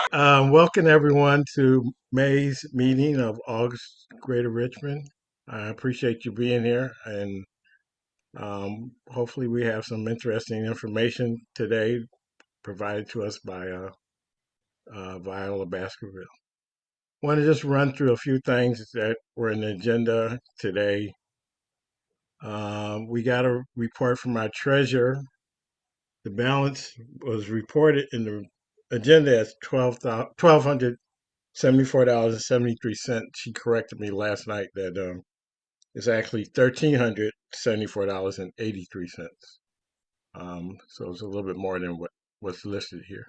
Welcome everyone to May's meeting of August Greater Richmond. I appreciate you being here, and hopefully we have some interesting information today provided to us by Viola Baskerville. Want to just run through a few things that were in the agenda today. We got a report from our treasurer. The balance was reported in the agenda as $1,274.73. She corrected me last night that it's actually $1,374.83. So it's a little bit more than what's listed here.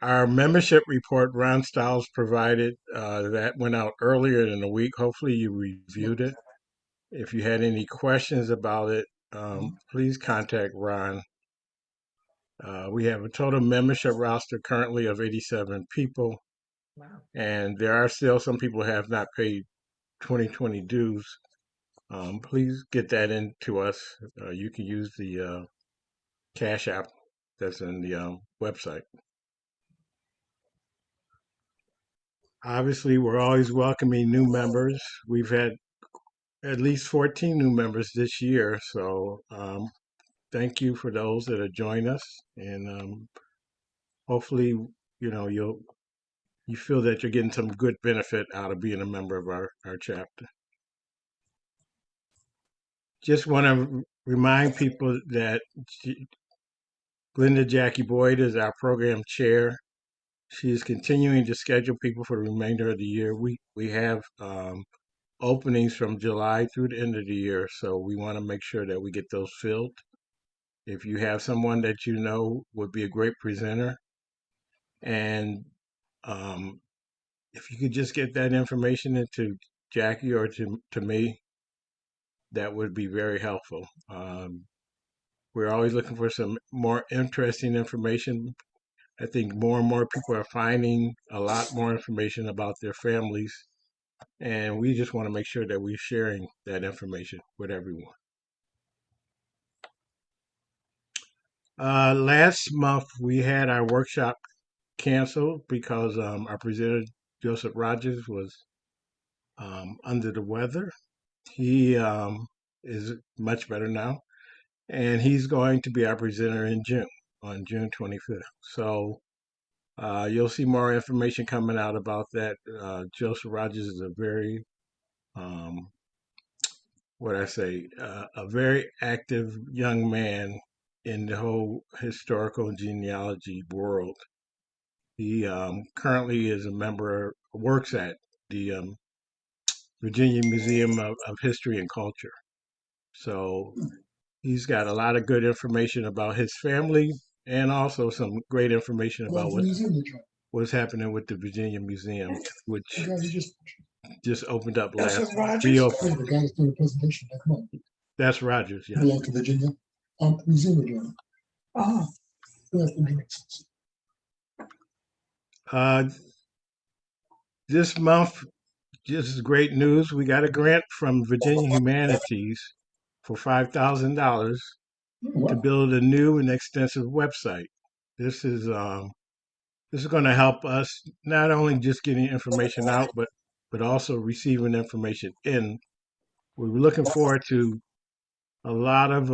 Our membership report, Ron Stiles provided, that went out earlier in the week. Hopefully you reviewed it. If you had any questions about it, please contact Ron. We have a total membership roster currently of 87 people, and there are still some people who have not paid 2020 dues. Please get that into us. You can use the Cash App that's in the website. Obviously, we're always welcoming new members. We've had at least 14 new members this year, so thank you for those that have joined us, and hopefully, you feel that you're getting some good benefit out of being a member of our chapter. Just want to remind people that Glenda Jackie Boyd is our program chair. She is continuing to schedule people for the remainder of the year. We have openings from July through the end of the year, so we want to make sure that we get those filled. If you have someone that you know would be a great presenter, and um, if you could just get that information into Jackie or to me, that would be very helpful. We're always looking for some more interesting information. I think more and more people are finding a lot more information about their families, and we just want to make sure that we're sharing that information with everyone. Last month, we had our workshop canceled because our presenter, Joseph Rogers, was under the weather. He is much better now, and he's going to be our presenter in June, on June 25th. So you'll see more information coming out about that. Joseph Rogers is a very, um, what I say, a very active young man in the whole historical genealogy world. He currently is a member, works at the Virginia Museum of History and Culture. So he's got a lot of good information about his family and also some great information about what's happening with the Virginia Museum, which just opened up last, reopened. The guy that's doing the presentation. Come on. That's Rogers, yeah. Belong to Virginia. Museum are doing. Ah, that makes sense. This month, just great news. We got a grant from Virginia Humanities for $5,000 to build a new and extensive website. This is going to help us not only just getting information out, but also receiving information in. We're looking forward to a lot of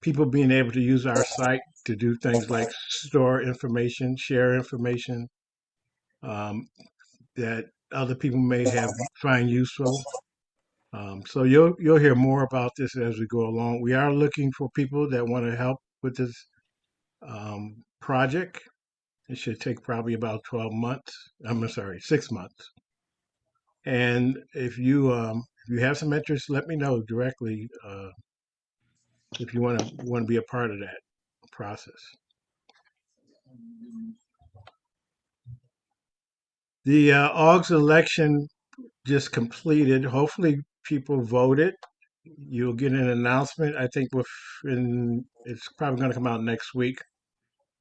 people being able to use our site to do things like store information, share information um, that other people may have find useful. So you'll hear more about this as we go along. We are looking for people that want to help with this project. It should take probably about 12 months. I'm sorry, 6 months. And if you have some interest, let me know directly if you want to be a part of that process. The August election just completed. Hopefully, people voted. You'll get an announcement. I think it's probably going to come out next week.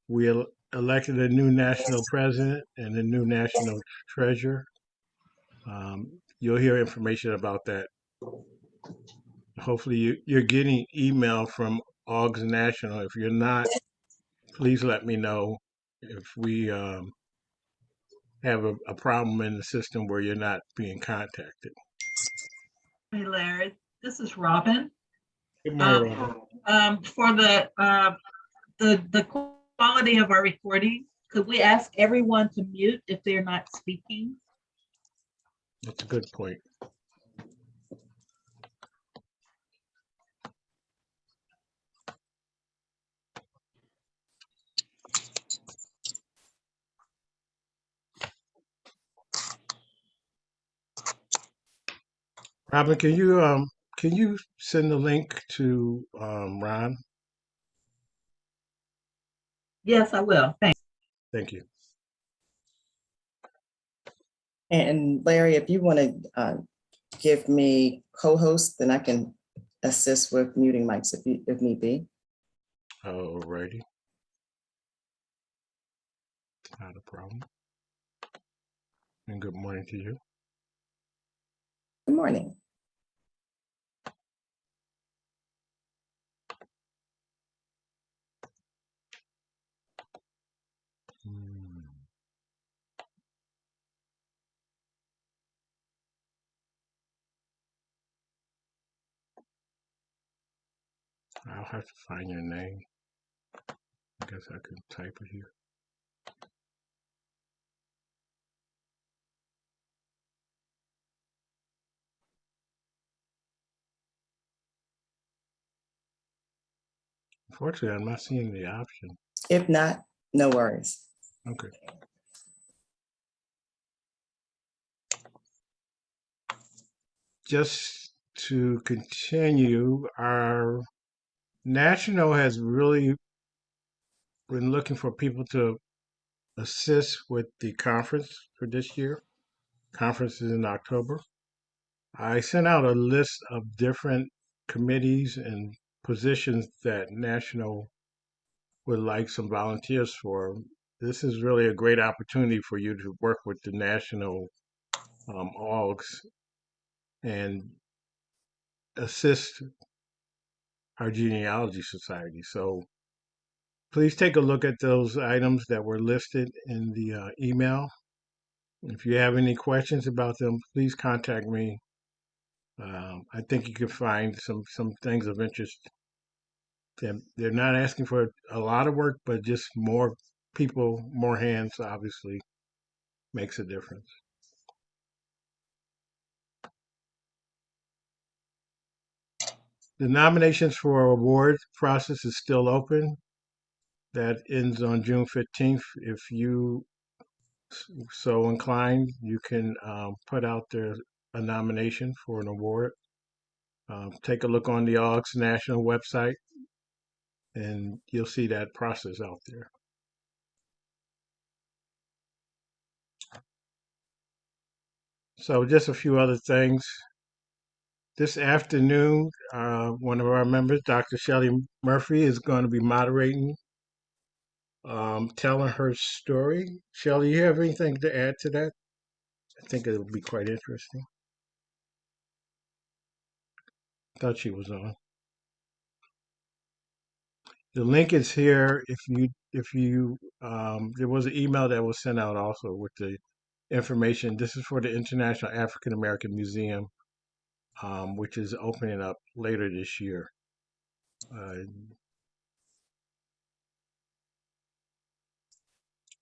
We elected a new national president and a new national treasurer. You'll hear information about that. Hopefully, you're getting email from AAHGS National. If you're not, please let me know. if we have a problem in the system where you're not being contacted. Hey, Larry, this is Robin. Good morning, Robin. For the quality of our recording, could we ask everyone to mute if they're not speaking? That's a good point. Robin, can you send the link to Ron? Yes, I will. Thanks. Thank you. And Larry, if you want to give me co-host, then I can assist with muting mics if need be. Alrighty. Not a problem. And good morning to you. Good morning. I'll have to find your name. I guess I could type it here. Unfortunately, I'm not seeing the option. If not, no worries. Okay. Just to continue, our national has really been looking for people to assist with the conference for this year. Conference is in October. I sent out a list of different committees and positions that national would like some volunteers for. This is really a great opportunity for you to work with the national AAHGS and assist our genealogy society. So please take a look at those items that were listed in the email. If you have any questions about them, please contact me. I think you can find some things of interest. They're not asking for a lot of work, but just more people, more hands, obviously makes a difference. The nominations for award process is still open. That ends on June 15th. If you so inclined, you can put out there a nomination for an award. Take a look on the AAHGS national website, and you'll see that process out there. So just a few other things. This afternoon, one of our members, Dr. Shelley Murphy, is going to be moderating, telling her story. Shelley, you have anything to add to that? I think it'll be quite interesting. Thought she was on. The link is here. If you there was an email that was sent out also with the information. This is for the International African American Museum, which is opening up later this year.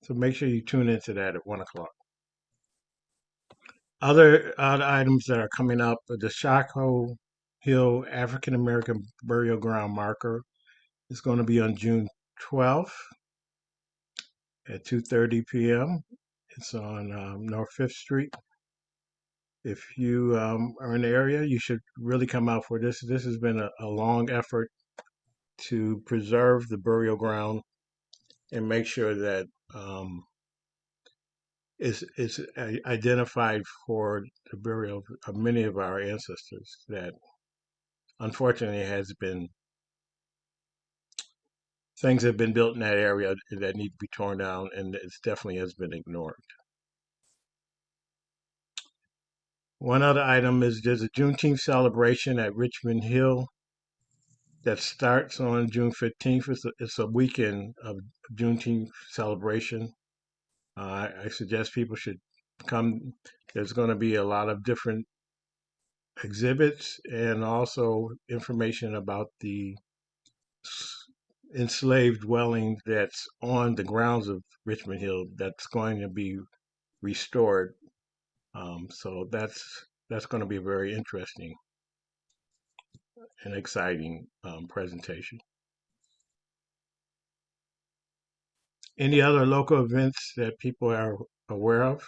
So make sure you tune into that at 1 o'clock. Other items that are coming up: the Shockoe Hill African American Burial Ground marker is going to be on June 12th at 2:30 p.m. It's on North 5th Street. If you are in the area, you should really come out for this. This has been a long effort to preserve the burial ground and make sure that it's identified for the burial of many of our ancestors that unfortunately has been things have been built in that area that need to be torn down, and it definitely has been ignored. One other item is there's a Juneteenth celebration at Richmond Hill that starts on June 15th. It's a weekend of Juneteenth celebration. I suggest people should come. There's going to be a lot of different exhibits and also information about the enslaved dwelling that's on the grounds of Richmond Hill that's going to be restored. So that's going to be a very interesting and exciting presentation. Any other local events that people are aware of?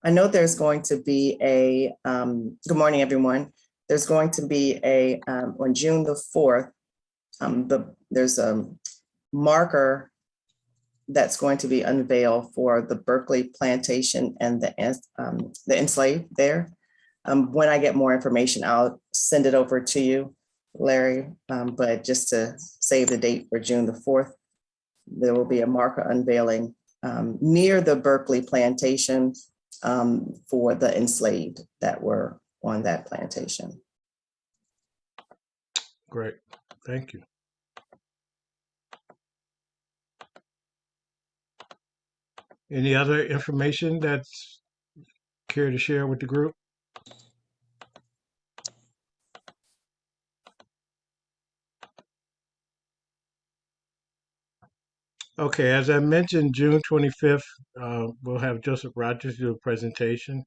I know there's going to be a, good morning, everyone. There's going to be a, on June the 4th, there's a marker that's going to be unveiled for the Berkeley plantation and the enslaved there. When I get more information, I'll send it over to you, Larry. But just to save the date for June the 4th, there will be a marker unveiling near the Berkeley plantation for the enslaved that were on that plantation. Great, thank you. Any other information that's care to share with the group? Okay, as I mentioned, June 25th, we'll have Joseph Rogers do a presentation.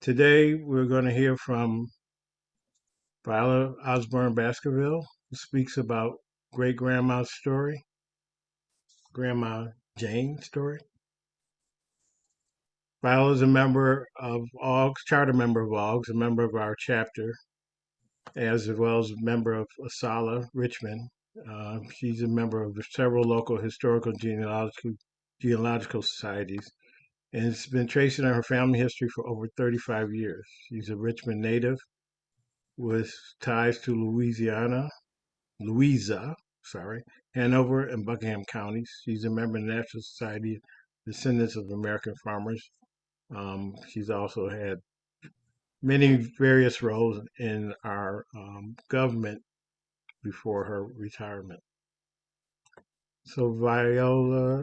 Today, we're going to hear from Viola Osborne Baskerville, who speaks about great grandma's story, Grandma Jane's story. Viola is a member of AAHGS, charter member of AAHGS, a member of our chapter, as well as a member of ASALA Richmond. She's a member of several local historical genealogical societies, and has been tracing her family history for over 35 years. She's a Richmond native with ties to Louisa, Hanover, and Buckingham counties. She's a member of the National Society of Descendants of American Farmers. She's also had many various roles in our government before her retirement. So Viola,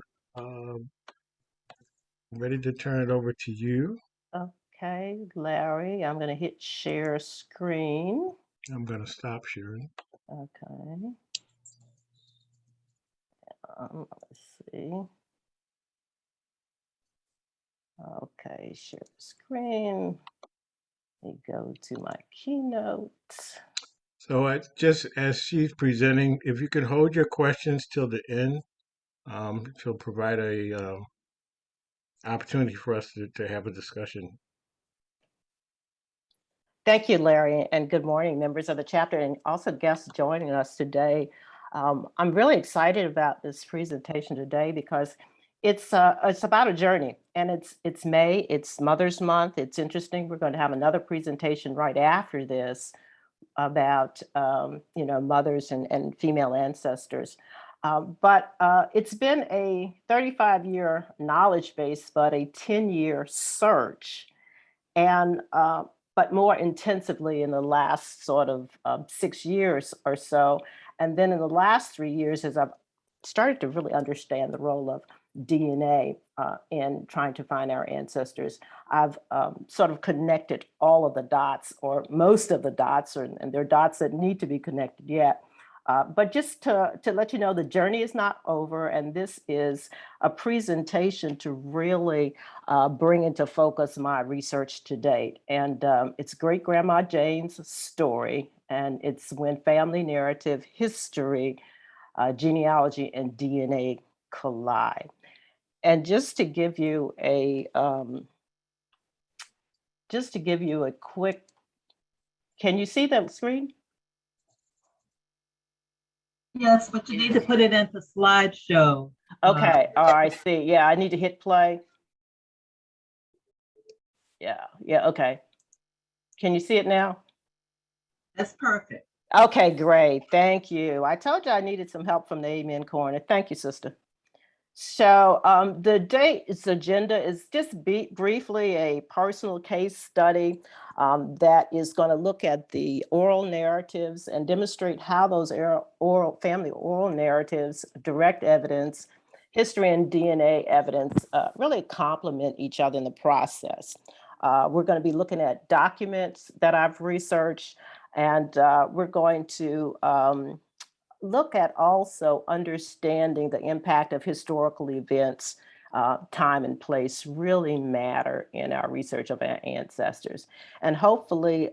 ready to turn it over to you. Okay, Larry, I'm going to hit share screen. I'm going to stop sharing. Okay. Let's see. Okay, share screen. Let me go to my keynote. So just as she's presenting, if you can hold your questions till the end, she'll provide a opportunity for us to have a discussion. Thank you, Larry, and good morning, members of the chapter, and also guests joining us today. I'm really excited about this presentation today because it's about a journey, and it's May, it's Mother's Month. It's interesting. We're going to have another presentation right after this about mothers and female ancestors. But it's been a 35-year knowledge base, but a 10-year search. And but more intensively in the last sort of 6 years or so. And then in the last 3 years, as I've started to really understand the role of DNA in trying to find our ancestors, I've sort of connected all of the dots, or most of the dots, and there are dots that need to be connected yet. But just to let you know, the journey is not over, and this is a presentation to really bring into focus my research to date. And it's Great Grandma Jane's story, and it's when family narrative, history, genealogy, and DNA collide. And just to give you a quick, can you see the screen? Yes, but you need to put it into slideshow. Okay, I see. Yeah, I need to hit play. Yeah, okay. Can you see it now? That's perfect. Okay, great. Thank you. I told you I needed some help from the Amen Corner. Thank you, sister. So the day's agenda is just briefly a personal case study that is going to look at the oral narratives and demonstrate how those family oral narratives, direct evidence, history and DNA evidence really complement each other in the process. We're going to be looking at documents that I've researched, and we're going to look at also understanding the impact of historical events. Time and place really matter in our research of our ancestors. And hopefully,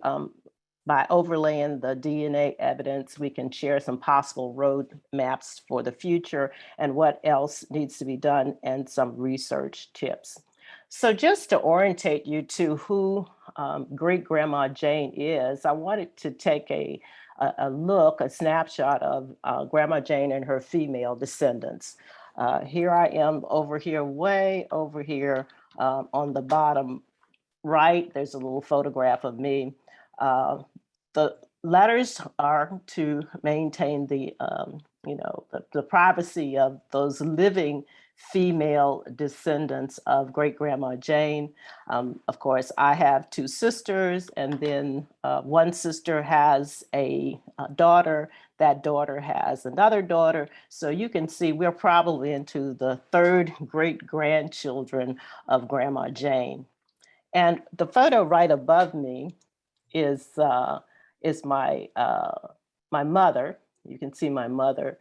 by overlaying the DNA evidence, we can share some possible road maps for the future and what else needs to be done and some research tips. So just to orientate you to who Great Grandma Jane is, I wanted to take a snapshot of Grandma Jane and her female descendants. Here I am over here, way over here on the bottom right. There's a little photograph of me. The letters are to maintain the privacy of those living female descendants of Great Grandma Jane. Of course, I have two sisters, and then one sister has a daughter. That daughter has another daughter. So you can see we're probably into the third great grandchildren of Grandma Jane. And the photo right above me is my my mother. You can see my mother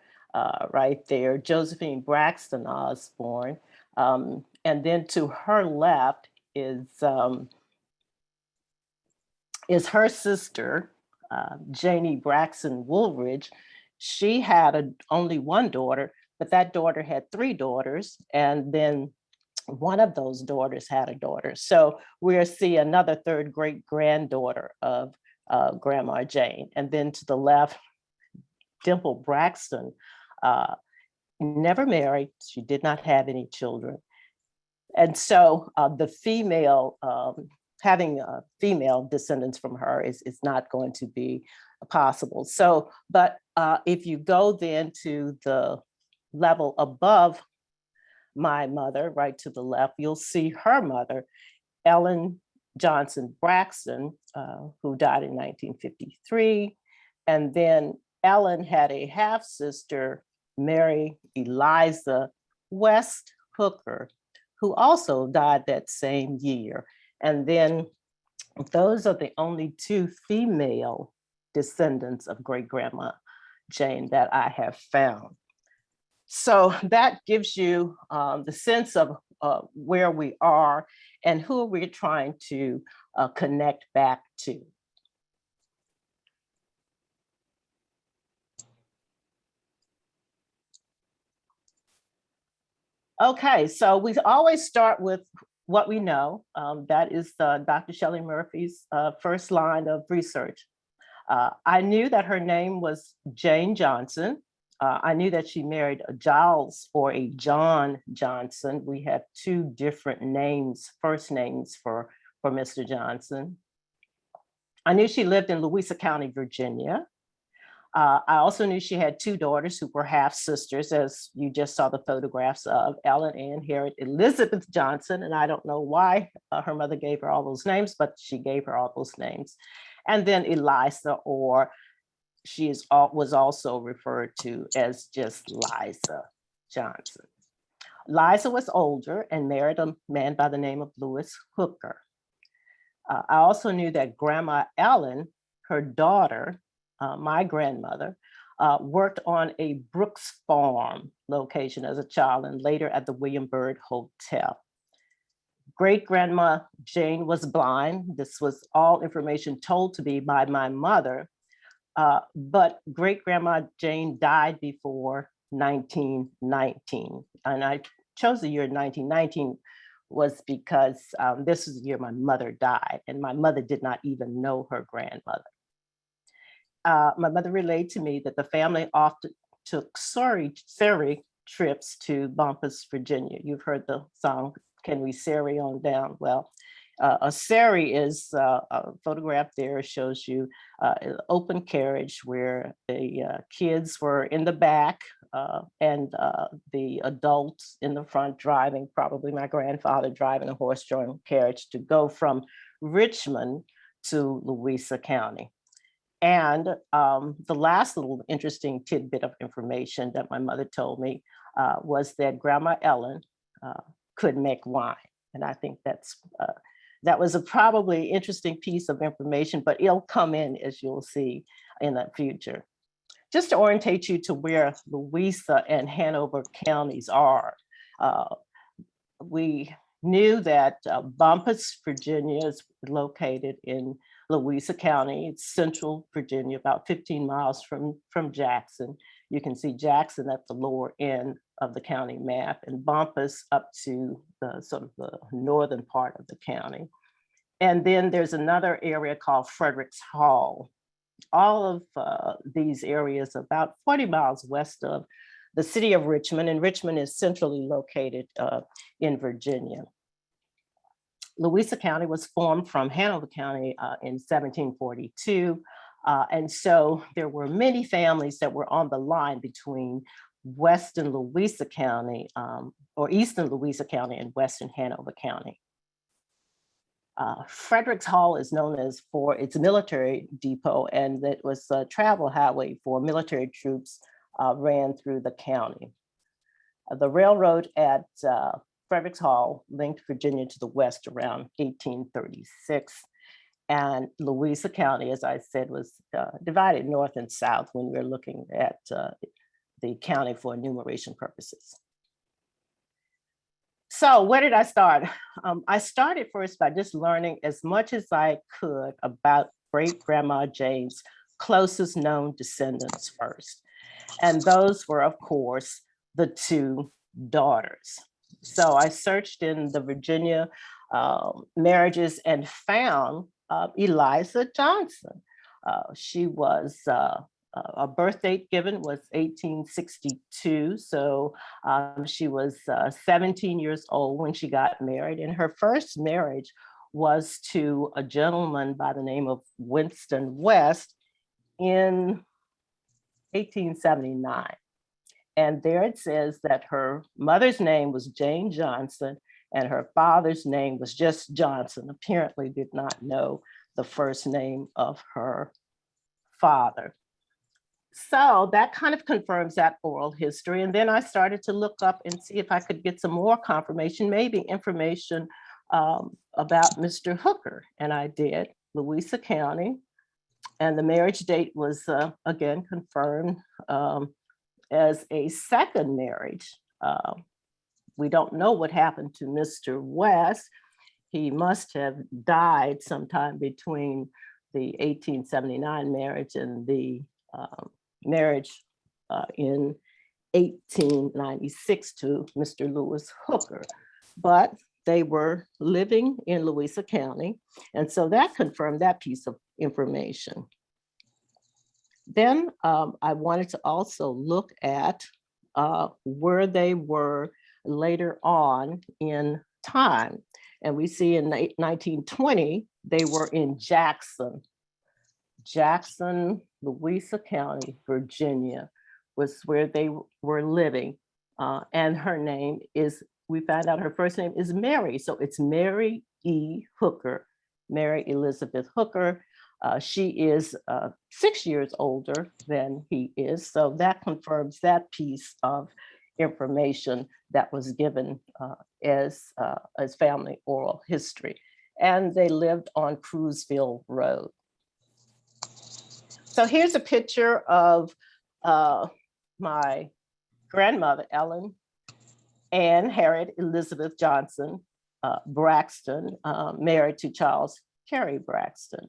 right there, Josephine Braxton Osborne. And then to her left is her sister, Janie Braxton Woolridge. She had only one daughter, but that daughter had three daughters, and then one of those daughters had a daughter. So we'll see another third great granddaughter of Grandma Jane. And then to the left, Dimple Braxton, never married. She did not have any children. And so the female, having female descendants from her is not going to be possible. So, but if you go then to the level above my mother, right to the left, you'll see her mother, Ellen Johnson Braxton, who died in 1953. And then Ellen had a half sister, Mary Eliza West Hooker, who also died that same year. And then those are the only two female descendants of Great Grandma Jane that I have found. So that gives you the sense of where we are and who we're trying to connect back to. Okay, so we always start with what we know. That is Dr. Shelley Murphy's first line of research. I knew that her name was Jane Johnson. I knew that she married a Giles or a John Johnson. We have two different names, first names for Mr. Johnson. I knew she lived in Louisa County, Virginia. I also knew she had two daughters who were half sisters, as you just saw the photographs of, Ellen and Harriet Elizabeth Johnson. And I don't know why her mother gave her all those names, but she gave her all those names. And then Eliza, or she was also referred to as just Liza Johnson. Liza was older and married a man by the name of Lewis Hooker. I also knew that Grandma Ellen, her daughter, my grandmother, worked on a Brooks Farm location as a child and later at the William Byrd Hotel. Great Grandma Jane was blind. This was all information told to me by my mother, but Great Grandma Jane died before 1919. And I chose the year 1919 was because this was the year my mother died, and my mother did not even know her grandmother. My mother relayed to me that the family often took ferry trips to Bumpus, Virginia. You've heard the song, Can We Ferry On Down? Well, a ferry is a photograph there shows you an open carriage where the kids were in the back and the adults in the front driving, probably my grandfather driving a horse-drawn carriage to go from Richmond to Louisa County. And the last little interesting tidbit of information that my mother told me was that Grandma Ellen could make wine. And I think that was a probably interesting piece of information, but it'll come in, as you'll see in the future. Just to orientate you to where Louisa and Hanover counties are, we knew that Bumpus, Virginia is located in Louisa County. It's central Virginia, about 15 miles from Jackson. You can see Jackson at the lower end of the county map, and Bumpus up to the sort of the northern part of the county. And then there's another area called Fredericks Hall. All of these areas about 40 miles west of the city of Richmond, and Richmond is centrally located in Virginia. Louisa County was formed from Hanover County in 1742. And so there were many families that were on the line between Western Louisa County or Eastern Louisa County and Western Hanover County. Fredericks Hall is known as for its military depot, and it was a travel highway for military troops ran through the county. The railroad at Fredericks Hall linked Virginia to the west around 1836. And Louisa County, as I said, was divided north and south when we were looking at the county for enumeration purposes. So where did I start? I started first by just learning as much as I could about great-grandma Jane's closest known descendants first. And those were, of course, the two daughters. So I searched in the Virginia marriages and found Eliza Johnson. She was, a birth date given was 1862. So she was 17 years old when she got married. And her first marriage was to a gentleman by the name of Winston West in 1879. And there it says that her mother's name was Jane Johnson and her father's name was just Johnson. Apparently did not know the first name of her father. So that kind of confirms that oral history. And then I started to look up and see if I could get some more confirmation, maybe information about Mr. Hooker. And I did, Louisa County. And the marriage date was again confirmed as a second marriage. We don't know what happened to Mr. West. He must have died sometime between the 1879 marriage and the marriage in 1896 to Mr. Lewis Hooker. But they were living in Louisa County. And so that confirmed that piece of information. Then I wanted to also look at where they were later on in time. And we see in 1920, they were in Jackson, Louisa County, Virginia, was where they were living. And her name is, we found out her first name is Mary. So it's Mary E. Hooker, Mary Elizabeth Hooker. She is 6 years older than he is. So that confirms that piece of information that was given as family oral history. And they lived on Cruiseville Road. So here's a picture of my grandmother, Ellen and Harriet Elizabeth Johnson Braxton, married to Charles Carey Braxton.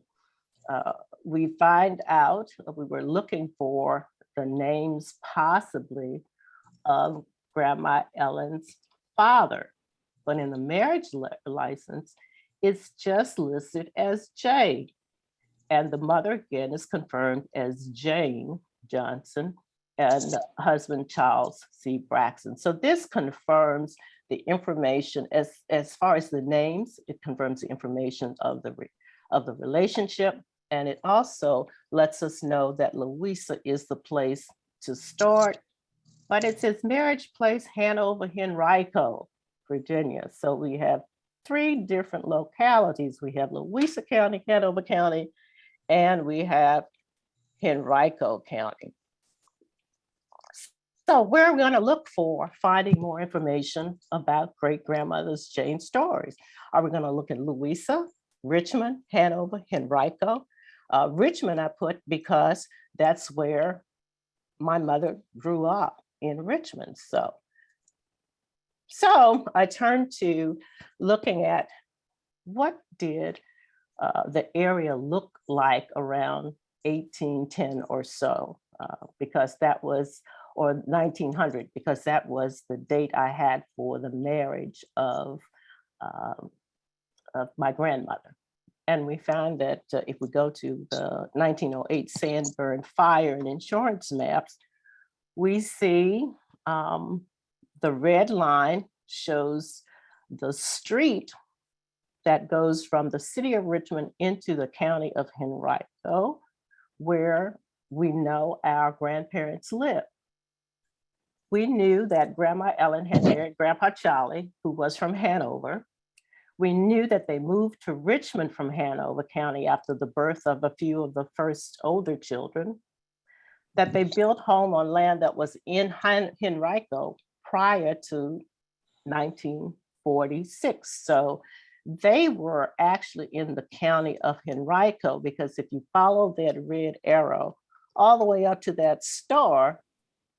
We find out, we were looking for the names possibly of Grandma Ellen's father, but in the marriage license, it's just listed as J. And the mother again is confirmed as Jane Johnson and husband Charles C. Braxton. So this confirms the information as far as the names, it confirms the information of the relationship. And it also lets us know that Louisa is the place to start but it says marriage place Hanover, Henrico, Virginia. So we have 3 different localities. We have Louisa County, Hanover County, and we have Henrico County. So we're going to look for finding more information about great-grandmother's Jane stories. Are we going to look at Louisa, Richmond, Hanover, Henrico? Richmond I put because that's where my mother grew up, in Richmond. So I turned to looking at what did the area look like around 1810 or so, because that was, or 1900, because that was the date I had for the marriage of my grandmother. And we found that if we go to the 1908 Sandburn fire and insurance maps, we see the red line shows the street that goes from the city of Richmond into the county of Henrico, where we know our grandparents lived. We knew that Grandma Ellen had married Grandpa Charlie, who was from Hanover. We knew that they moved to Richmond from Hanover County after the birth of a few of the first older children, that they built home on land that was in Henrico prior to 1946. So they were actually in the county of Henrico, because if you follow that red arrow all the way up to that star,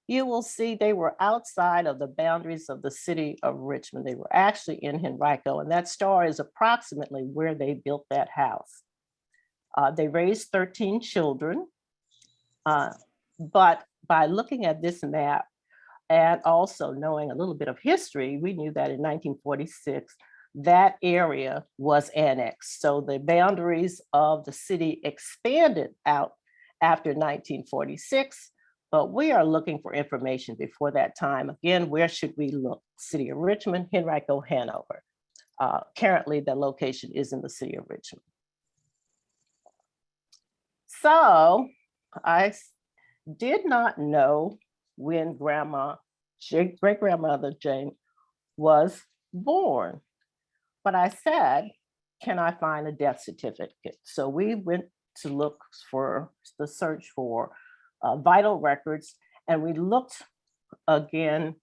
you will see they were outside of the boundaries of the city of Richmond. They were actually in Henrico, and that star is approximately where they built that house. They raised 13 children, but by looking at this map and also knowing a little bit of history, we knew that in 1946, that area was annexed. So the boundaries of the city expanded out after 1946, but we are looking for information before that time. Again, where should we look? City of Richmond, Henrico, Hanover. Currently, the location is in the city of Richmond. So I did not know when great-grandmother Jane was born, but I said, can I find a death certificate? So we went to look for the search for vital records, and we looked again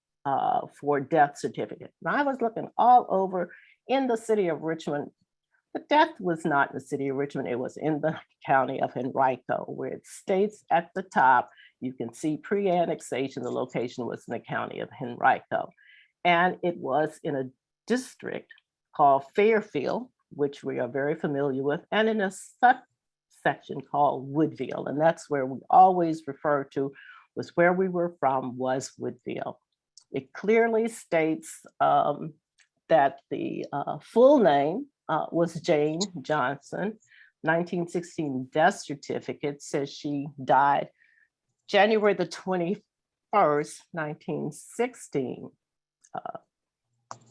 for death certificate. And I was looking all over in the city of Richmond. The death was not in the city of Richmond, it was in the county of Henrico, where it states at the top, you can see pre-annexation, the location was in the county of Henrico. And it was in a district called Fairfield, which we are very familiar with, and in a subsection called Woodville. And that's where we always refer to, was where we were from, was Woodville. It clearly states that the full name was Jane Johnson. 1916 death certificate says she died January the 21st, 1916.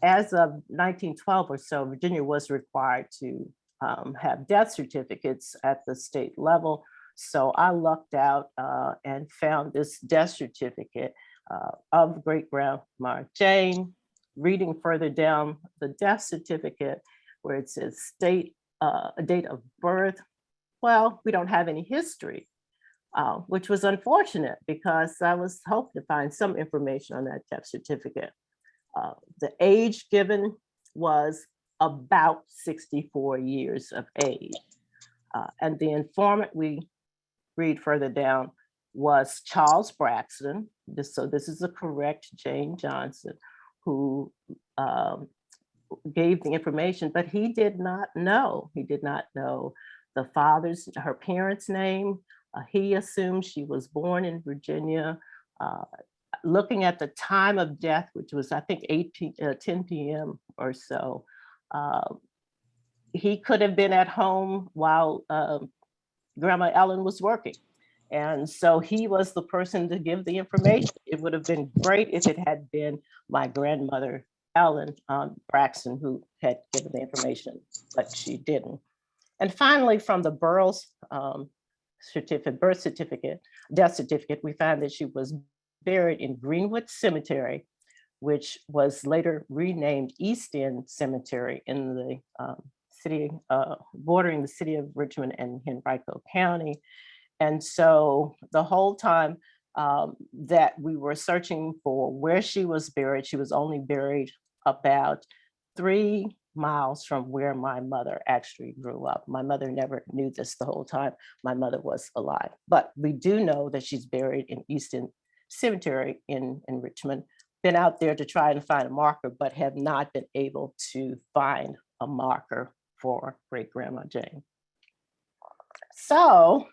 As of 1912 or so, Virginia was required to have death certificates at the state level. So I lucked out and found this death certificate of great-grandma Jane. Reading further down the death certificate, where it says date of birth, well, we don't have any history, which was unfortunate because I was hoping to find some information on that death certificate. The age given was about 64 years of age. And the informant we read further down was Charles Braxton. So this is the correct Jane Johnson, who gave the information, but he did not know. He did not know her parents' name. He assumed she was born in Virginia. Looking at the time of death, which was, I think, 10 p.m. or so, he could have been at home while Grandma Ellen was working. And so he was the person to give the information. It would have been great if it had been my grandmother, Ellen Braxton, who had given the information, but she didn't. And finally, from the Burroughs death certificate, we found that she was buried in Greenwood Cemetery, which was later renamed East End Cemetery in the city, bordering the city of Richmond and Henrico County. And so the whole time that we were searching for where she was only buried about 3 miles from where my mother actually grew up. My mother never knew this the whole time my mother was alive, but we do know that she's buried in Easton Cemetery in Richmond. Been out there to try and find a marker, but have not been able to find a marker for great grandma Jane. So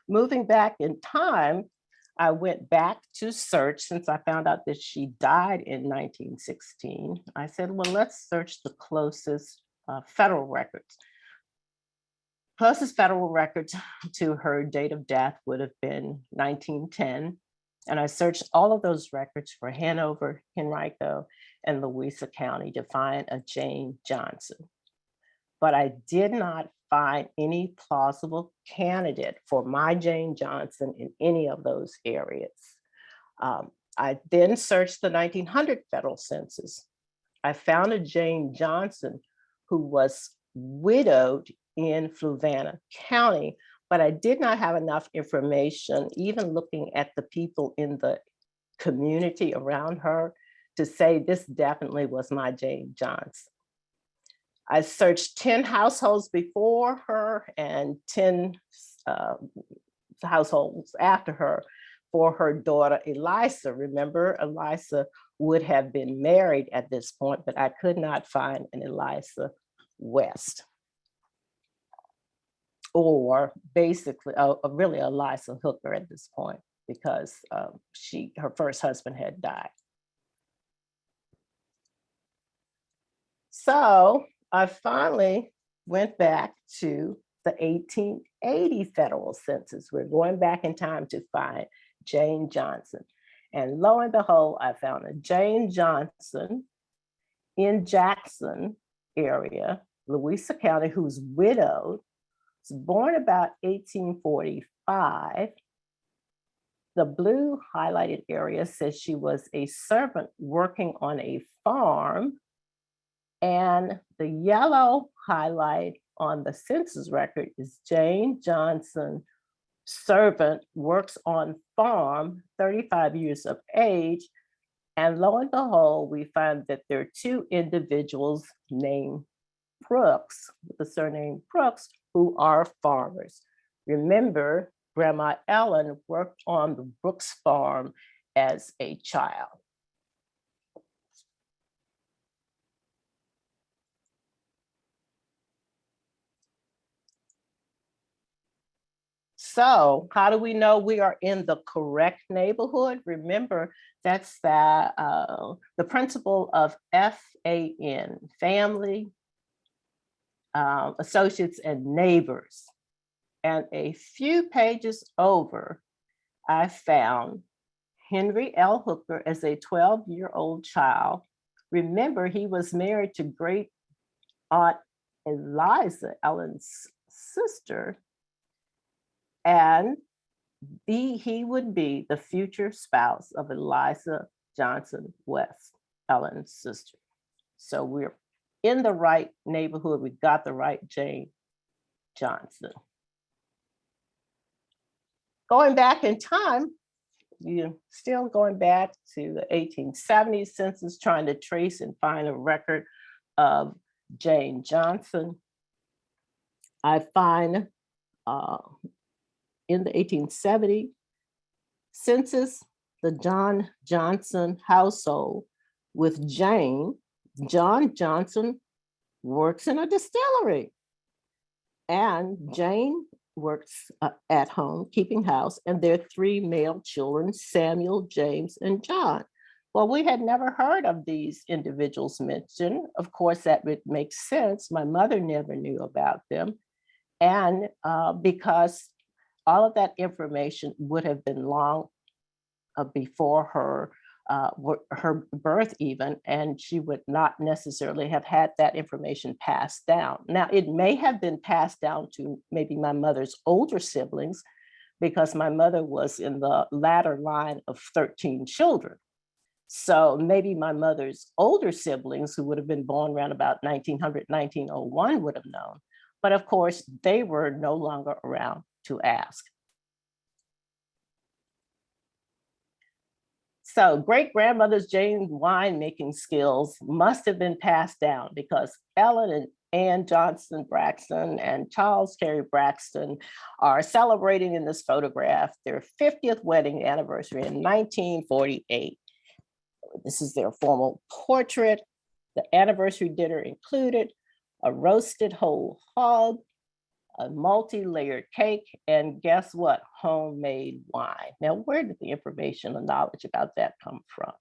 moving back in time, I went back to search since I found out that she died in 1916. I said, well, let's search the closest federal records. Closest federal records to her date of death would have been 1910. And I searched all of those records for Hanover, Henrico, and Louisa County to find a Jane Johnson. But I did not find any plausible candidate for my Jane Johnson in any of those areas. I then searched the 1900 federal census. I found a Jane Johnson who was widowed in Fluvanna County, but I did not have enough information, even looking at the people in the community around her, to say this definitely was my Jane Johnson. I searched 10 households before her and 10 households after her for her daughter, Eliza. Remember, Eliza would have been married at this point, but I could not find an Eliza West. Or basically, really Eliza Hooker at this point, because her first husband had died. So I finally went back to the 1880 federal census. We're going back in time to find Jane Johnson. And lo and behold, I found a Jane Johnson in Jackson area, Louisa County, who's widowed, was born about 1845. The blue highlighted area says she was a servant working on a farm. And the yellow highlight on the census record is Jane Johnson, servant, works on farm, 35 years of age. And lo and behold, we find that there are 2 individuals named Brooks, with the surname Brooks, who are farmers. Remember, Grandma Ellen worked on the Brooks farm as a child. So how do we know we are in the correct neighborhood? Remember, that's the principle of FAN, family, associates, and neighbors. And a few pages over, I found Henry L. Hooker as a 12-year-old child. Remember, he was married to great aunt Eliza, Ellen's sister, and he would be the future spouse of Eliza Johnson West, Ellen's sister. So we're in the right neighborhood. We got the right Jane Johnson. Going back in time, you're still going back to the 1870s census, trying to trace and find a record of Jane Johnson. I find in the 1870 census, the John Johnson household with Jane. John Johnson works in a distillery, and Jane works at home, keeping house, and their 3 male children, Samuel, James, and John. Well, we had never heard of these individuals mentioned. Of course, that would make sense. My mother never knew about them. And because all of that information would have been long before her birth even, and she would not necessarily have had that information passed down. Now, it may have been passed down to maybe my mother's older siblings, because my mother was in the latter line of 13 children. So maybe my mother's older siblings, who would have been born around about 1900, 1901, would have known. But of course, they were no longer around to ask. So great-grandmother's Jane winemaking skills must have been passed down, because Ellen and Ann Johnson Braxton and Charles Terry Braxton are celebrating in this photograph their 50th wedding anniversary in 1948. This is their formal portrait. The anniversary dinner included a roasted whole hog, a multi-layered cake, and guess what? Homemade wine. Now, where did the information and knowledge about that come from?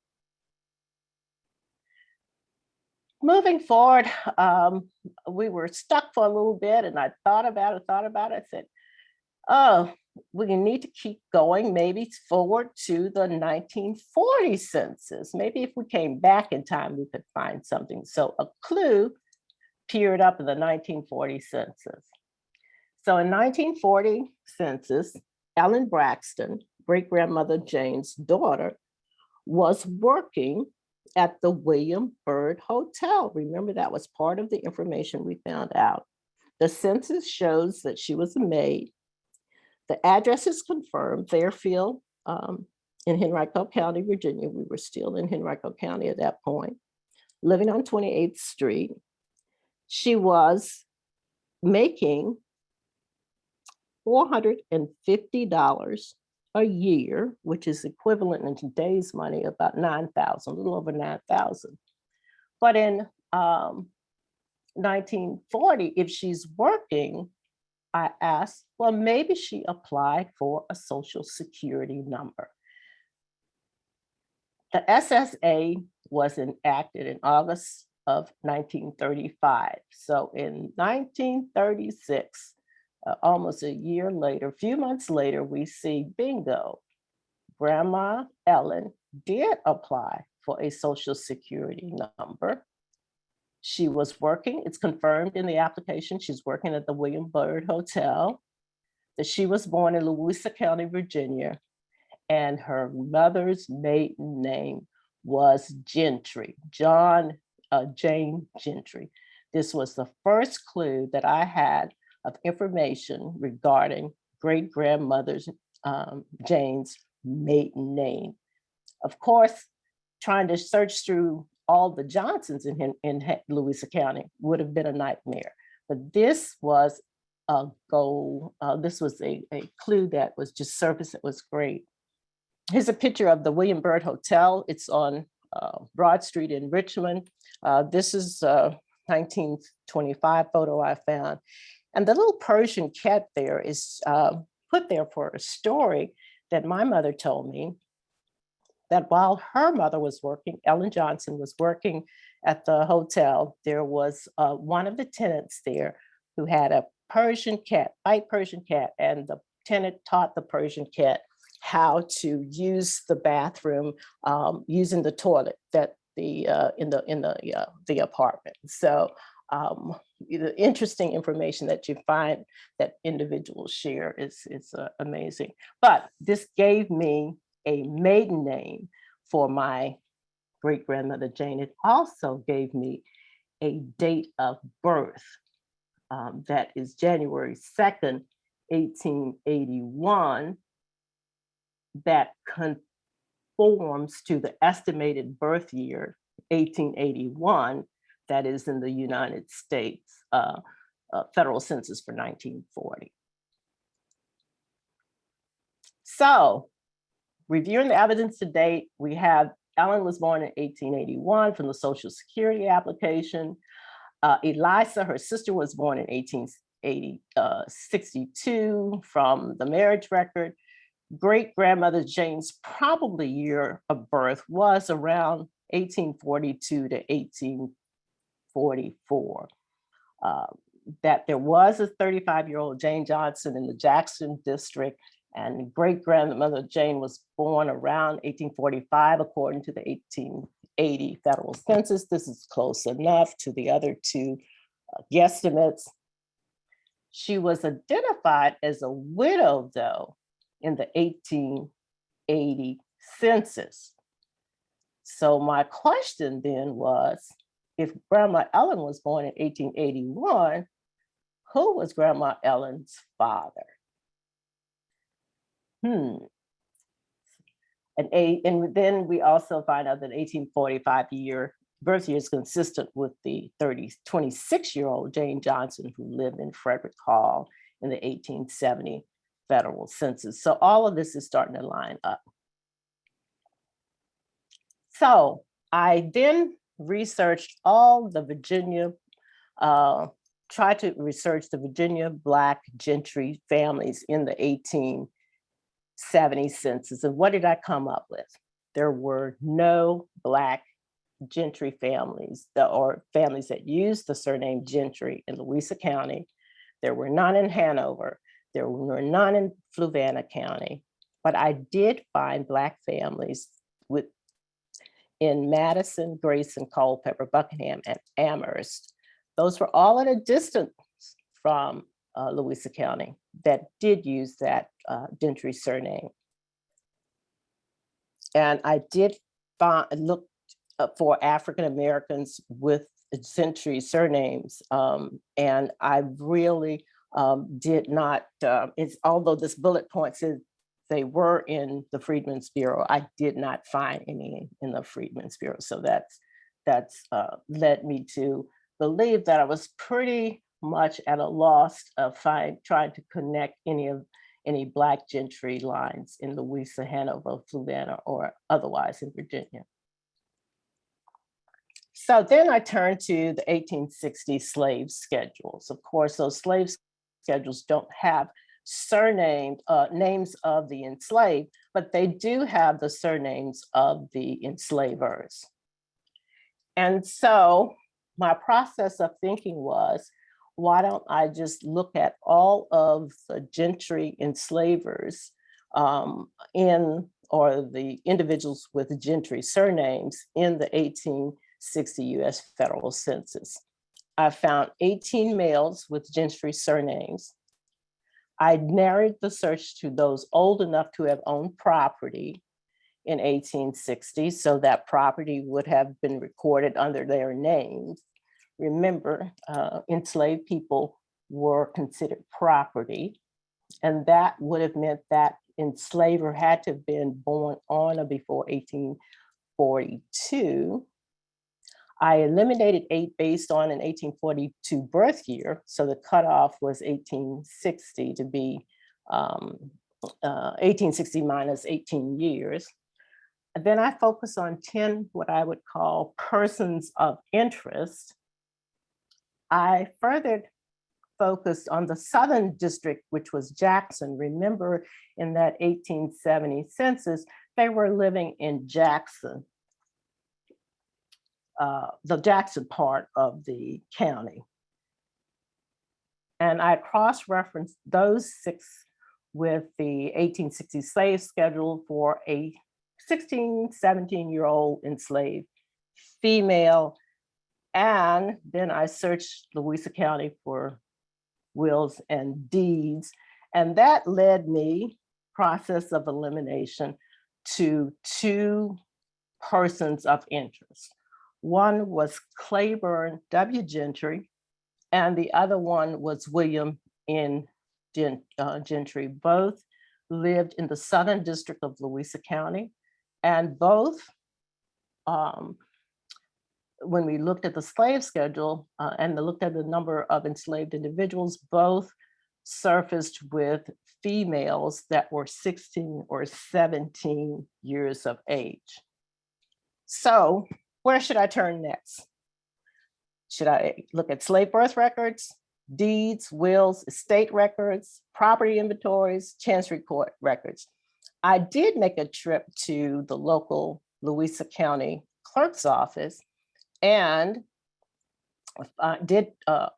Moving forward, we were stuck for a little bit, and I thought about it. I said, oh, we need to keep going, maybe forward to the 1940 census. Maybe if we came back in time, we could find something. So a clue appeared up in the 1940 census. So in 1940 census, Ellen Braxton, great-grandmother Jane's daughter, was working at the William Byrd Hotel. Remember, that was part of the information we found out. The census shows that she was a maid. The address is confirmed, Fairfield, in Henrico County, Virginia. We were still in Henrico County at that point, living on 28th Street. She was making $450 a year, which is equivalent in today's money, about 9,000, a little over 9,000. But in 1940, if she's working, I asked, well, maybe she applied for a Social Security number. The SSA was enacted in August of 1935. So in 1936, almost a year later, a few months later, we see bingo. Grandma Ellen did apply for a Social Security number. She was working, it's confirmed in the application, she's working at the William Byrd Hotel, that she was born in Louisa County, Virginia, and her mother's maiden name was Gentry, Jane Gentry. This was the first clue that I had of information regarding great-grandmother's Jane's maiden name. Of course, trying to search through all the Johnsons in Louisa County would have been a nightmare. But this was a goal. This was a clue that was just surfaced. It was great. Here's a picture of the William Byrd Hotel. It's on Broad Street in Richmond. This is a 1925 photo I found. And the little Persian cat there is put there for a story that my mother told me, that while her mother was working, Ellen Johnson was working at the hotel, there was one of the tenants there who had a Persian cat, white Persian cat, and the tenant taught the Persian cat how to use the bathroom using the toilet that in the apartment. So the interesting information that you find that individuals share is amazing. But this gave me a maiden name for my great-grandmother Jane. It also gave me a date of birth that is January 2nd, 1881, that conforms to the estimated birth year, 1881, that is in the United States federal census for 1940. So, reviewing the evidence to date, we have Ellen was born in 1881 from the Social Security application. Eliza, her sister, was born in 1862 from the marriage record. Great-grandmother Jane's probably year of birth was around 1842 to 1844. That there was a 35-year-old Jane Johnson in the Jackson district, and great-grandmother Jane was born around 1845, according to the 1880 federal census. This is close enough to the other two guesstimates. She was identified as a widow, though, in the 1880 census. So my question then was, if Grandma Ellen was born in 1881, who was Grandma Ellen's father? And then we also find out that 1845 birth year is consistent with the 26-year-old Jane Johnson, who lived in Frederick Hall in the 1870 federal census. So all of this is starting to line up. So I then researched all the Virginia, tried to research the Virginia Black gentry families in the 1870 census. And what did I come up with? There were no Black gentry families or families that used the surname Gentry in Louisa County. There were none in Hanover. There were none in Fluvanna County. But I did find Black families in Madison, Grayson, Culpeper, Buckingham, and Amherst. Those were all at a distance from Louisa County that did use that Gentry surname. And I did look for African Americans with Gentry surnames, and I really did not, although this bullet point says they were in the Freedmen's Bureau, I did not find any in the Freedmen's Bureau. So that's led me to believe that I was pretty much at a loss of trying to connect any Black gentry lines in Louisa, Hanover, Fluvanna, or otherwise in Virginia. So then I turned to the 1860 slave schedules. Of course, those slave schedules don't have surnamed names of the enslaved, but they do have the surnames of the enslavers. And so my process of thinking was, why don't I just look at all of the gentry enslavers or the individuals with gentry surnames in the 1860 US federal census. I found 18 males with gentry surnames. I narrowed the search to those old enough to have owned property in 1860, so that property would have been recorded under their names. Remember, enslaved people were considered property, and that would have meant that enslaver had to have been born on or before 1842. I eliminated 8 based on an 1842 birth year, so the cutoff was 1860 to be 1860 minus 18 years. And then I focused on 10 what I would call persons of interest. I further focused on the Southern District, which was Jackson. Remember, in that 1870 census, they were living in Jackson, the Jackson part of the county. And I cross-referenced those 6 with the 1860 slave schedule for a 16, 17-year-old enslaved female. And then I searched Louisa County for wills and deeds. And that led me, process of elimination, to 2 persons of interest. One was Claiborne W. Gentry, and the other one was William N. Gentry. Both lived in the Southern District of Louisa County, and both, when we looked at the slave schedule and looked at the number of enslaved individuals, both surfaced with females that were 16 or 17 years of age. So where should I turn next? Should I look at slave birth records, deeds, wills, estate records, property inventories, chancery court records? I did make a trip to the local Louisa County clerk's office and did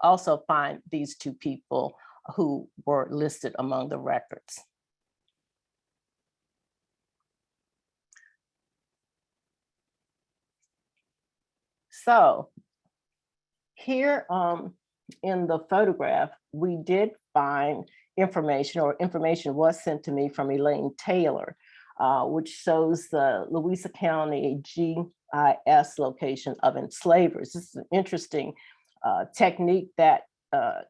also find these 2 people who were listed among the records. So here in the photograph, we did find information, or information was sent to me from Elaine Taylor, which shows the Louisa County GIS location of enslavers. This is an interesting technique that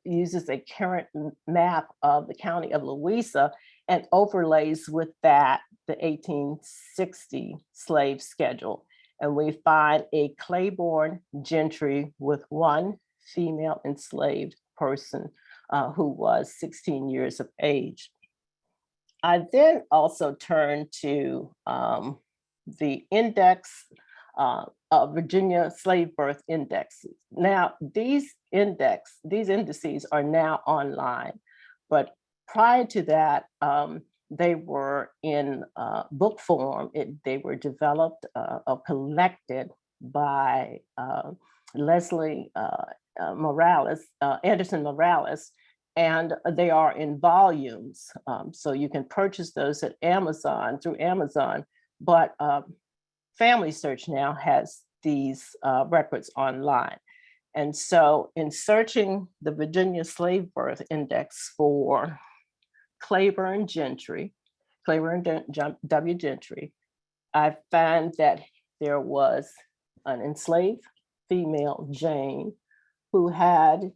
uses a current map of the county of Louisa and overlays with that the 1860 slave schedule. And we find a Claiborne gentry with one female enslaved person who was 16 years of age. I then also turned to the index of Virginia slave birth indexes. Now, these indices are now online, but prior to that, they were in book form. They were developed or collected by Leslie Anderson Morales, and they are in volumes. So you can purchase those at Amazon, through Amazon, but Family Search now has these records online. And so in searching the Virginia Slave Birth Index for Claiborne W. Gentry, I found that there was an enslaved female, Jane, who had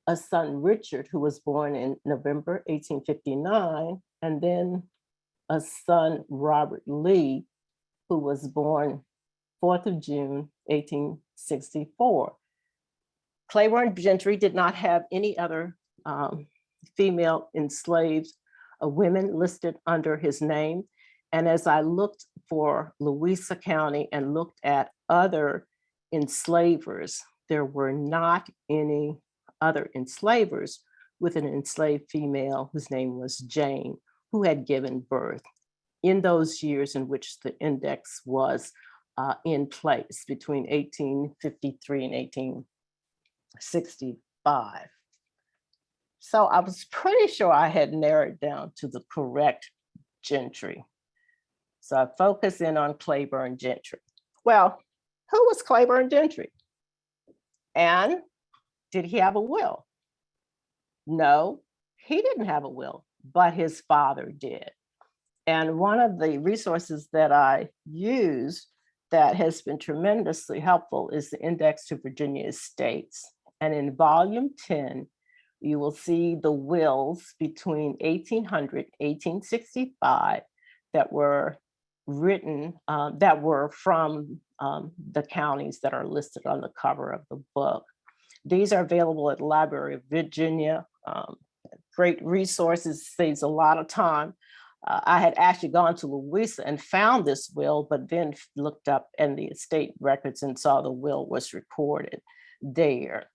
a son, Richard, who was born in November 1859, and then a son, Robert Lee, who was born 4th of June, 1864. Claiborne Gentry did not have any other female enslaved women listed under his name. And as I looked for Louisa County and looked at other enslavers, there were not any other enslavers with an enslaved female whose name was Jane, who had given birth in those years in which the index was in place, between 1853 and 1865. So I was pretty sure I had narrowed down to the correct gentry. So I focused in on Claiborne Gentry. Well, who was Claiborne Gentry? And did he have a will? No, he didn't have a will, but his father did. And one of the resources that I use that has been tremendously helpful is the Index to Virginia Estates. And in volume 10, you will see the wills between 1800, 1865 that were written, that were from the counties that are listed on the cover of the book. These are available at the Library of Virginia. Great resources, saves a lot of time. I had actually gone to Louisa and found this will, but then looked up in the estate records and saw the will was recorded there.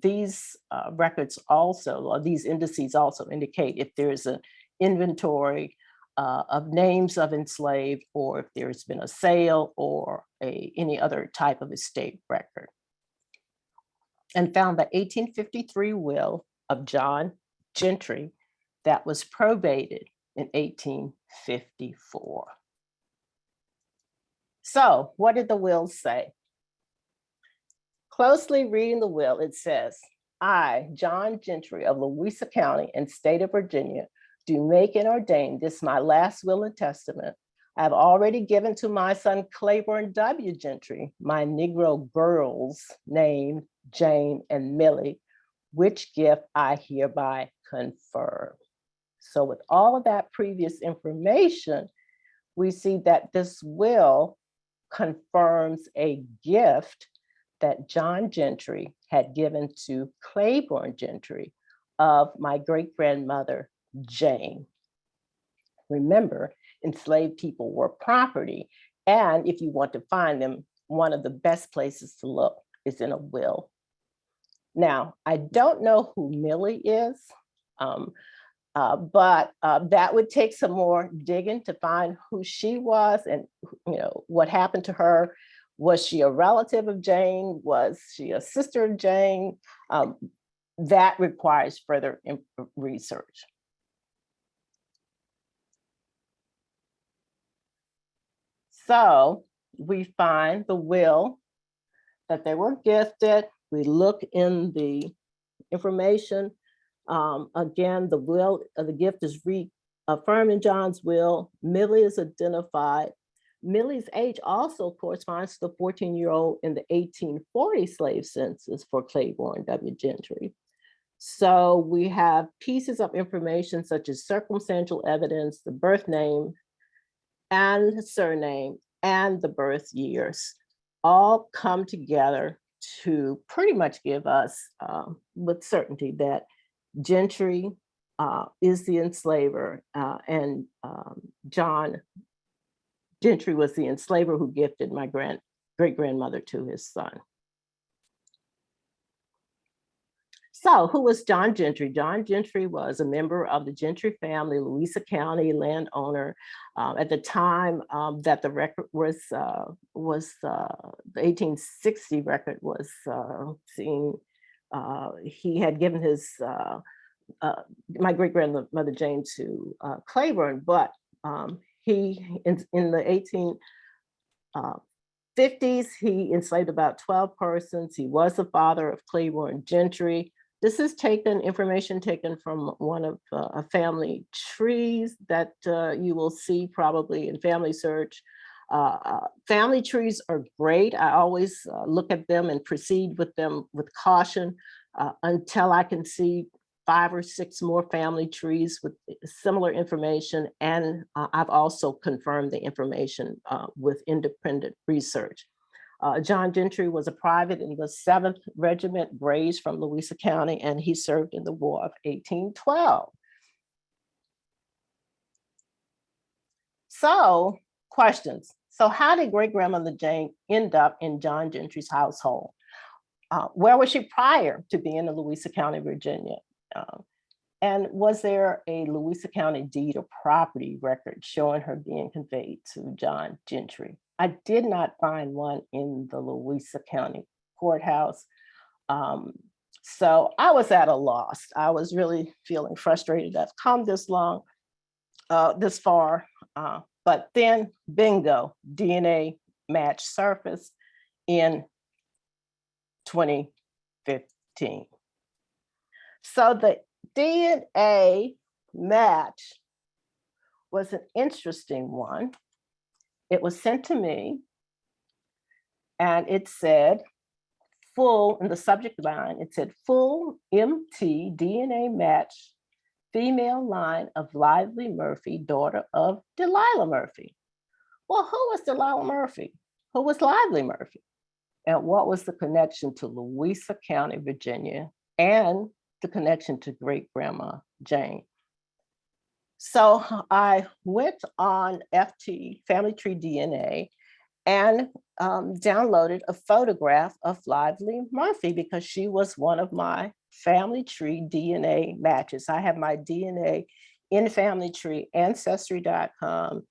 These records also, or these indices also indicate if there's an inventory of names of enslaved, or if there's been a sale or any other type of estate record. And found the 1853 will of John Gentry that was probated in 1854. So what did the will say? Closely reading the will, it says, I, John Gentry of Louisa County and state of Virginia, do make and ordain this my last will and testament. I have already given to my son Claiborne W. Gentry, my Negro girls named Jane and Millie, which gift I hereby confirm. So with all of that previous information, we see that this will confirms a gift that John Gentry had given to Claiborne Gentry of my great-grandmother, Jane. Remember, enslaved people were property. And if you want to find them, one of the best places to look is in a will. Now, I don't know who Millie is, but that would take some more digging to find who she was and what happened to her. Was she a relative of Jane? Was she a sister of Jane? That requires further research. So we find the will that they were gifted. We look in the information Again, the will of the gift is reaffirmed in John's will. Millie is identified. Millie's age also corresponds to the 14-year-old in the 1840 slave census for Claiborne W. Gentry. So we have pieces of information such as circumstantial evidence, the birth name and surname, and the birth years all come together to pretty much give us with certainty that Gentry is the enslaver, and John Gentry was the enslaver who gifted my great-grandmother to his son. So who was John Gentry? John Gentry was a member of the Gentry family, Louisa County landowner. At the time that the record was the 1860 record was seen, he had given his my great grandmother Jane to Claiborne, but he in the 1850s he enslaved about 12 persons. He was the father of Claiborne Gentry. This is information taken from one of a family trees that you will see probably in Family Search. Family trees are great. I always look at them and proceed with them with caution until I can see 5 or 6 more family trees with similar information. And I've also confirmed the information with independent research. John Gentry was a private in the 7th Regiment Grays from Louisa County, and he served in the War of 1812. So, questions. So how did great-grandmother Jane end up in John Gentry's household? Where was she prior to being in Louisa County, Virginia? And was there a Louisa County deed or property record showing her being conveyed to John Gentry? I did not find one in the Louisa County courthouse. So I was at a loss. I was really feeling frustrated. I've come this far, but then bingo, DNA match surfaced in 2015. So the DNA match was an interesting one. It was sent to me and it said full, in the subject line, it said full MT DNA match, female line of Lively Murphy, daughter of Delilah Murphy. Well, who was Delilah Murphy? Who was Lively Murphy? And what was the connection to Louisa County, Virginia, and the connection to great-grandma Jane? So I went on FT, Family Tree DNA, and downloaded a photograph of Lively Murphy because she was one of my Family Tree DNA matches. I have my DNA in Family Tree, Ancestry.com,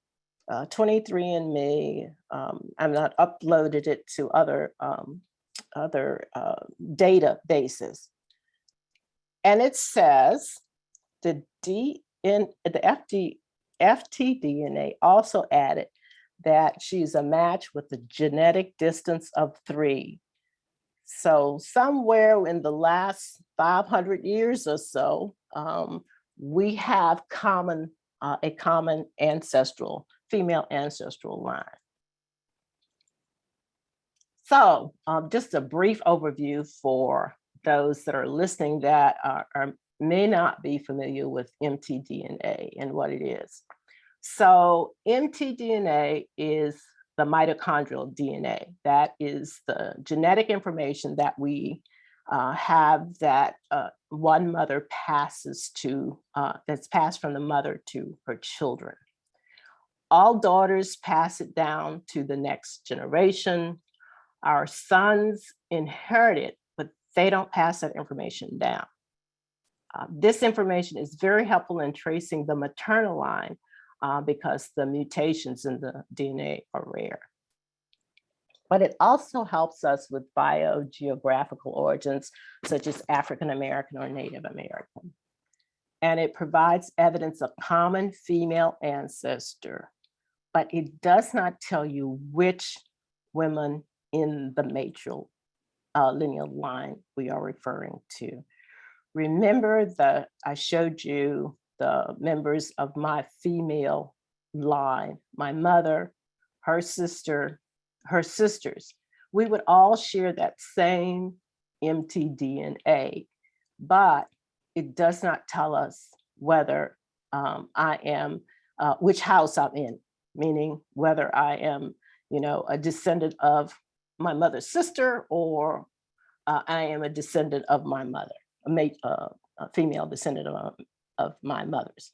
23andMe. I'm not uploaded it to other databases. And it says the FT DNA also added that she's a match with a genetic distance of 3. So somewhere in the last 500 years or so, we have a common female ancestral line. So just a brief overview for those that are listening that may not be familiar with mtDNA and what it is. So mtDNA is the mitochondrial DNA. That is the genetic information that we have that one mother passes to, that's passed from the mother to her children. All daughters pass it down to the next generation. Our sons inherit it, but they don't pass that information down. This information is very helpful in tracing the maternal line because the mutations in the DNA are rare. But it also helps us with biogeographical origins, such as African American or Native American. And it provides evidence of common female ancestor, but it does not tell you which women in the matrilineal line we are referring to. Remember that I showed you the members of my female line, my mother, her sister, her sisters. We would all share that same mtDNA, but it does not tell us whether I am, which house I'm in, meaning whether I am, a descendant of my mother's sister, or I am a descendant of my mother, a female descendant of my mother's.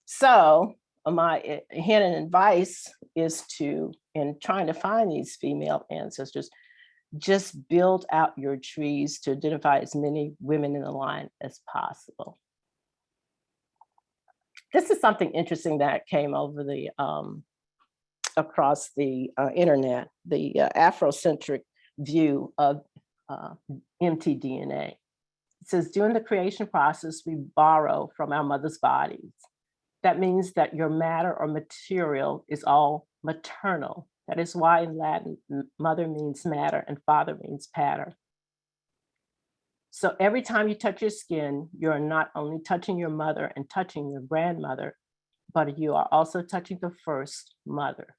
So my hint and advice is to, in trying to find these female ancestors, just build out your trees to identify as many women in the line as possible. This is something interesting that came over the across the internet, the Afrocentric view of mtDNA. It says, during the creation process, we borrow from our mother's bodies. That means that your matter or material is all maternal. That is why in Latin, mother means matter and father means patter. So every time you touch your skin, you're not only touching your mother and touching your grandmother, but you are also touching the first mother.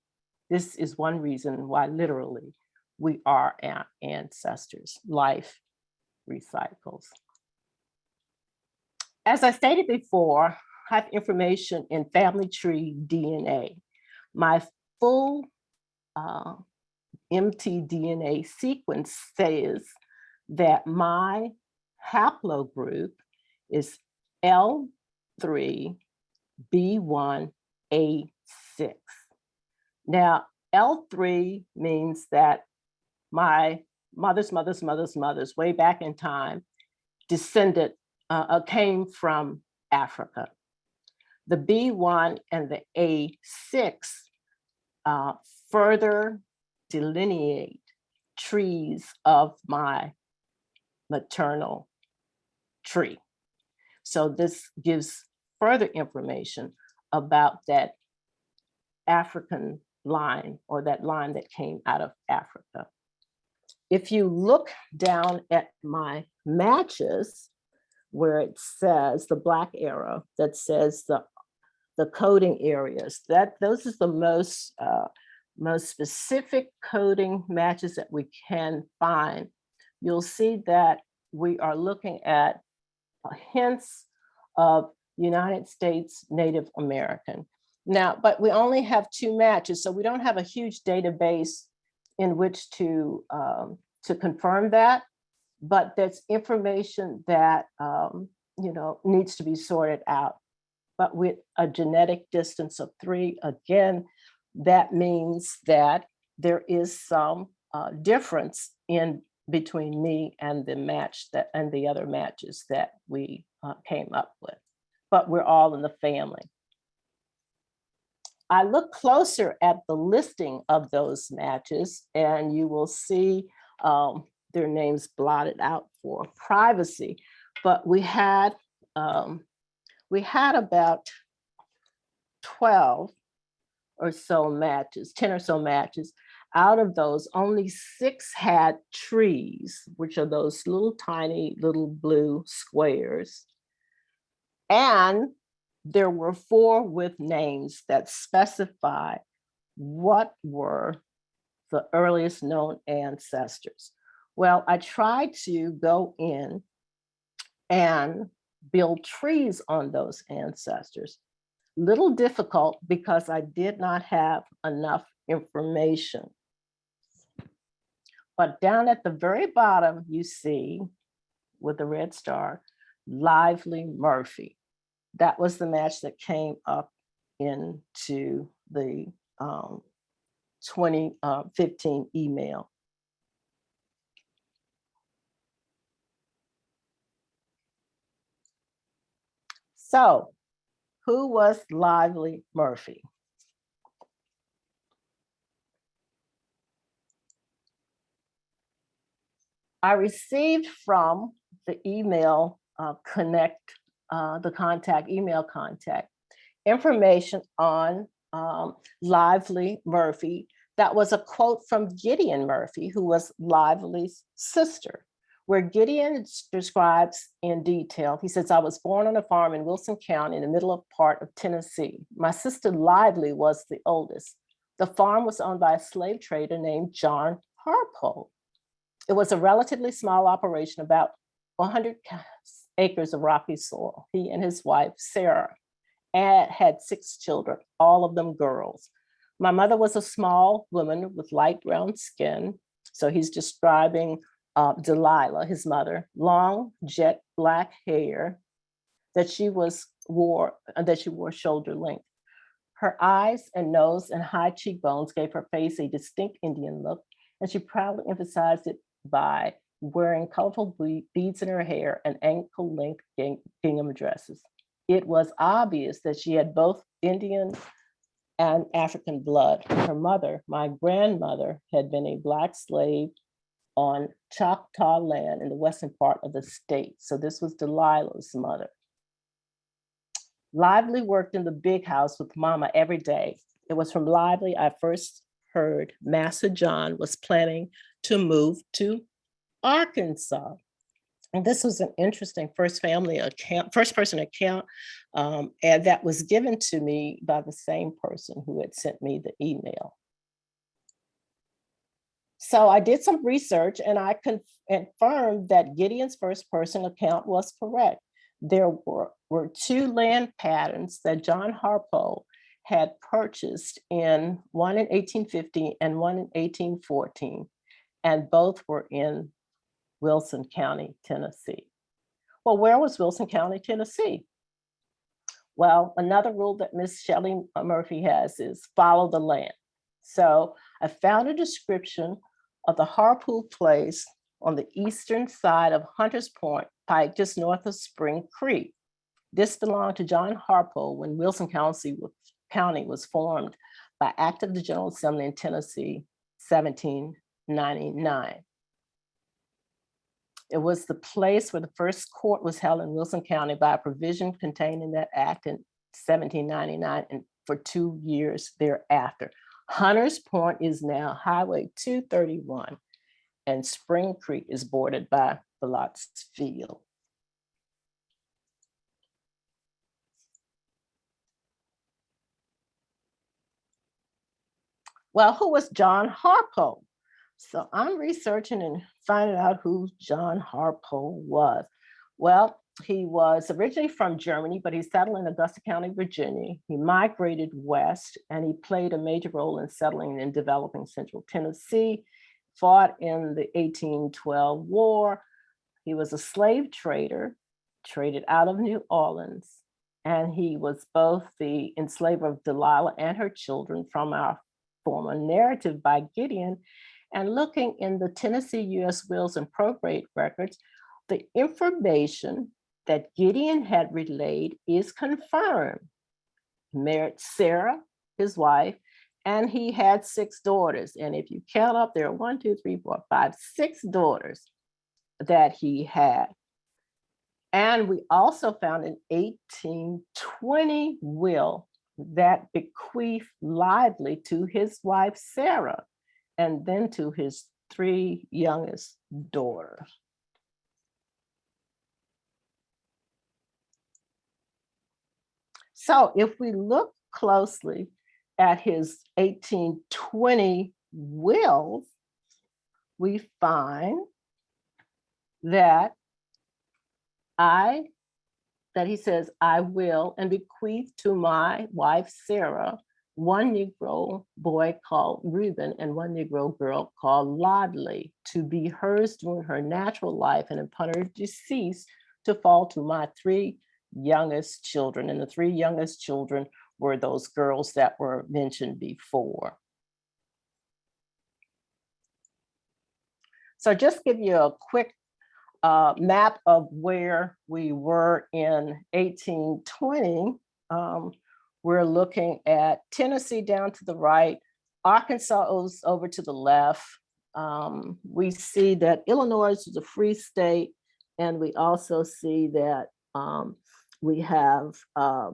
This is one reason why literally we are our ancestors. Life recycles. As I stated before, I have information in family tree DNA. My full mtDNA sequence says that my haplogroup is L3B1A6. Now, L3 means that my mother's way back in time came from Africa. The B1 and the A6 further delineate trees of my maternal tree. So this gives further information about that African line, or that line that came out of Africa. If you look down at my matches, where it says the black arrow that says the coding areas, those is the most specific coding matches that we can find. You'll see that we are looking at hints of United States Native American. Now, but we only have 2 matches, so we don't have a huge database in which to confirm that. But that's information that needs to be sorted out. But with a genetic distance of 3, again, that means that there is some difference in between me and the match and the other matches that we came up with. But we're all in the family. I look closer at the listing of those matches, and you will see their names blotted out for privacy. But we had about 12 or so matches, 10 or so matches. Out of those, only 6 had trees, which are those little tiny little blue squares. And there were 4 with names that specify what were the earliest known ancestors. Well, I tried to go in and build trees on those ancestors. Little difficult because I did not have enough information. But down at the very bottom, you see with the red star, Lively Murphy. That was the match that came up into the 2015 email. So, who was Lively Murphy? I received from the email the contact, email contact, information on Lively Murphy. That was a quote from Gideon Murphy, who was Lively's sister. where Gideon describes in detail. He says, I was born on a farm in Wilson County in the middle of part of Tennessee. My sister Lively was the oldest. The farm was owned by a slave trader named John Harpo. It was a relatively small operation, about 100 acres of rocky soil. He and his wife, Sarah, had 6 children, all of them girls. My mother was a small woman with light brown skin. So he's describing Delilah, his mother, long jet black hair that she wore shoulder length. Her eyes and nose and high cheekbones gave her face a distinct Indian look, and she proudly emphasized it by wearing colorful beads in her hair and ankle-length gingham dresses. It was obvious that she had both Indian and African blood. Her mother, my grandmother, had been a Black slave on Choctaw land in the western part of the state. So this was Delilah's mother. Lively worked in the big house with Mama every day. It was from Lively I first heard Master John was planning to move to Arkansas. And this was an interesting first person account, and that was given to me by the same person who had sent me the email. So I did some research and I confirmed that Gideon's first person account was correct. There were 2 land patterns that John Harpo had purchased, one in 1850 and one in 1814, and both were in Wilson County, Tennessee. Well, where was Wilson County, Tennessee? Well, another rule that Miss Shelley Murphy has is follow the land. So I found a description of the Harpo place on the eastern side of Hunters Point Pike, just north of Spring Creek. This belonged to John Harpo when Wilson County was formed by Act of the General Assembly in Tennessee, 1799. It was the place where the first court was held in Wilson County by a provision contained in that act in 1799 and for 2 years thereafter. Hunters Point is now Highway 231, and Spring Creek is bordered by Bellot's Field. Well, who was John Harpo? So I'm researching and finding out who John Harpo was. Well, he was originally from Germany, but he settled in Augusta County, Virginia. He migrated west and he played a major role in settling and developing central Tennessee, fought in the 1812 war. He was a slave trader, traded out of New Orleans, and he was both the enslaver of Delilah and her children from our former narrative by Gideon. And looking in the Tennessee U.S. Wills and Probate records, the information that Gideon had relayed is confirmed. He married Sarah, his wife, and he had 6 daughters. And if you count up, there are 6 daughters that he had. And we also found an 1820 will that bequeathed Lively to his wife, Sarah, and then to his 3 youngest daughters. So if we look closely at his 1820 wills, we find that he says, I will and bequeath to my wife, Sarah, 1 Negro boy called Reuben and 1 Negro girl called Lively, to be hers during her natural life and upon her decease to fall to my 3 youngest children. And the 3 youngest children were those girls that were mentioned before. So just give you a quick map of where we were in 1820. We're looking at Tennessee down to the right, Arkansas is over to the left. We see that Illinois is a free state, and we also see that we have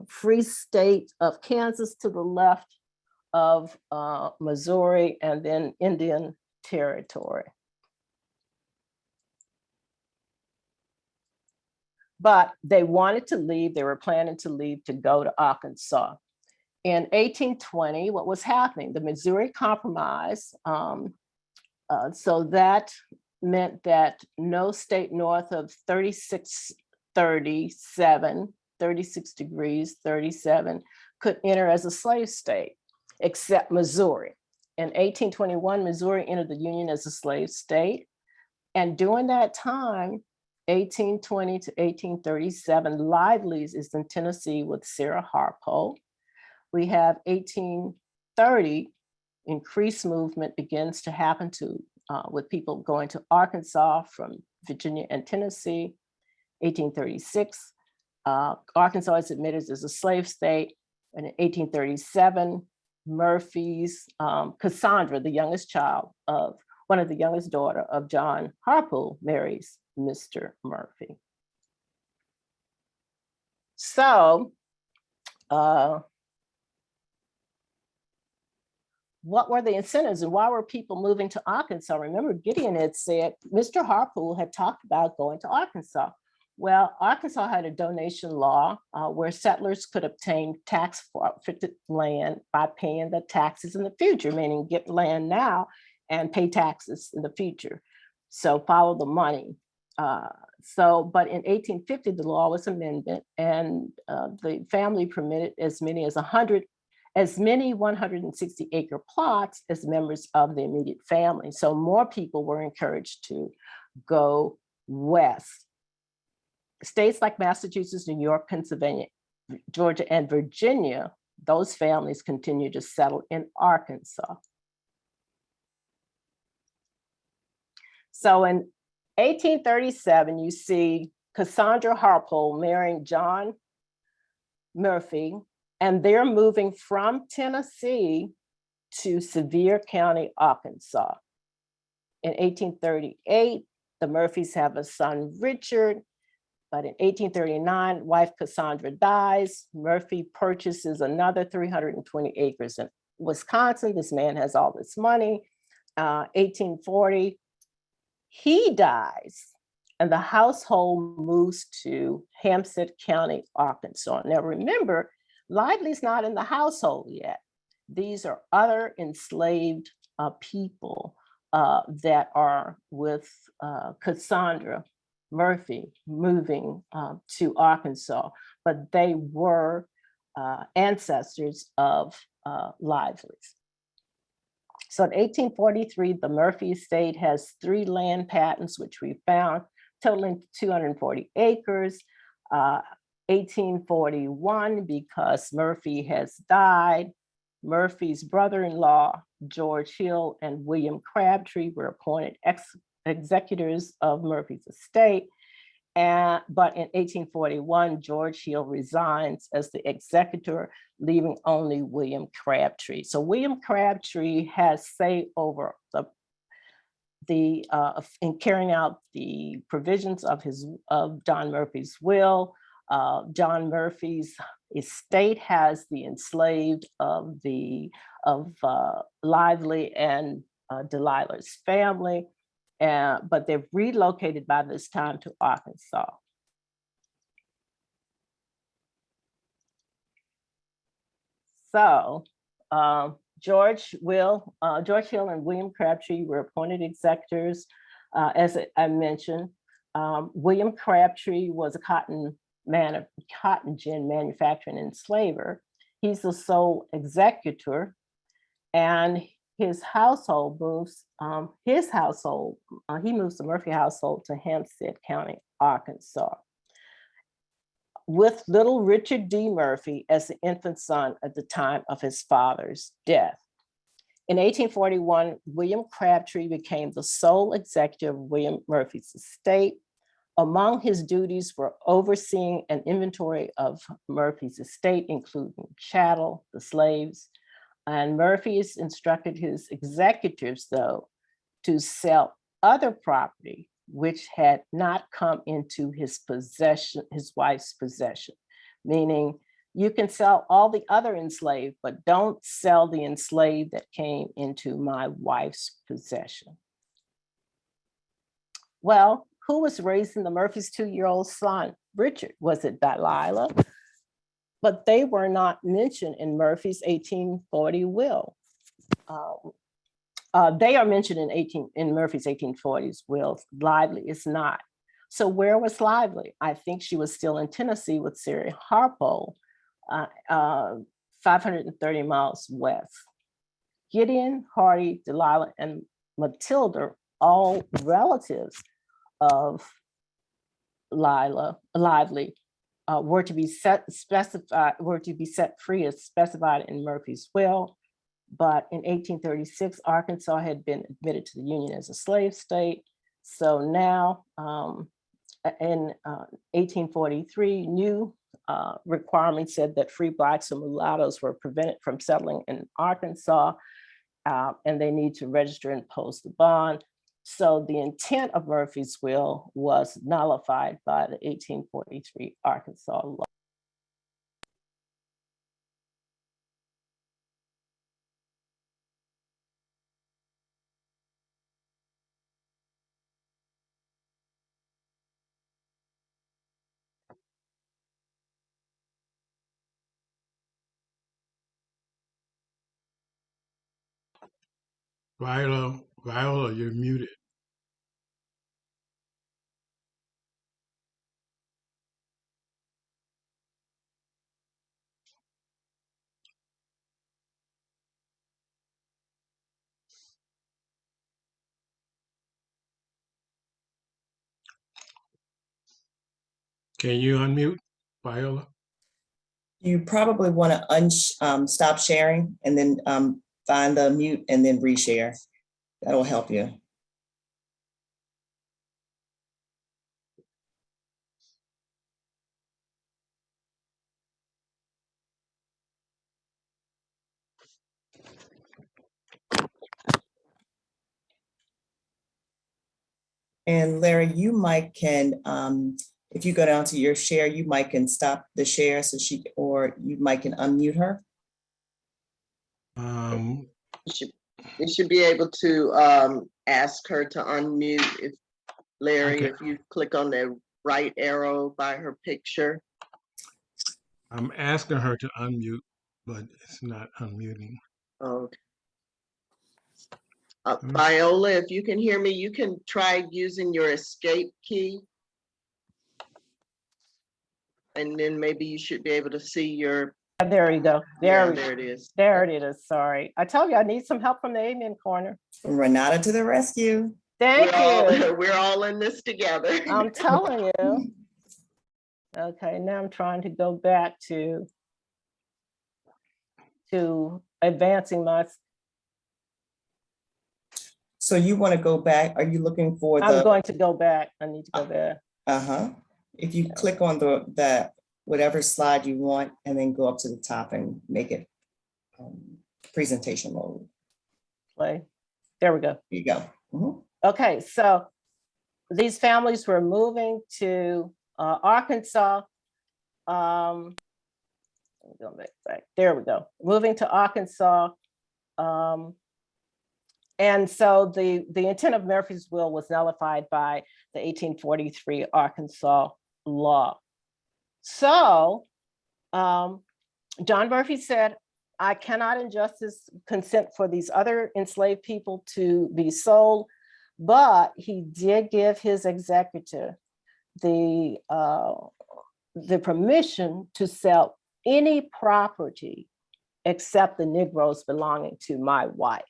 free state of Kansas to the left of Missouri, and then Indian Territory. but they wanted to leave. They were planning to leave to go to Arkansas. In 1820, what was happening? The Missouri Compromise. So that meant that no state north of 36 degrees 37 could enter as a slave state, except Missouri. In 1821, Missouri entered the Union as a slave state. And during that time, 1820 to 1837, Lively's is in Tennessee with Sarah Harpo. We have 1830, increased movement begins to happen with people going to Arkansas from Virginia and Tennessee. 1836, Arkansas is admitted as a slave state. And in 1837, Murphy's Cassandra, the youngest child of one of the youngest daughter of John Harpo, marries Mr. Murphy. So, what were the incentives and why were people moving to Arkansas? Remember, Gideon had said, Mr. Harpo had talked about going to Arkansas. Well, Arkansas had a donation law where settlers could obtain tax-forfeited land by paying the taxes in the future, meaning get land now and pay taxes in the future. So follow the money. But in 1850, the law was amended and the family permitted as many 160-acre plots as members of the immediate family. So more people were encouraged to go west. States like Massachusetts, New York, Pennsylvania, Georgia, and Virginia, those families continued to settle in Arkansas. So in 1837, you see Cassandra Harpo marrying John Murphy, and they're moving from Tennessee to Sevier County, Arkansas. In 1838, the Murphys have a son, Richard, but in 1839, wife Cassandra dies. Murphy purchases another 320 acres in Wisconsin. This man has all this money. 1840, he dies, and the household moves to Hampstead County, Arkansas. Now remember, Lively's not in the household yet. These are other enslaved people that are with Cassandra Murphy moving to Arkansas, but they were ancestors of Lively's. So in 1843, the Murphy estate has 3 land patents, which we found, totaling 240 acres. 1841, because Murphy has died, Murphy's brother-in-law, George Hill and William Crabtree, were appointed executors of Murphy's estate. But in 1841, George Hill resigns as the executor, leaving only William Crabtree. So William Crabtree has say over in carrying out the provisions of John Murphy's will. John Murphy's estate has the enslaved of Lively and Delilah's family. But they've relocated by this time to Arkansas. So George Hill and William Crabtree were appointed executors. As I mentioned, William Crabtree was a cotton gin manufacturer and enslaver. He's the sole executor, and his household moves, he moves the Murphy household to Hampstead County, Arkansas, with little Richard D. Murphy as the infant son at the time of his father's death. In 1841, William Crabtree became the sole executor of William Murphy's estate. Among his duties were overseeing an inventory of Murphy's estate, including chattel, the slaves. And Murphy has instructed his executors, though, to sell other property which had not come into his possession, his wife's possession, meaning you can sell all the other enslaved, but don't sell the enslaved that came into my wife's possession. Well, who was raising the Murphy's 2-year-old son, Richard? Was it Delilah? But they were not mentioned in Murphy's 1840 will. They are mentioned in Murphy's 1840s will. Lively is not. So where was Lively? I think she was still in Tennessee with Sarah Harpo, 530 miles west. Gideon, Hardy, Delilah, and Matilda, all relatives of Lively, were to be set free as specified in Murphy's will. But in 1836, Arkansas had been admitted to the Union as a slave state. So now in 1843, new requirements said that free Blacks and mulattoes were prevented from settling in Arkansas, and they need to register and post a bond. So the intent of Murphy's will was nullified by the 1843 Arkansas law. Viola, you're muted. Can you unmute, Viola? You probably want to stop sharing and then find the mute and then reshare. That'll help you. And Larry, you might can, if you go down to your share, you might can stop the share so or you might can unmute her. You should be able to ask her to unmute if Larry, Okay. if you click on the right arrow by her picture. I'm asking her to unmute, but it's not unmuting. Okay. Viola, if you can hear me, you can try using your escape key. And then maybe you should be able to see your. There you go. There it is. There it is. Sorry. I told you I need some help from the Amen Corner. Renata to the rescue. Thank you. We're all in this together. I'm telling you. Okay, now I'm trying to go back to advancing my. So you want to go back? Are you looking for I'm going to go back. I need to go back. If you click on the whatever slide you want and then go up to the top and make it presentation mode. Play. There we go. There you go. Okay, so these families were moving to Arkansas. Go back. There we go. Moving to Arkansas. And so the intent of Murphy's will was nullified by the 1843 Arkansas law. So John Murphy said, I cannot in justice consent for these other enslaved people to be sold, but he did give his executor the permission to sell any property except the Negroes belonging to my wife.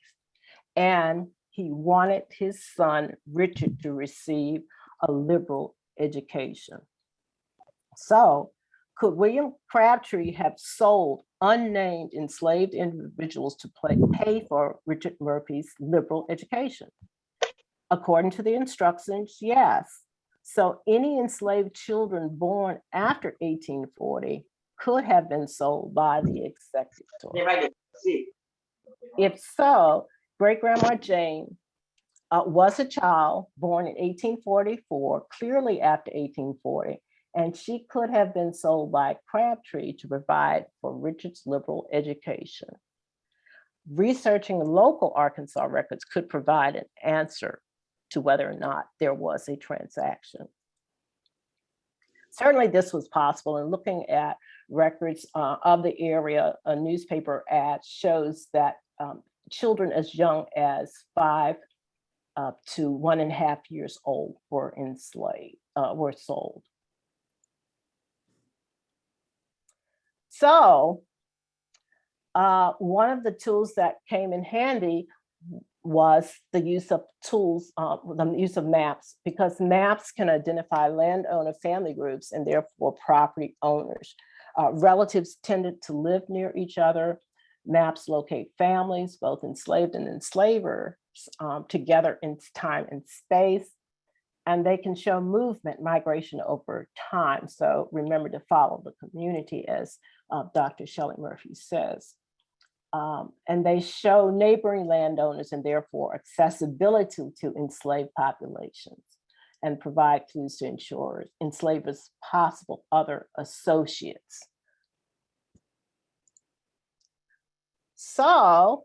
And he wanted his son, Richard, to receive a liberal education. So could William Crabtree have sold unnamed enslaved individuals to pay for Richard Murphy's liberal education? According to the instructions, yes. So any enslaved children born after 1840 could have been sold by the executor. If so, great-grandma Jane was a child born in 1844, clearly after 1840, and she could have been sold by Crabtree to provide for Richard's liberal education. Researching local Arkansas records could provide an answer to whether or not there was a transaction. Certainly this was possible, and looking at records of the area, a newspaper ad shows that children as young as 5 to 1.5 years old were enslaved, were sold. So one of the tools that came in handy was the use of tools, the use of maps, because maps can identify landowner family groups and therefore property owners. Relatives tended to live near each other. Maps locate families, both enslaved and enslavers, together in time and space. And they can show movement, migration over time. So remember to follow the community, as Dr. Shelley Murphy says. And they show neighboring landowners and therefore accessibility to enslaved populations, and provide clues to ensure enslavers' possible other associates. So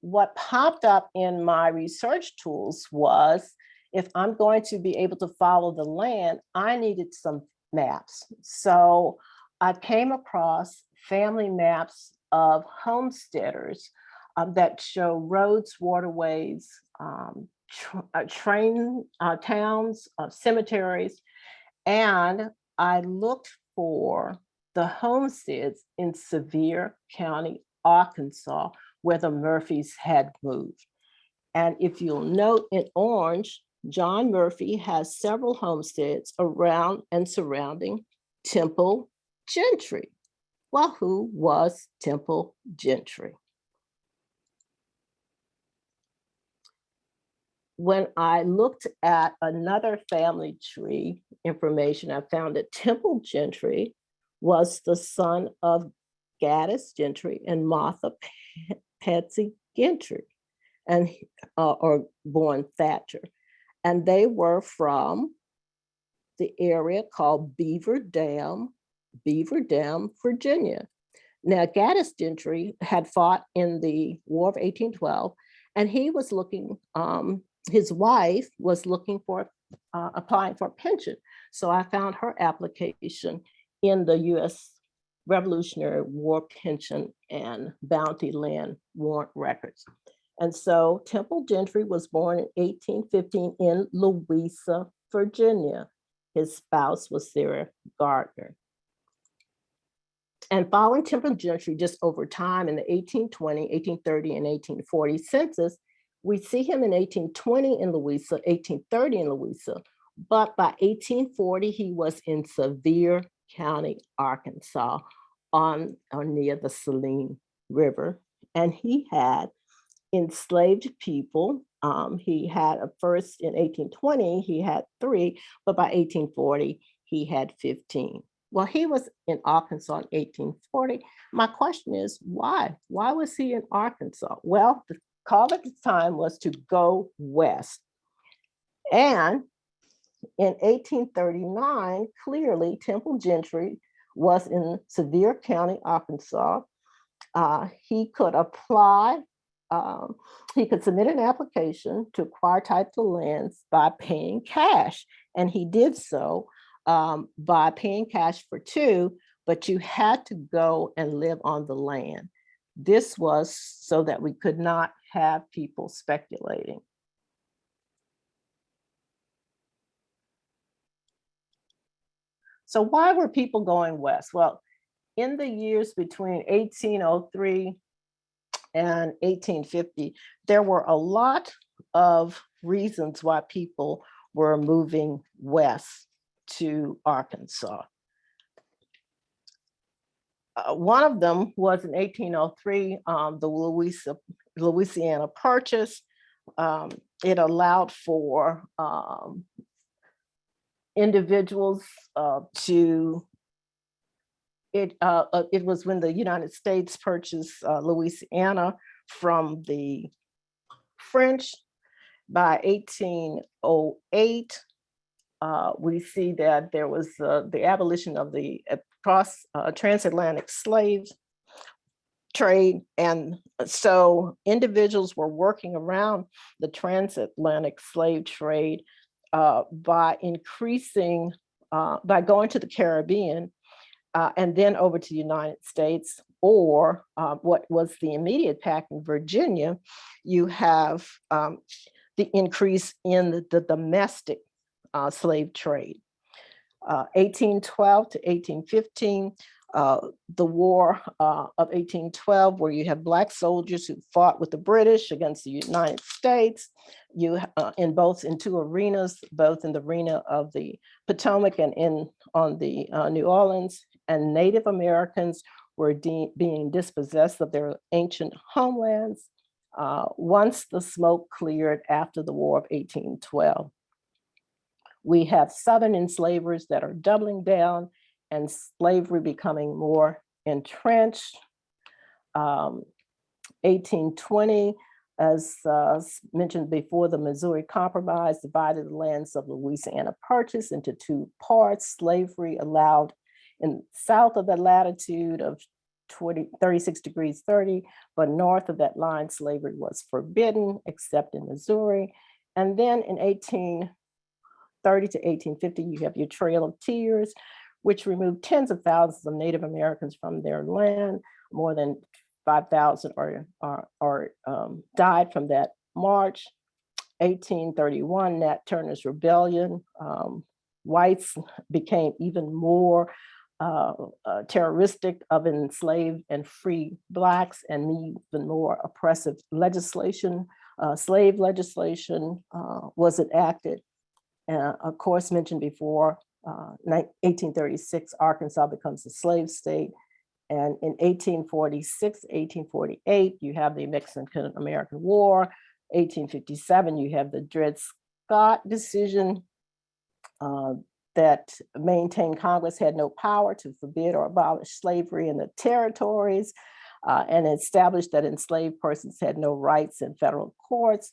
what popped up in my research tools was, if I'm going to be able to follow the land, I needed some maps. So I came across family maps of homesteaders that show roads, waterways, train towns, cemeteries. And I looked for the homesteads in Sevier County, Arkansas, where the Murphys had moved. And if you'll note in orange, John Murphy has several homesteads around and surrounding Temple Gentry. Well, who was Temple Gentry? When I looked at another family tree information, I found that Temple Gentry was the son of Gaddis Gentry and Martha Patsy Gentry, and or born Thatcher. And they were from the area called Beaver Dam, Virginia. Now, Gaddis Gentry had fought in the War of 1812, and he was looking, his wife was looking for, applying for a pension. So I found her application in the US Revolutionary War Pension and Bounty Land Warrant Records. And so Temple Gentry was born in 1815 in Louisa, Virginia. His spouse was Sarah Gardner. And following Temple Gentry just over time in the 1820, 1830, and 1840 census, we see him in 1820 in Louisa, 1830 in Louisa, but by 1840, he was in Sevier County, Arkansas, on or near the Saline River. And he had enslaved people. He had first in 1820, he had 3, but by 1840, he had 15. Well, he was in Arkansas in 1840. My question is, why? Why was he in Arkansas? Well, the call at the time was to go west. And in 1839, clearly Temple Gentry was in Sevier County, Arkansas. He could apply, he could submit an application to acquire title lands by paying cash. And he did so by paying cash for 2, but you had to go and live on the land. This was so that we could not have people speculating. So why were people going west? Well, in the years between 1803 and 1850, there were a lot of reasons why people were moving west to Arkansas. One of them was in 1803, the Louisiana Purchase. It allowed for individuals to, it was when the United States purchased Louisiana from the French. By 1808, we see that there was the abolition of the transatlantic slave trade. And so individuals were working around the transatlantic slave trade by increasing by going to the Caribbean and then over to the United States, or what was the immediate pact in Virginia, you have the increase in the domestic slave trade. 1812 to 1815, the War of 1812, where you have Black soldiers who fought with the British against the United States, you in two arenas, both in the arena of the Potomac and on the New Orleans, and Native Americans were being dispossessed of their ancient homelands once the smoke cleared after the War of 1812. We have Southern enslavers that are doubling down and slavery becoming more entrenched. 1820, as mentioned before, the Missouri Compromise divided the lands of Louisiana Purchase into two parts. Slavery allowed in south of the latitude of 36 degrees 30, but north of that line, slavery was forbidden, except in Missouri. And then in 1830 to 1850, you have your Trail of Tears, which removed tens of thousands of Native Americans from their land. More than 5,000 died from that march. 1831, Nat Turner's Rebellion. Whites became even more terroristic of enslaved and free Blacks, and even more oppressive legislation, slave legislation was enacted. Of course, mentioned before, 1836, Arkansas becomes a slave state. And in 1846, 1848, you have the Mexican-American War. 1857, you have the Dred Scott decision that maintained Congress had no power to forbid or abolish slavery in the territories, and established that enslaved persons had no rights in federal courts,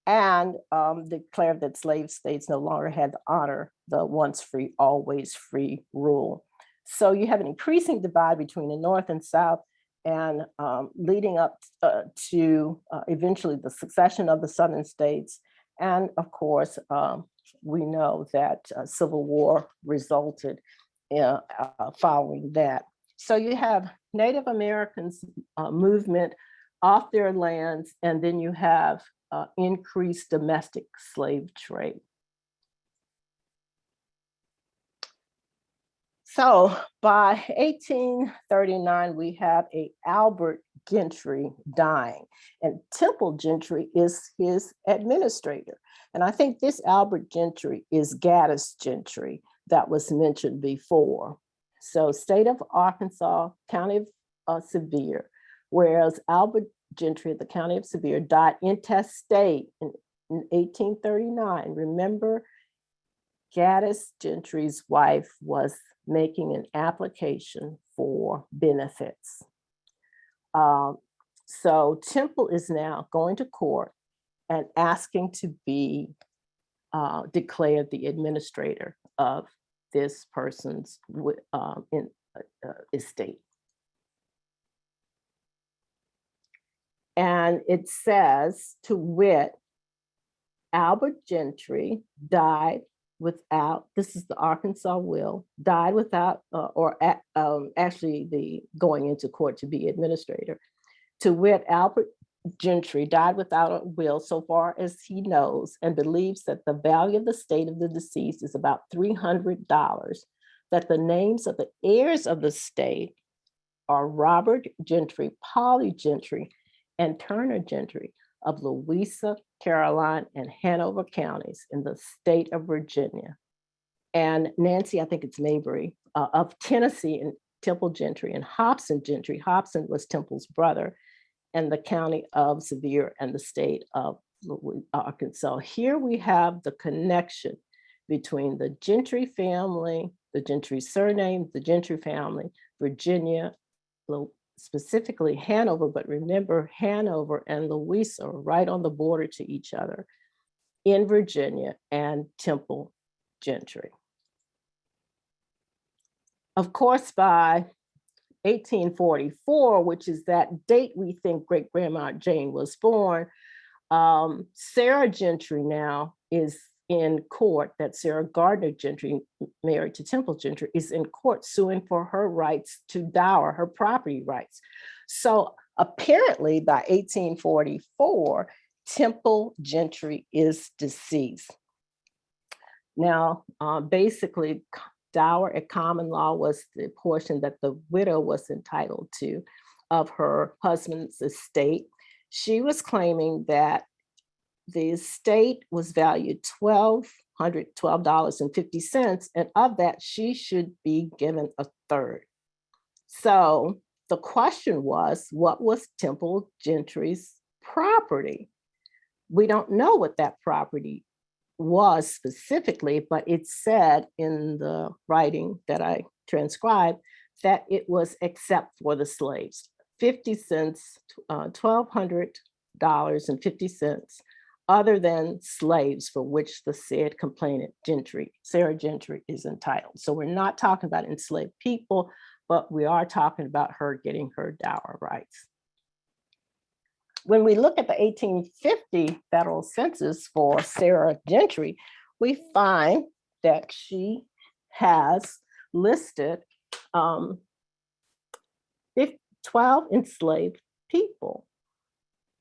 and declared that slave states no longer had to honor the once free, always free rule. So you have an increasing divide between the North and South, and leading up to eventually the succession of the Southern states. And of course, we know that Civil War resulted following that. So you have Native Americans movement off their lands, and then you have increased domestic slave trade. So by 1839, we have a Albert Gentry dying, and Temple Gentry is his administrator. And I think this Albert Gentry is Gaddis Gentry that was mentioned before. So state of Arkansas, county of Sevier, whereas Albert Gentry at the county of Sevier died intestate in 1839. Remember, Gaddis Gentry's wife was making an application for benefits. So Temple is now going to court and asking to be declared the administrator of this person's estate. And it says, to wit, Albert Gentry died without, this is the Arkansas will, died without, actually the going into court to be administrator. To wit, Albert Gentry died without a will so far as he knows, and believes that the value of the estate of the deceased is about $300, that the names of the heirs of the estate are Robert Gentry, Polly Gentry, and Turner Gentry of Louisa, Caroline, and Hanover counties in the state of Virginia. And Nancy, I think it's Mabry, of Tennessee, and Temple Gentry, and Hobson Gentry. Hobson was Temple's brother, and the county of Sevier and the state of Arkansas. Here we have the connection between the Gentry family, the Gentry surname, the Gentry family, Virginia, specifically Hanover, but remember Hanover and Louisa are right on the border to each other in Virginia, and Temple Gentry. Of course, by 1844, which is that date we think great-grandma Jane was born, Sarah Gentry now is in court, that Sarah Gardner Gentry, married to Temple Gentry, is in court suing for her rights to dower, her property rights. So apparently by 1844, Temple Gentry is deceased. Now, basically, dower at common law was the portion that the widow was entitled to of her husband's estate. She was claiming that the estate was valued $1,212.50, and of that, she should be given a third. So the question was, what was Temple Gentry's property? We don't know what that property was specifically, but it said in the writing that I transcribed that it was except for the slaves, 50 cents, $1,200.50, other than slaves for which the said complainant Gentry, Sarah Gentry, is entitled. So we're not talking about enslaved people, but we are talking about her getting her dower rights. When we look at the 1850 federal census for Sarah Gentry, we find that she has listed 12 enslaved people.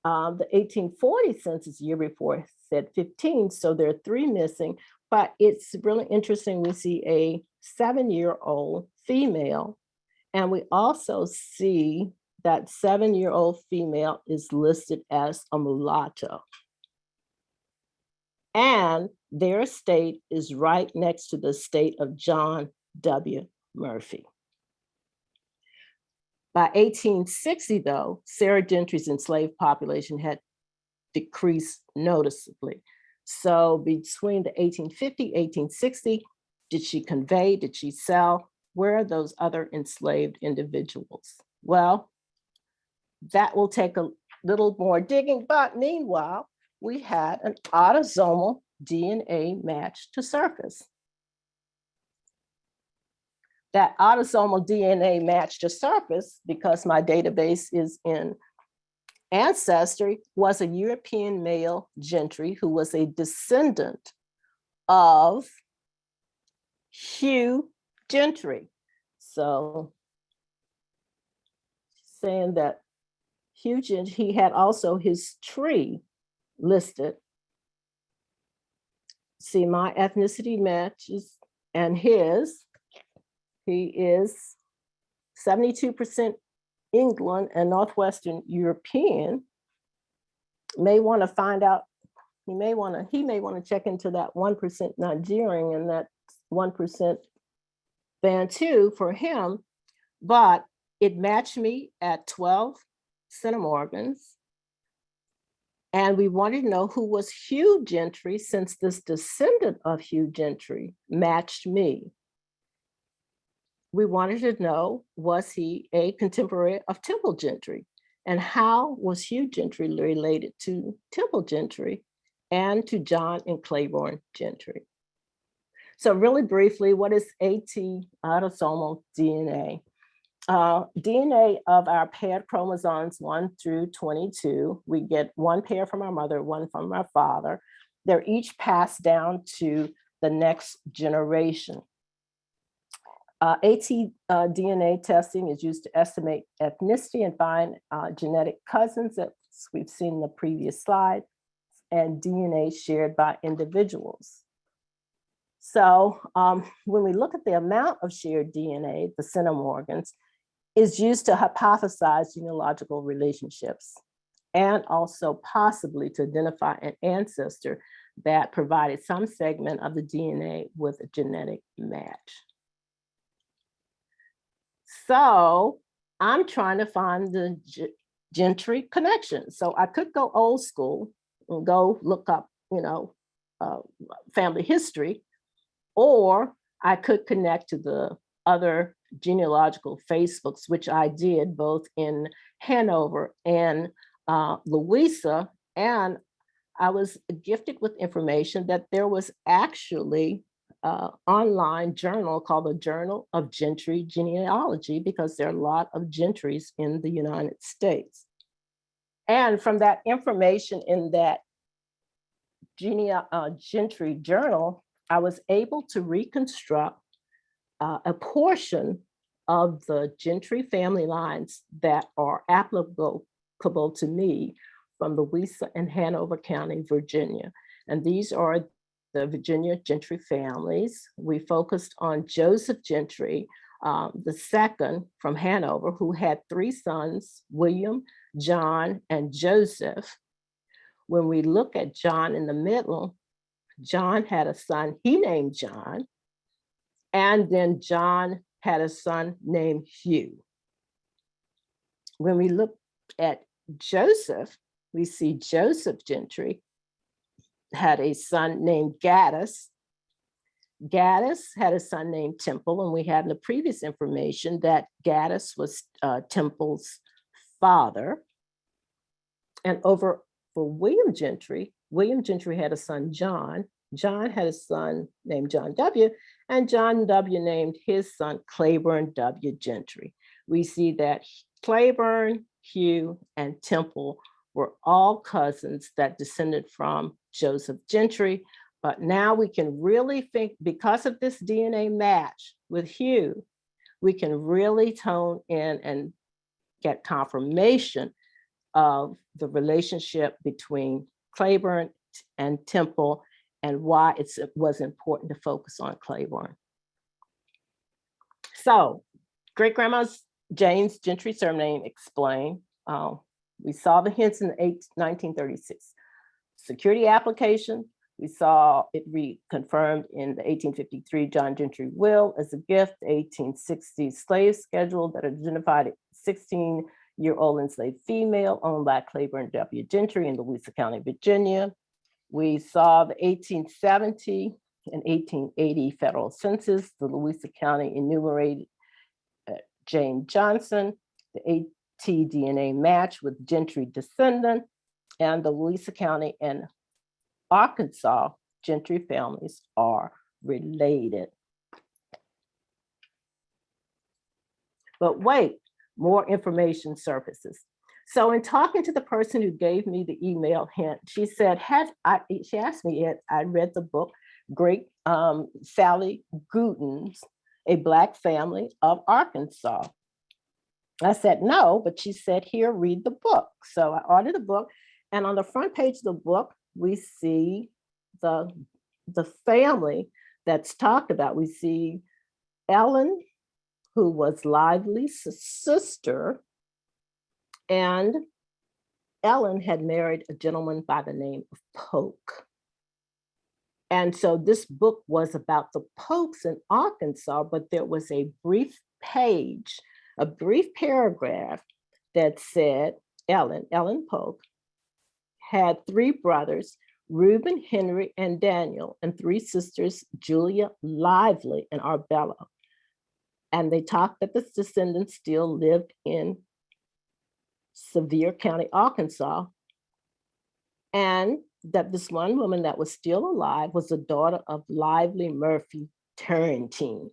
The 1840 census year before said 15, so there are 3 missing, but it's really interesting. We see a 7-year-old female, and we also see that 7-year-old female is listed as a mulatto. And their estate is right next to the estate of John W. Murphy. By 1860, though, Sarah Gentry's enslaved population had decreased noticeably. So between the 1850, 1860, did she convey, did she sell? Where are those other enslaved individuals? Well, that will take a little more digging, but meanwhile, we had an autosomal DNA match to surface. That autosomal DNA match to surface, because my database is in Ancestry, was a European male Gentry who was a descendant of Hugh Gentry. So saying that Hugh Gentry, he had also his tree listed. See, my ethnicity matches and his. He is 72% England and Northwestern European. May want to find out, he may want to check into that 1% Nigerian and that 1% Bantu for him, but it matched me at 12 centimorgans. And we wanted to know who was Hugh Gentry, since this descendant of Hugh Gentry matched me. We wanted to know, was he a contemporary of Temple Gentry? And how was Hugh Gentry related to Temple Gentry and to John and Claiborne Gentry? So really briefly, what is AT, autosomal DNA? DNA of our paired chromosomes 1 through 22. We get 1 pair from our mother, 1 from our father. They're each passed down to the next generation. DNA testing is used to estimate ethnicity and find genetic cousins, that we've seen in the previous slide, and DNA shared by individuals. So when we look at the amount of shared DNA, the centimorgans, is used to hypothesize genealogical relationships and also possibly to identify an ancestor that provided some segment of the DNA with a genetic match. So I'm trying to find the Gentry connection. So I could go old school and go look up, family history, or I could connect to the other genealogical Facebooks, which I did both in Hanover and Louisa. And I was gifted with information that there was actually an online journal called the Journal of Gentry Genealogy, because there are a lot of Gentrys in the United States. And from that information in that Gentry journal, I was able to reconstruct a portion of the Gentry family lines that are applicable to me from Louisa and Hanover County, Virginia. And these are the Virginia Gentry families. We focused on Joseph Gentry, the second from Hanover, who had 3 sons, William, John, and Joseph. When we look at John in the middle, John had a son he named John, and then John had a son named Hugh. When we look at Joseph, we see Joseph Gentry had a son named Gaddis. Gaddis had a son named Temple, and we had in the previous information that Gaddis was Temple's father. And over for William Gentry had a son, John. John had a son named John W., and John W. named his son Claiborne W. Gentry. We see that Claiborne, Hugh, and Temple were all cousins that descended from Joseph Gentry. But now we can really think, because of this DNA match with Hugh, we can really tone in and get confirmation of the relationship between Claiborne and Temple and why it was important to focus on Claiborne. So great-grandma's Jane's Gentry surname explained. We saw the hints in the 1936 security application. We saw it reconfirmed in the 1853 John Gentry will as a gift, 1860 slave schedule that identified a 16-year-old enslaved female owned by Claiborne W. Gentry in Louisa County, Virginia. We saw the 1870 and 1880 federal census, the Louisa County enumerated Jane Johnson, the AT-DNA match with Gentry descendant, and the Louisa County and Arkansas Gentry families are related. But wait, more information surfaces. So in talking to the person who gave me the email hint, she said, she asked me if I read the book, Great Sally Gooden's A Black Family of Arkansas. I said, no, but she said, here, read the book. So I ordered the book, and on the front page of the book, we see the family that's talked about. We see Ellen, who was Lively's sister, and Ellen had married a gentleman by the name of Polk. And so this book was about the Polks in Arkansas, but there was a brief page, a brief paragraph that said Ellen Polk had 3 brothers, Reuben, Henry, and Daniel, and 3 sisters, Julia, Lively, and Arbella. And they talked that the descendants still lived in Sevier County, Arkansas, and that this one woman that was still alive was the daughter of Lively Murphy Turrentine.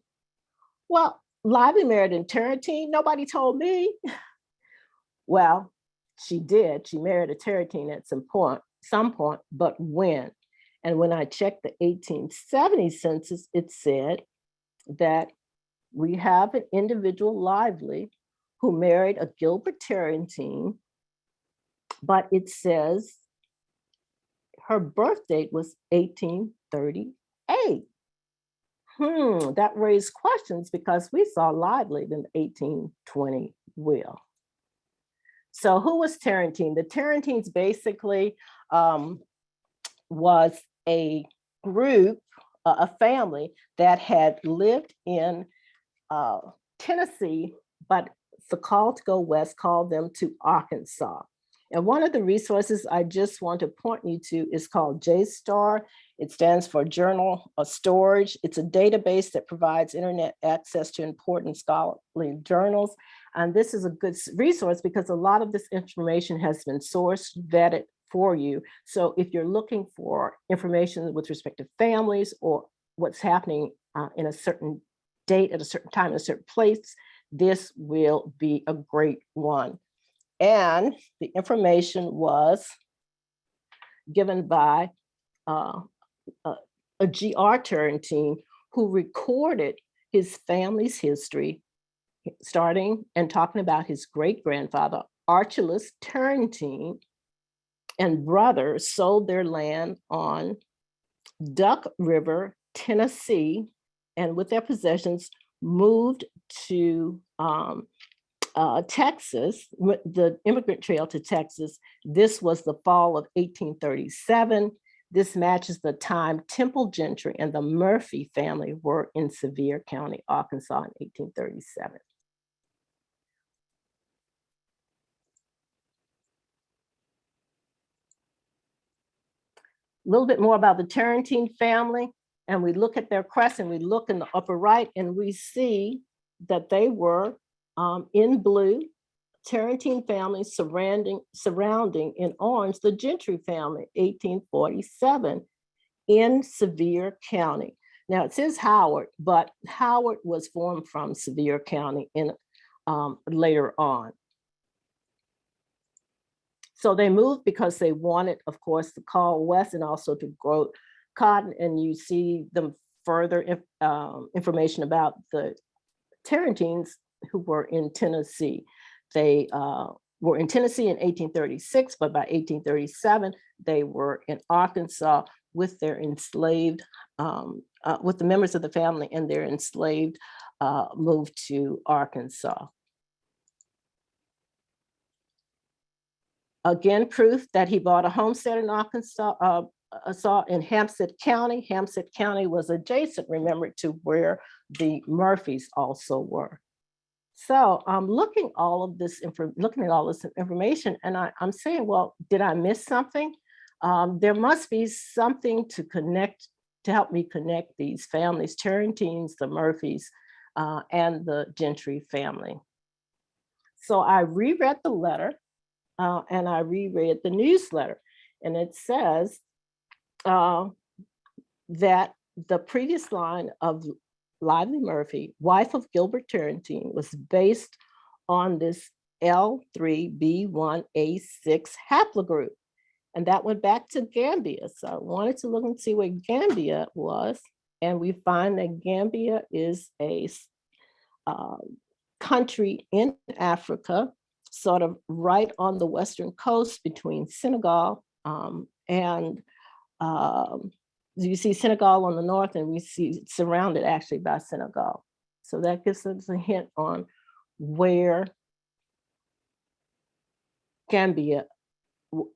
Well, Lively married in Turrentine, nobody told me. Well, she did. She married a Turrentine at some point, but when? And when I checked the 1870 census, it said that we have an individual, Lively, who married a Gilbert Turrentine, but it says her birth date was 1838. That raised questions because we saw Lively in the 1820 will. So who was Turrentine? The Turrentines basically was a group, a family that had lived in Tennessee, but the call to go west called them to Arkansas. And one of the resources I just want to point you to is called JSTOR. It stands for Journal Storage. It's a database that provides internet access to important scholarly journals. And this is a good resource because a lot of this information has been sourced, vetted for you. So if you're looking for information with respect to families or what's happening in a certain date at a certain time in a certain place, this will be a great one. And the information was given by a GR Turrentine who recorded his family's history, starting and talking about his great-grandfather, Archelaus Turrentine, and brothers sold their land on Duck River, Tennessee, and with their possessions moved to Texas, the immigrant trail to Texas. This was the fall of 1837. This matches the time Temple Gentry and the Murphy family were in Sevier County, Arkansas in 1837. A little bit more about the Turrentine family, and we look at their crest and we look in the upper right and we see that they were in blue, Turrentine family surrounding in orange, the Gentry family, 1847 in Sevier County. Now it says Howard, but Howard was formed from Sevier County in later on. So they moved because they wanted, of course, to call west and also to grow cotton. And you see them further information about the Tarrantines who were in Tennessee. They were in Tennessee in 1836, but by 1837, they were in Arkansas with their enslaved, with the members of the family and their enslaved moved to Arkansas. Again, proof that he bought a homestead in Arkansas, in Hampstead County. Hampstead County was adjacent, remember, to where the Murphys also were. So I'm looking at all this information, and I'm saying, well, did I miss something? There must be something to connect, to help me connect these families, Tarrantines, the Murphys, and the Gentry family. So I reread the letter. And I reread the newsletter, and it says that the previous line of Lively Murphy, wife of Gilbert Turrentine, was based on this L3B1A6 haplogroup, and that went back to Gambia. So I wanted to look and see where Gambia was, and we find that Gambia is a country in Africa, sort of right on the western coast between Senegal and you see Senegal on the north, and we see it's surrounded actually by Senegal. So that gives us a hint on where Gambia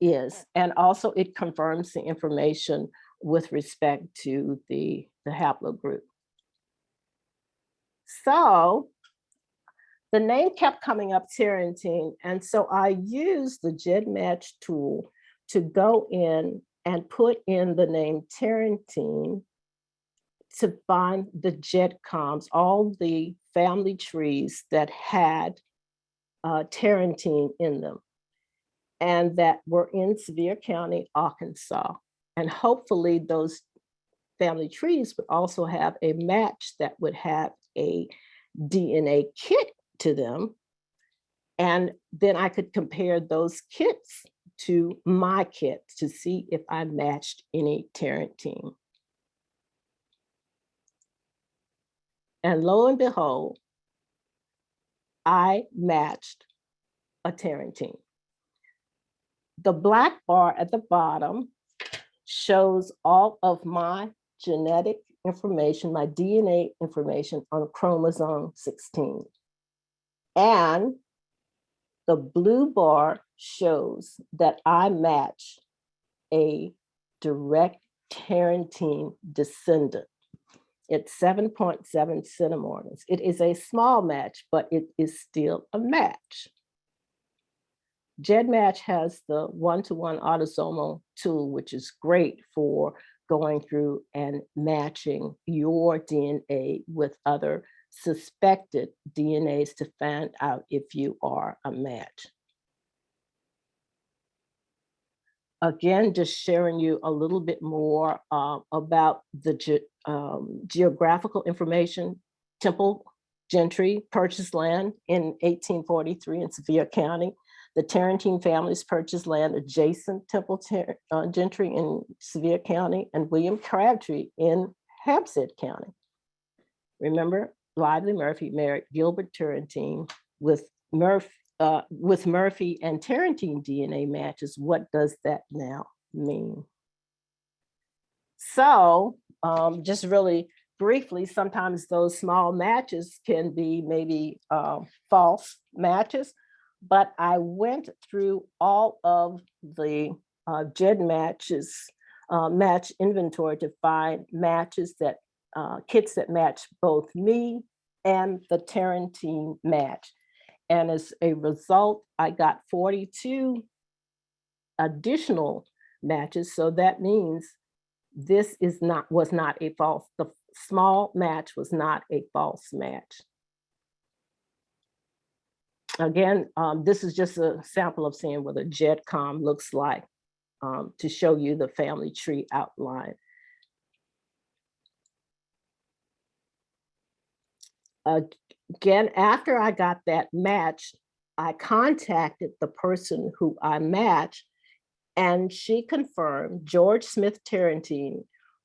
is. And also it confirms the information with respect to the haplogroup. So the name kept coming up, Tarrantine, and so I used the GEDmatch tool to go in and put in the name Tarrantine to find the GEDCOMs, all the family trees that had Tarrantine in them and that were in Sevier County, Arkansas. And hopefully those family trees would also have a match that would have a DNA kit to them. And then I could compare those kits to my kit to see if I matched any Tarrantine. And lo and behold, I matched a Tarrantine. The black bar at the bottom shows all of my genetic information, my DNA information on chromosome 16. And the blue bar shows that I match a direct Tarrantine descendant. It's 7.7 centimorgans. It is a small match, but it is still a match. GEDmatch has the one-to-one autosomal tool, which is great for going through and matching your DNA with other suspected DNAs to find out if you are a match. Again, just sharing you a little bit more about the geographical information. Temple Gentry purchased land in 1843 in Sevier County. The Tarrantine families purchased land adjacent Temple Gentry in Sevier County and William Crabtree in Hampstead County. Remember, Lively Murphy married Gilbert Tarrantine with Murphy and Tarrantine DNA matches. What does that now mean? So just really briefly, sometimes those small matches can be maybe false matches, but I went through all of the GED matches, match inventory to find matches that, kits that match both me and the Tarrantine match. And as a result, I got 42 additional matches. So that means this was not a false, the small match was not a false match. Again, this is just a sample of seeing what a GEDCOM looks like to show you the family tree outline. Again, after I got that match, I contacted the person who I matched, and she confirmed George Smith Tarrantine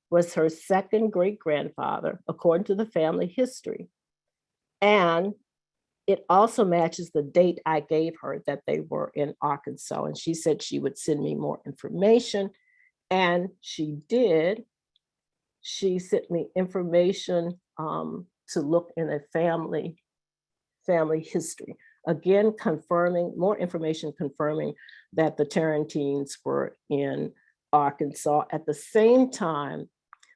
was her second great-grandfather, according to the family history. And it also matches the date I gave her that they were in Arkansas. And she said she would send me more information. And she did. She sent me information to look in a family history. Again, confirming, more information confirming that the Tarrantines were in Arkansas at the same time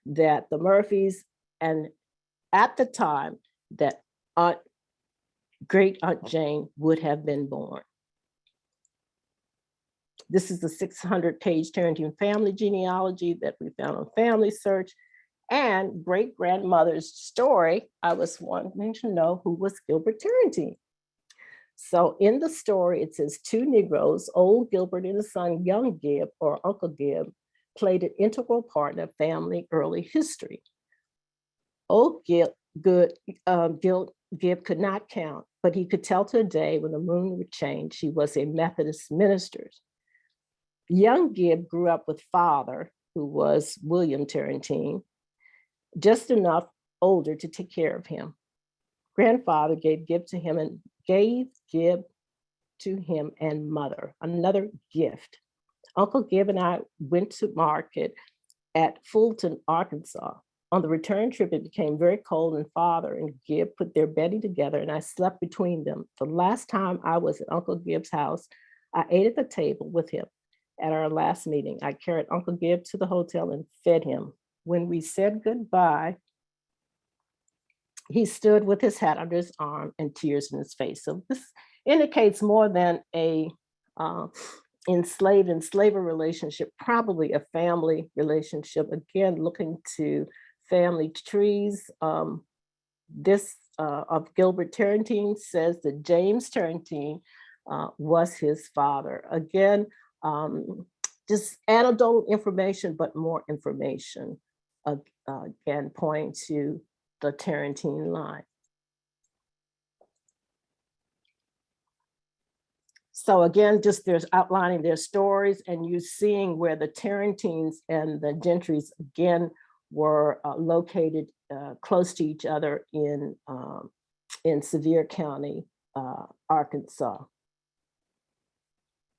that the Murphys, and at the time that great Aunt Jane would have been born. This is the 600-page Tarrantine family genealogy that we found on Family Search. And great-grandmother's story, I was wanting to know who was Gilbert Tarrantine. So in the story, it says 2 Negroes, old Gilbert and his son, young Gib, or Uncle Gib, played an integral part in family early history. Old Gib could not count, but he could tell to a day when the moon would change. He was a Methodist minister. Young Gib grew up with father, who was William Tarrantine, just enough older to take care of him. Grandfather gave Gib to him and mother, another gift. Uncle Gib and I went to market at Fulton, Arkansas. On the return trip, it became very cold, and father and Gib put their bedding together, and I slept between them. The last time I was at Uncle Gib's house, I ate at the table with him. At our last meeting, I carried Uncle Gib to the hotel and fed him. When we said goodbye, he stood with his hat under his arm and tears in his face. So this indicates more than a enslaved and slaver relationship, probably a family relationship. Again, looking to family trees. This of Gilbert Tarrantine says that James Tarrantine was his father. Again, just anecdotal information, but more information, again, pointing to the Tarrantine line. So again, just there's outlining their stories, and you seeing where the Tarrantines and the Gentrys again were located close to each other in Sevier County, Arkansas,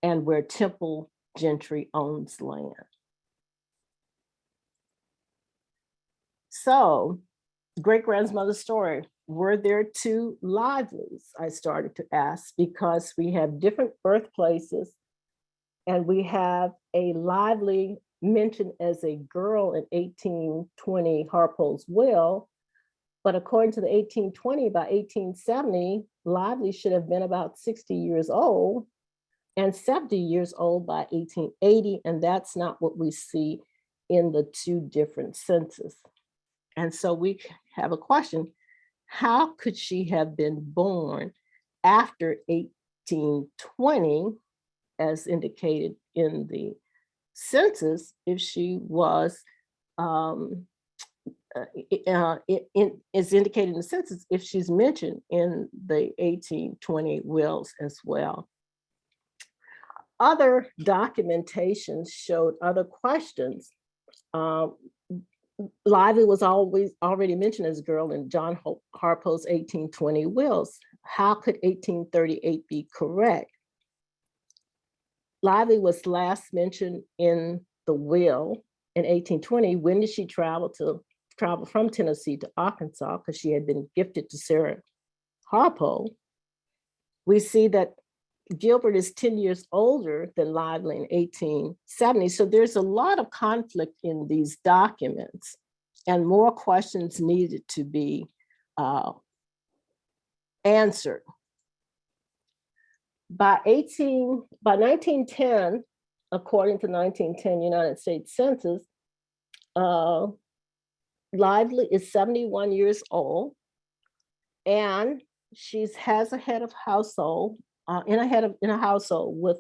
and where Temple Gentry owns land. So, great-grandmother's story. Were there 2 Livelies? I started to ask, because we have different birthplaces, and we have a Lively mentioned as a girl in 1820 Harpo's will, but according to the 1820, by 1870, Lively should have been about 60 years old and 70 years old by 1880, and that's not what we see in the 2 different census. And so we have a question: how could she have been born after 1820, as indicated in the census, if she was, is indicated in the census if she's mentioned in the 1820 wills as well? other documentation showed other questions. Lively was always already mentioned as a girl in John Harpo's 1820 wills. How could 1838 be correct? Lively was last mentioned in the will in 1820. When did she travel from Tennessee to Arkansas? Because she had been gifted to Sarah Harpo. We see that Gilbert is 10 years older than Lively in 1870. So there's a lot of conflict in these documents, and more questions needed to be answered. By 1910, according to 1910 United States Census, Lively is 71 years old, and she has a head of household, in a household with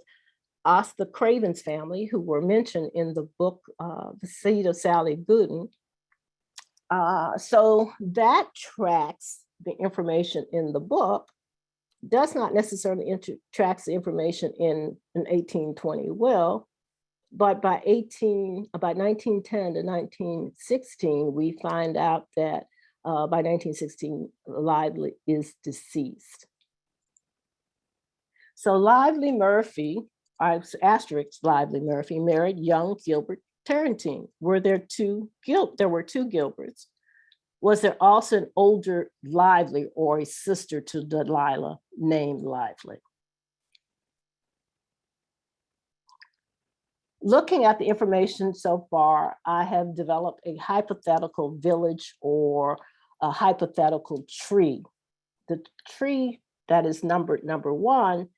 the Cravens family, who were mentioned in the book, The Seed of Sally Gooden. So that tracks the information in the book, does not necessarily tracks the information in an 1820 will, but by 1910 to 1916, we find out that by 1916, Lively is deceased. So Lively Murphy, asterisk Lively Murphy, married young Gilbert Tarrantine. There were two Gilberts. Was there also an older Lively or a sister to Delilah named Lively? Looking at the information so far, I have developed a hypothetical village or a hypothetical tree. The tree that is numbered number 1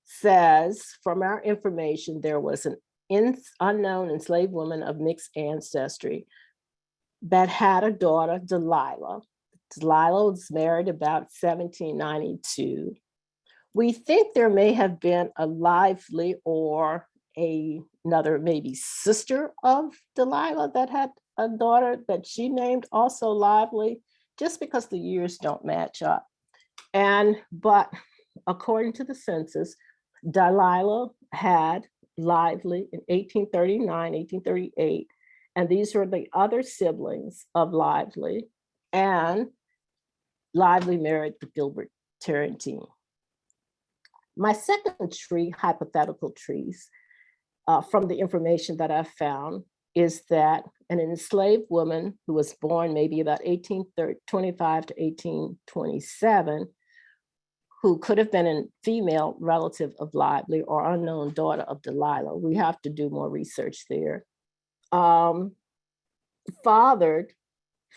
says, from our information, there was an unknown enslaved woman of mixed ancestry that had a daughter, Delilah. Delilah was married about 1792. We think there may have been a Lively or another maybe sister of Delilah that had a daughter that she named also Lively, just because the years don't match up. But according to the census, Delilah had Lively in 1839, 1838, and these were the other siblings of Lively, and Lively married the Gilbert Tarrantine. My second tree, hypothetical trees, from the information that I've found, is that an enslaved woman who was born maybe about 1825 to 1827, who could have been a female relative of Lively or unknown daughter of Delilah. We have to do more research there. Fathered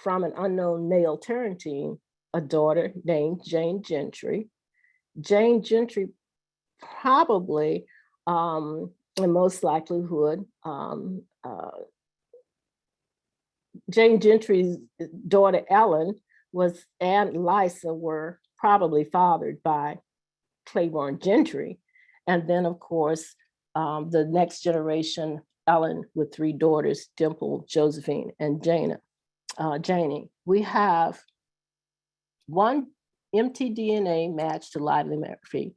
from an unknown male Tarrantine, a daughter named Jane Gentry. Jane Gentry probably, in most likelihood, Jane Gentry's daughter Ellen and Lysa were probably fathered by Claiborne Gentry. And then, of course, the next generation, Ellen with 3 daughters, Dimple, Josephine, and Janie. We have 1 mtDNA match to Lively Murphy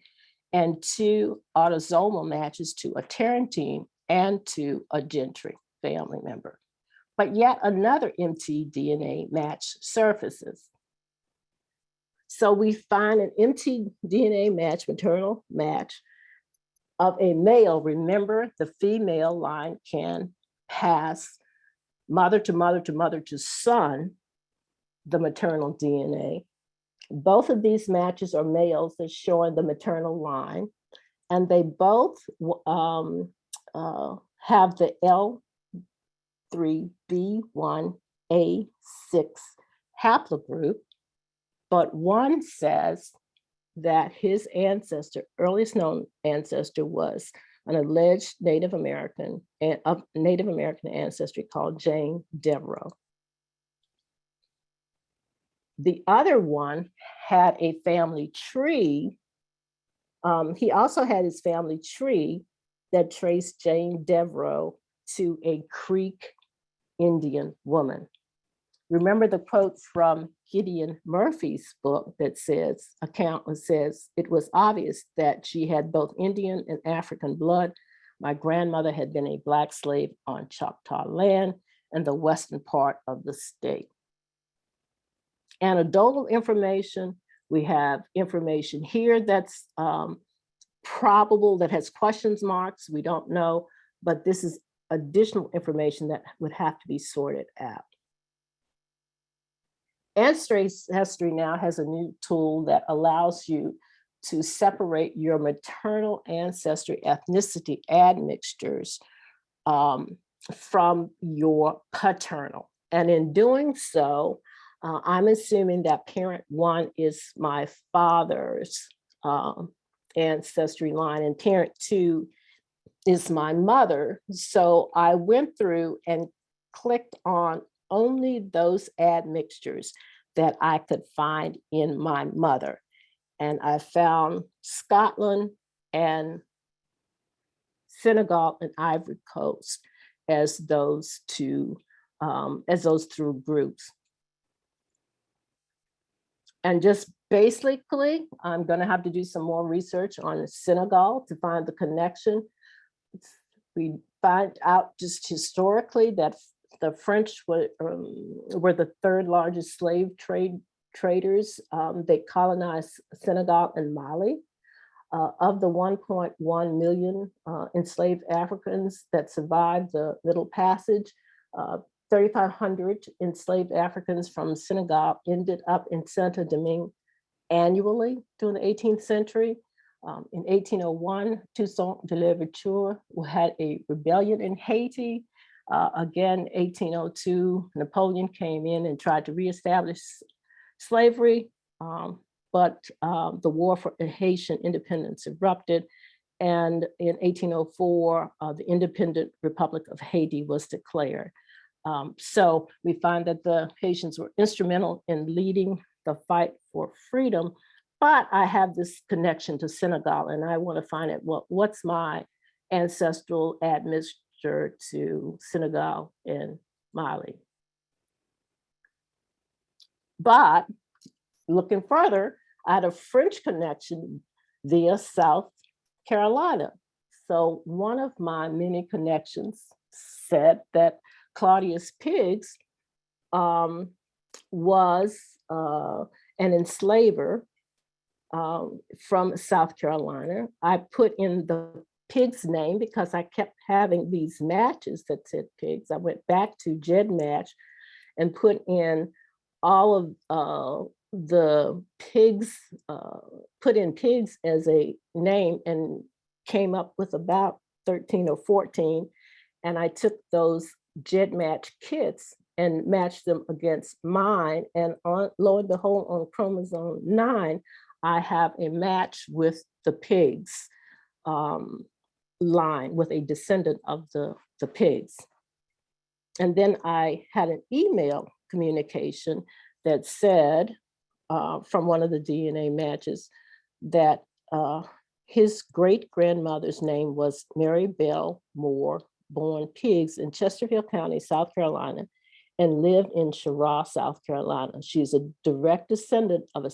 and 2 autosomal matches to a Tarrantine and to a Gentry family member. But yet another mtDNA match surfaces. So we find an mtDNA match, maternal match of a male. Remember, the female line can pass mother to mother to mother to son, the maternal DNA. Both of these matches are males that's showing the maternal line, and they both have the L3B1A6 haplogroup, but one says that his ancestor, earliest known ancestor, was an alleged Native American ancestry called Jane Devereaux. The other one had a family tree. He also had his family tree that traced Jane Devereaux to a Creek Indian woman. Remember the quote from Gideon Murphy's book that says it was obvious that she had both Indian and African blood My grandmother had been a Black slave on Choctaw land in the western part of the state. Anecdotal information, we have information here that's probable, that has questions marks, we don't know, but this is additional information that would have to be sorted out. Ancestry now has a new tool that allows you to separate your maternal ancestry ethnicity admixtures from your paternal. And in doing so, I'm assuming that parent one is my father's ancestry line and parent two is my mother. So I went through and clicked on only those admixtures that I could find in my mother. And I found Scotland and Senegal and Ivory Coast as those two, through groups. And just basically, I'm going to have to do some more research on Senegal to find the connection. We find out just historically that the French were the third largest slave traders. They colonized Senegal and Mali. Of the 1.1 million enslaved Africans that survived the Middle Passage, 3,500 enslaved Africans from Senegal ended up in Saint Domingue annually during the 18th century. In 1801, Toussaint de Louverture had a rebellion in Haiti. Again, 1802, Napoleon came in and tried to reestablish slavery, but the war for Haitian independence erupted. And in 1804, the Independent Republic of Haiti was declared. So we find that the Haitians were instrumental in leading the fight for freedom, but I have this connection to Senegal and I want to find out what's my ancestral admixture to Senegal and Mali. But looking further, I had a French connection via South Carolina. So one of my many connections said that Claudius Pigs was an enslaver from South Carolina. I put in the Pigs name because I kept having these matches that said Pigs. I went back to GEDmatch and put in all of the Pigs, put in Pigs as a name and came up with about 13 or 14. And I took those GEDmatch kits and matched them against mine. And lo and behold, on chromosome 9, I have a match with the Pigs line, with a descendant of the Pigs. And then I had an email communication that said, from one of the DNA matches, that his great-grandmother's name was Mary Bell Moore, born Pigs in Chesterfield County, South Carolina, and lived in Cheraw, South Carolina. She's a direct descendant of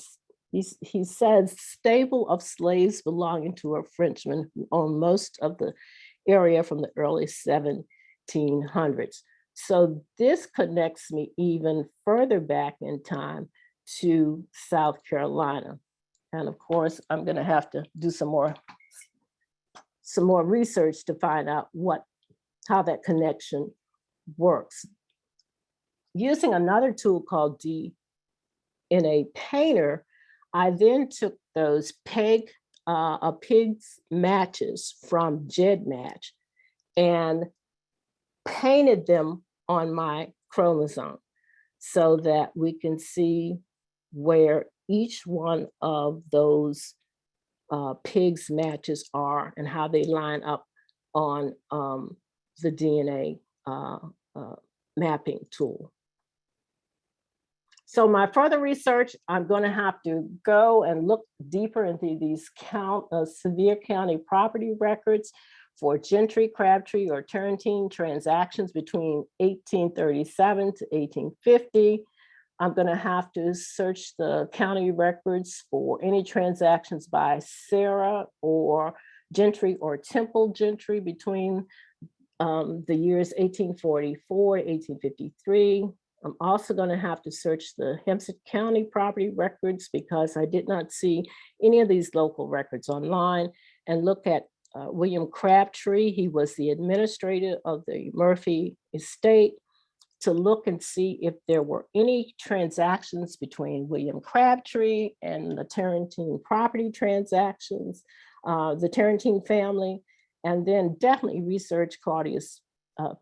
he says, stable of slaves belonging to a Frenchman who owned most of the area from the early 1700s. So this connects me even further back in time to South Carolina. And of course, I'm going to have to do some more research to find out how that connection works. Using another tool called DNA Painter, I then took those Pigs matches from GEDmatch and painted them on my chromosome so that we can see where each one of those Pigs matches are and how they line up on the DNA mapping tool. So my further research, I'm going to have to go and look deeper into these Sevier County property records for Gentry, Crabtree, or Turrentine transactions between 1837 to 1850. I'm going to have to search the county records for any transactions by Sarah or gentry or temple gentry between the years 1844, 1853. I'm also going to have to search the Hempstead County property records because I did not see any of these local records online, and look at William Crabtree. He was the administrator of the Murphy estate, to look and see if there were any transactions between William Crabtree and the Tarrantine property transactions, the Tarrantine family, and then definitely research Claudius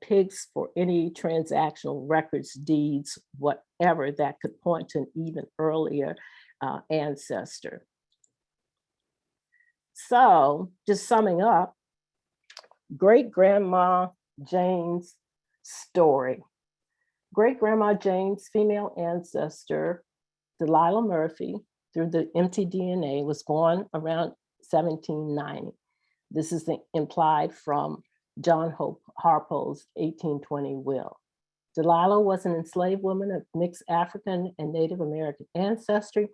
Pigs for any transactional records, deeds, whatever that could point to an even earlier ancestor. So just summing up, great-grandma Jane's story. Great-grandma Jane's female ancestor, Delilah Murphy, through the mtDNA, was born around 1790. This is implied from John Harpo's 1820 will. Delilah was an enslaved woman of mixed African and Native American ancestry.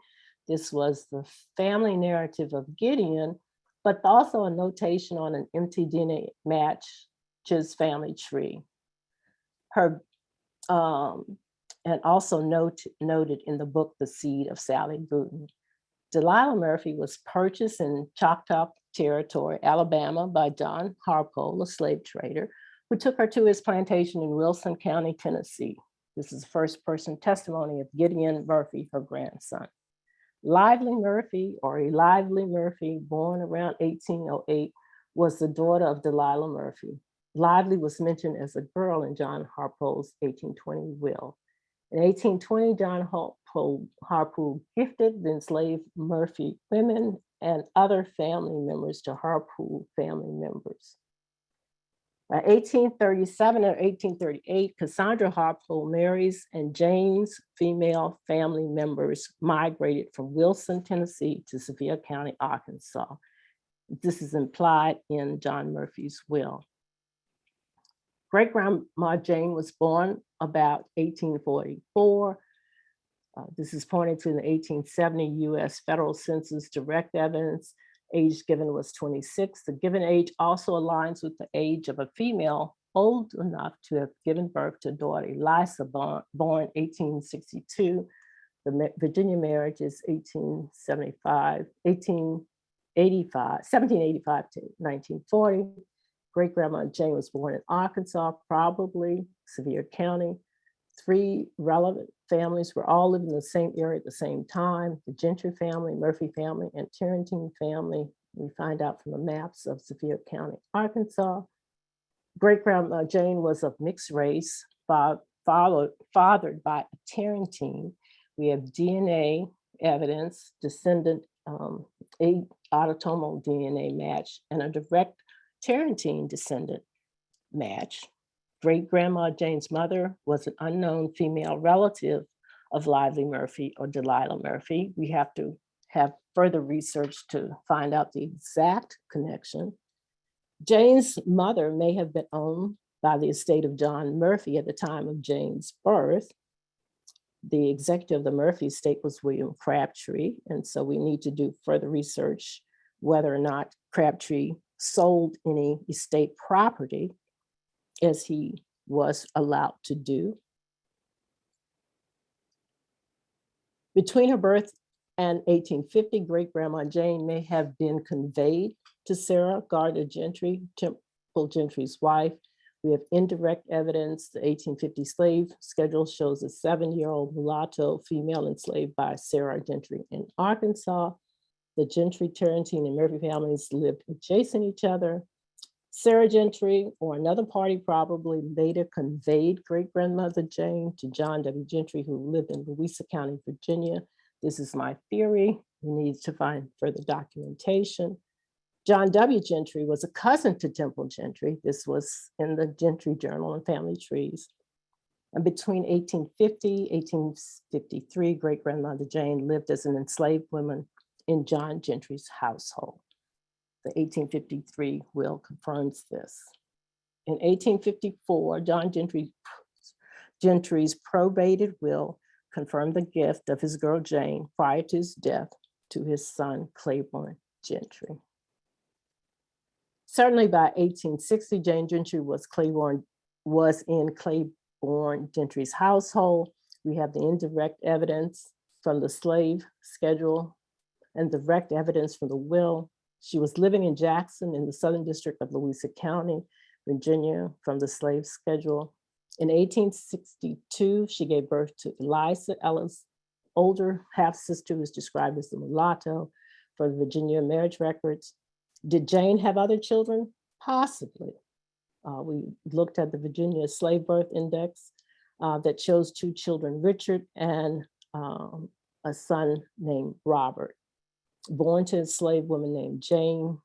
This was the family narrative of Gideon, but also a notation on an mtDNA matches family tree. Her and also noted in the book, The Seed of Sally Booton. Delilah Murphy was purchased in Choctaw Territory, Alabama, by John Harpo, a slave trader, who took her to his plantation in Wilson County, Tennessee. This is the first person testimony of Gideon Murphy, her grandson. Lively Murphy, or a Lively Murphy, born around 1808, was the daughter of Delilah Murphy. Lively was mentioned as a girl in John Harpo's 1820 will. In 1820, John Harpo gifted the enslaved Murphy women and other family members to Harpo family members. By 1837 or 1838, Cassandra Harpo marries, and Jane's female family members migrated from Wilson, Tennessee to Sevier County, Arkansas. This is implied in John Murphy's will. Great-grandma Jane was born about 1844. This is pointed to the 1870 US Federal Census direct evidence. Age given was 26. The given age also aligns with the age of a female old enough to have given birth to daughter Eliza, born 1862. The Virginia marriage is 1785 to 1940. Great-grandma Jane was born in Arkansas, probably Sevier County. 3 relevant families were all living in the same area at the same time: the Gentry family, Murphy family, and Tarrantine family. We find out from the maps of Sevier County, Arkansas. Great-grandma Jane was of mixed race, fathered by a Tarrantine. We have DNA evidence, descendant, a autosomal DNA match, and a direct Tarrantine descendant match. Great-grandma Jane's mother was an unknown female relative of Lively Murphy or Delilah Murphy. We have to have further research to find out the exact connection. Jane's mother may have been owned by the estate of John Murphy at the time of Jane's birth. The executive of the Murphy estate was William Crabtree, and so we need to do further research whether or not Crabtree sold any estate property, as he was allowed to do. Between her birth and 1850, great-grandma Jane may have been conveyed to Sarah Gardner Gentry, Temple Gentry's wife. We have indirect evidence. The 1850 slave schedule shows a 7-year-old mulatto female enslaved by Sarah Gentry in Arkansas. The Gentry, Tarrantine, and Murphy families lived adjacent to each other. Sarah Gentry, or another party, probably later conveyed great-grandmother Jane to John W. Gentry, who lived in Louisa County, Virginia. This is my theory. We need to find further documentation. John W. Gentry was a cousin to Temple Gentry. This was in the Gentry Journal and Family Trees. And between 1850, 1853, great-grandmother Jane lived as an enslaved woman in John Gentry's household. The 1853 will confirms this. In 1854, John Gentry's probated will confirmed the gift of his girl Jane prior to his death to his son Claiborne Gentry. Certainly by 1860, Jane Gentry was in Claiborne Gentry's household. We have the indirect evidence from the slave schedule and direct evidence from the will. She was living in Jackson in the Southern District of Louisa County, Virginia, from the slave schedule. In 1862, she gave birth to Eliza Ellis, older half-sister who is described as the mulatto for the Virginia marriage records. Did Jane have other children? Possibly. We looked at the Virginia Slave Birth Index that shows 2 children, Richard and a son named Robert, born to a enslaved woman named Jane,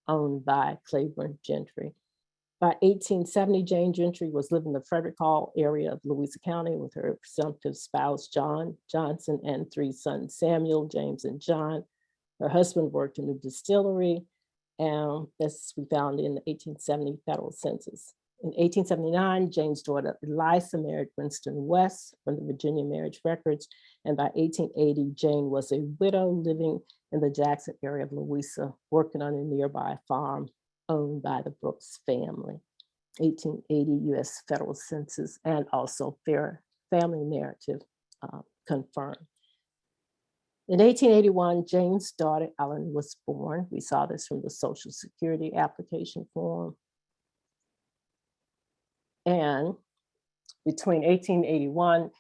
owned by Claiborne Gentry. By 1870, Jane Gentry was living in the Frederick Hall area of Louisa County with her presumptive spouse, John Johnson, and 3 sons, Samuel, James, and John. Her husband worked in the distillery, and this we found in the 1870 federal census. In 1879, Jane's daughter Eliza married Winston West from the Virginia marriage records, and by 1880, Jane was a widow living in the Jackson area of Louisa, working on a nearby farm owned by the Brooks family. 1880 US federal census and also fair family narrative confirmed. In 1881, Jane's daughter Ellen was born. We saw this from the Social Security application form. And between 1881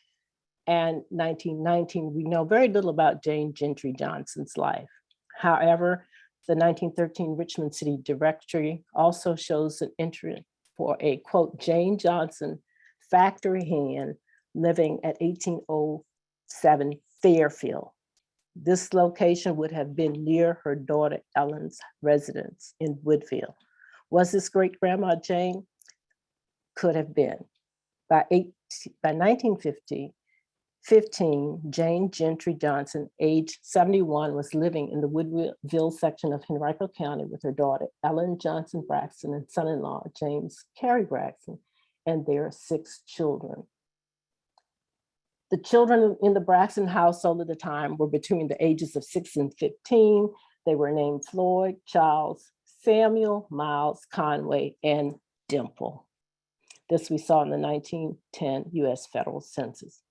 and 1919, we know very little about Jane Gentry Johnson's life. However, the 1913 Richmond City Directory also shows an entry for a, quote, Jane Johnson factory hand living at 1807 Fairfield. This location would have been near her daughter Ellen's residence in Woodfield. Was this great-grandma Jane? Could have been. By 1915, Jane Gentry Johnson, age 71, was living in the Woodville section of Henrico County with her daughter, Ellen Johnson Braxton, and son-in-law, James Carey Braxton, and their 6 children. The children in the Braxton household at the time were between the ages of 6 and 15. They were named Floyd, Charles, Samuel, Miles, Conway, and Dimple. This we saw in the 1910 US federal census.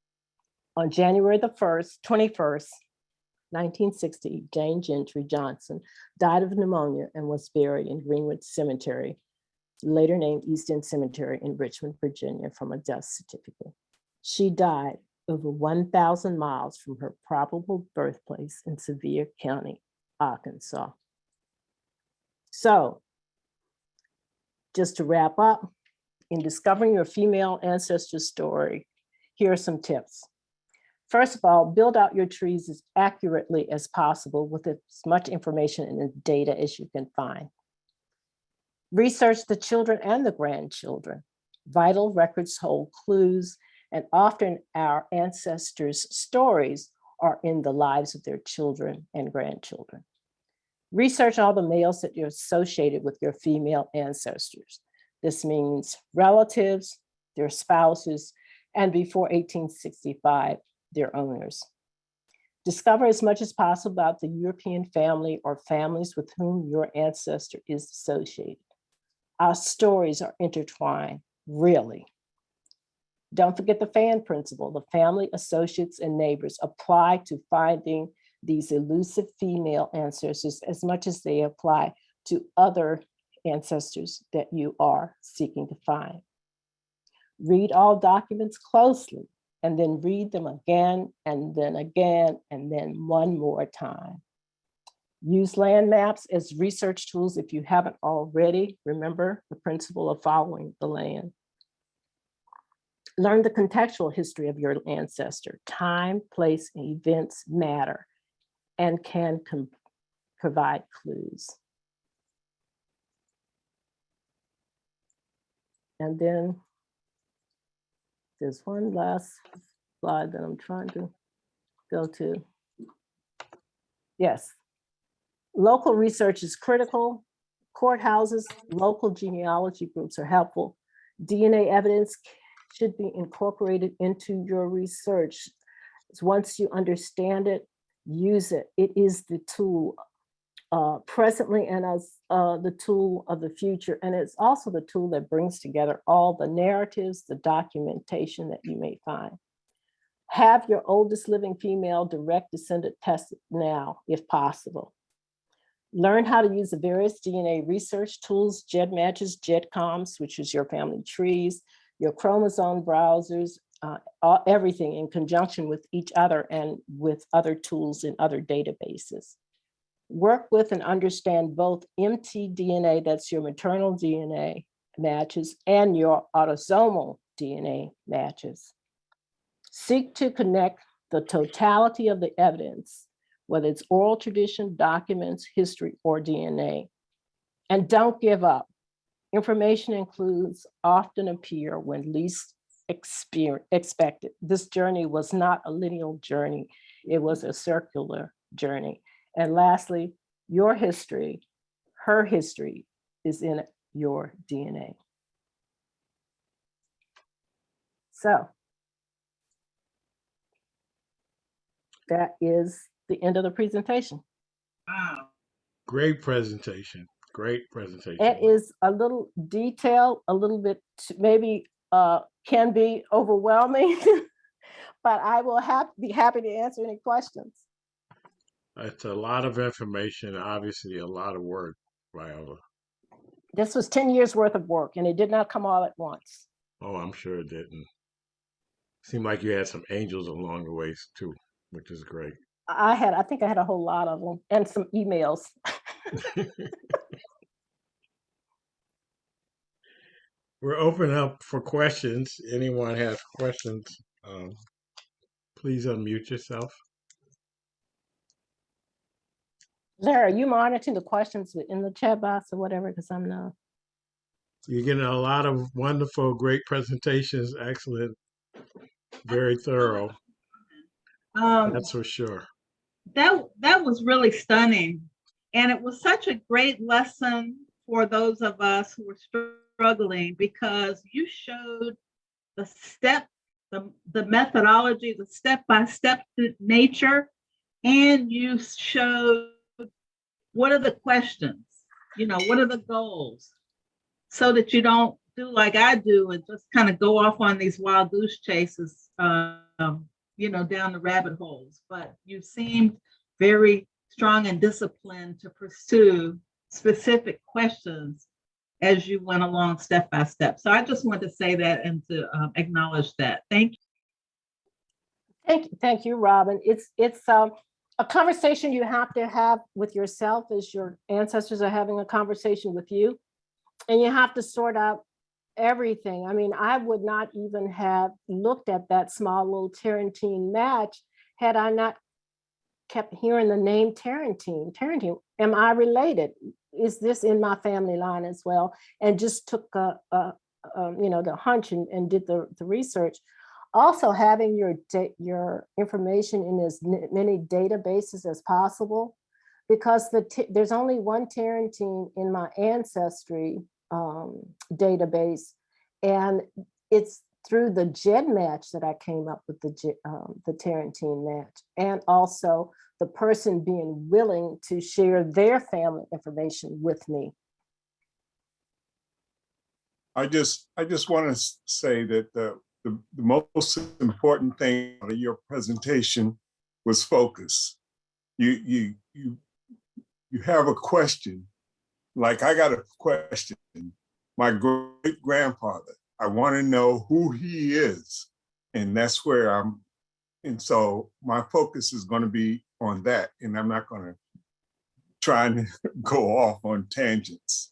On January the 21st, 1960, Jane Gentry Johnson died of pneumonia and was buried in Greenwood Cemetery, later named East End Cemetery in Richmond, Virginia, from a death certificate. She died over 1,000 miles from her probable birthplace in Sevier County, Arkansas. So, just to wrap up, in discovering your female ancestor story, here are some tips. First of all, build out your trees as accurately as possible with as much information and data as you can find. Research the children and the grandchildren. Vital records hold clues, and often our ancestors' stories are in the lives of their children and grandchildren. Research all the males that you're associated with your female ancestors. This means relatives, their spouses, and before 1865, their owners. Discover as much as possible about the European family or families with whom your ancestor is associated. Our stories are intertwined, really. Don't forget the fan principle. The family, associates, and neighbors apply to finding these elusive female ancestors as much as they apply to other ancestors that you are seeking to find. Read all documents closely and then read them again and then one more time. Use land maps as research tools if you haven't already. Remember the principle of following the land. Learn the contextual history of your ancestor. Time, place, and events matter and can provide clues. And then there's one last slide that I'm trying to go to. Yes. Local research is critical. Courthouses, local genealogy groups are helpful. DNA evidence should be incorporated into your research. Once you understand it, use it. It is the tool presently and as the tool of the future. And it's also the tool that brings together all the narratives, the documentation that you may find. Have your oldest living female direct descendant tested now, if possible. Learn how to use the various DNA research tools, GEDmatches, GEDCOMS, which is your family trees, your chromosome browsers, everything in conjunction with each other and with other tools in other databases. Work with and understand both mtDNA, that's your maternal DNA matches, and your autosomal DNA matches. Seek to connect the totality of the evidence, whether it's oral tradition, documents, history, or DNA. And don't give up. Information includes often appear when least expected. This journey was not a linear journey. It was a circular journey. And lastly, your history, her history is in your DNA. So that is the end of the presentation. Wow. Great presentation. Great presentation. It is a little detailed, a little bit maybe can be overwhelming, but I will be happy to answer any questions. It's a lot of information, obviously a lot of work, Viola. This was 10 years worth of work and it did not come all at once. Oh, I'm sure it didn't. Seemed like you had some angels along the way too, which is great. I think I had a whole lot of them and some emails. We're open up for questions. Anyone has questions, please unmute yourself. Larry, are you monitoring the questions in the chat box or whatever? Because I'm not. You're getting a lot of wonderful, great presentations. Excellent. Very thorough. That's for sure. That was really stunning. And it was such a great lesson for those of us who were struggling, because you showed the methodology, the step-by-step nature, and you showed what are the questions, what are the goals, so that you don't do like I do and just kind of go off on these wild goose chases, down the rabbit holes. But you seemed very strong and disciplined to pursue specific questions as you went along step by step. So I just wanted to say that and to acknowledge that. Thank you. Thank you, Robin. It's a conversation you have to have with yourself as your ancestors are having a conversation with you. And you have to sort out everything. I mean, I would not even have looked at that small little Tarantine match had I not kept hearing the name Tarantine. Am I related? Is this in my family line as well? And just took the hunch and did the research. Also, having your information in as many databases as possible, because there's only one Tarantine in my ancestry database, and it's through the GEDmatch that I came up with the Tarantine match, and also the person being willing to share their family information with me. I just want to say that the most important thing of your presentation was focus. You have a question, like I got a question. My great grandfather, I want to know who he is, and that's where and so my focus is going to be on that, and I'm not going to try and go off on tangents.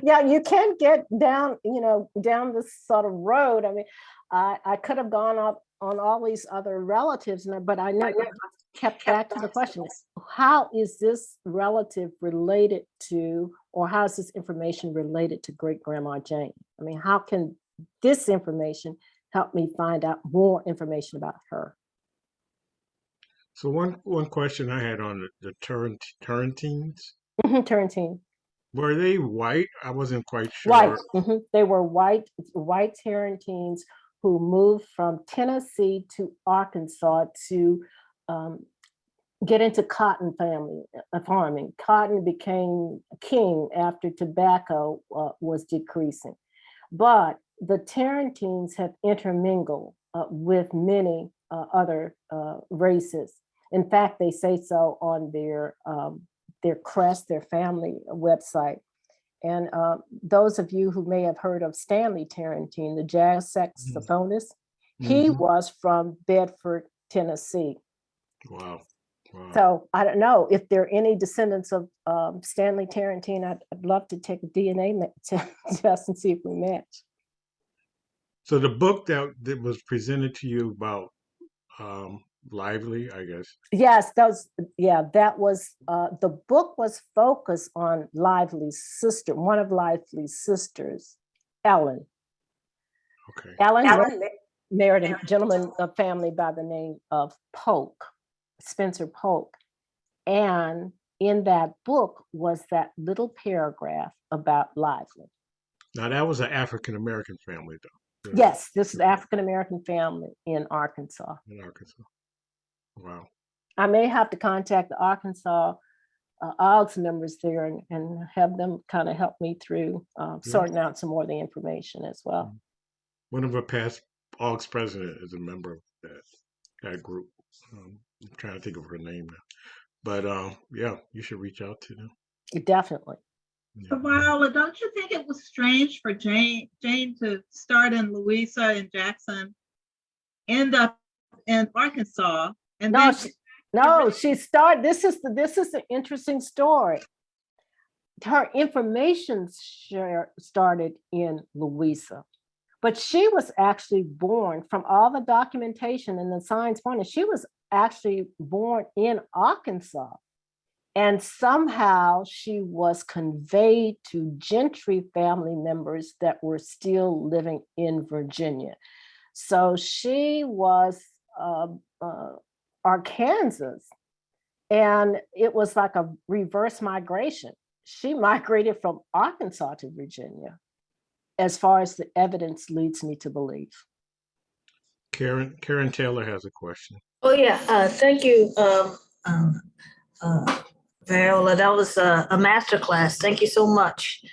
Yeah, you can get down this sort of road. I mean, I could have gone up on all these other relatives, but I never kept back to the question: how is this relative related to, or how is this information related to great grandma Jane? I mean, how can this information help me find out more information about her? So one question I had on the Tarantines. Tarantine. Were they white? I wasn't quite sure. White. They were white Tarantines who moved from Tennessee to Arkansas to get into cotton farming. Cotton became king after tobacco was decreasing. But the Tarantines have intermingled with many other races. In fact, they say so on their crest, their family website. And those of you who may have heard of Stanley Tarantine, the jazz saxophonist, he was from Bedford, Tennessee. Wow. Wow. So I don't know if there are any descendants of Stanley Tarantine. I'd love to take a DNA test and see if we match. So the book that was presented to you about Lively, I guess. Yes, that was the book was focused on Lively's sister, one of Lively's sisters, Ellen. Okay. Ellen married a gentleman of family by the name of Polk, Spencer Polk. And in that book was that little paragraph about Lively. Now that was an African-American family though. Yes, this is an African-American family in Arkansas. In Arkansas. Wow. I may have to contact the Arkansas AAHGS members there and have them kind of help me through sorting out some more of the information as well. One of our past AAHGS president is a member of that group. I'm trying to think of her name now. But yeah, you should reach out to them. Definitely. Yeah. So Viola, don't you think it was strange for Jane to start in Louisa and Jackson, end up in Arkansas, and she started. This is the interesting story. Her information started in Louisa, but she was actually born, from all the documentation and the signs pointing, she was actually born in Arkansas. And somehow she was conveyed to Gentry family members that were still living in Virginia. So she was Arkansas, and it was like a reverse migration. She migrated from Arkansas to Virginia, as far as the evidence leads me to believe. Karen Taylor has a question. Oh yeah, thank you, Viola. That was a masterclass. Thank you so much.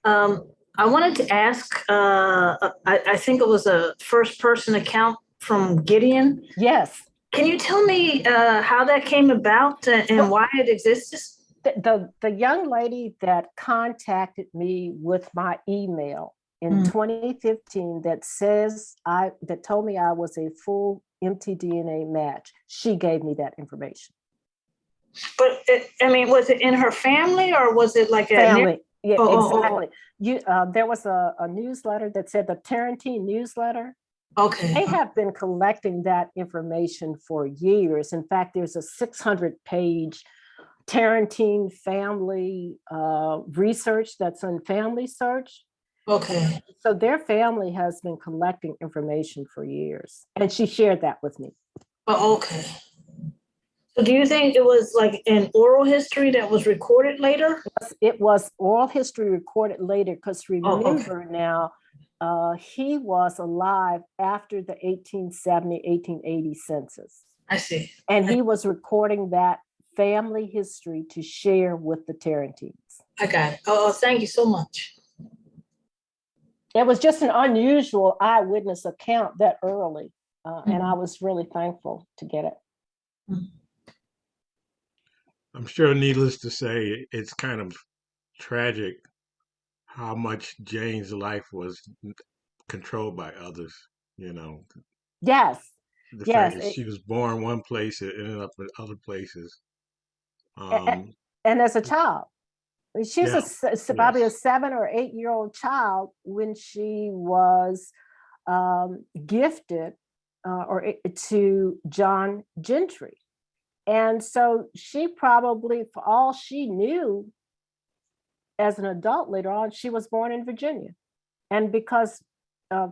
I wanted to ask, I think it was a first person account from Gideon. Yes. Can you tell me how that came about and why it exists? The young lady that contacted me with my email in 2015 that told me I was a full mtDNA match, she gave me that information. But I mean, was it in her family or was it like family? Yeah, exactly. There was a newsletter that said the Tarantine newsletter. Okay. They have been collecting that information for years. In fact, there's a 600-page Tarantine family research that's on Family Search. Okay. So their family has been collecting information for years, and she shared that with me. Oh, okay. So do you think it was like an oral history that was recorded later? It was oral history recorded later, because remember now, he was alive after the 1870, 1880 census. I see. And he was recording that family history to share with the Tarantines. I got it. Oh, thank you so much. It was just an unusual eyewitness account that early, and I was really thankful to get it. I'm sure, needless to say, it's kind of tragic how much Jane's life was controlled by others, you know. Yes. The fact that she was born one place, it ended up in other places. And as a child, she was probably a 7 or 8 year old child when she was gifted to John Gentry. And so she probably, for all she knew as an adult later on, she was born in Virginia. And because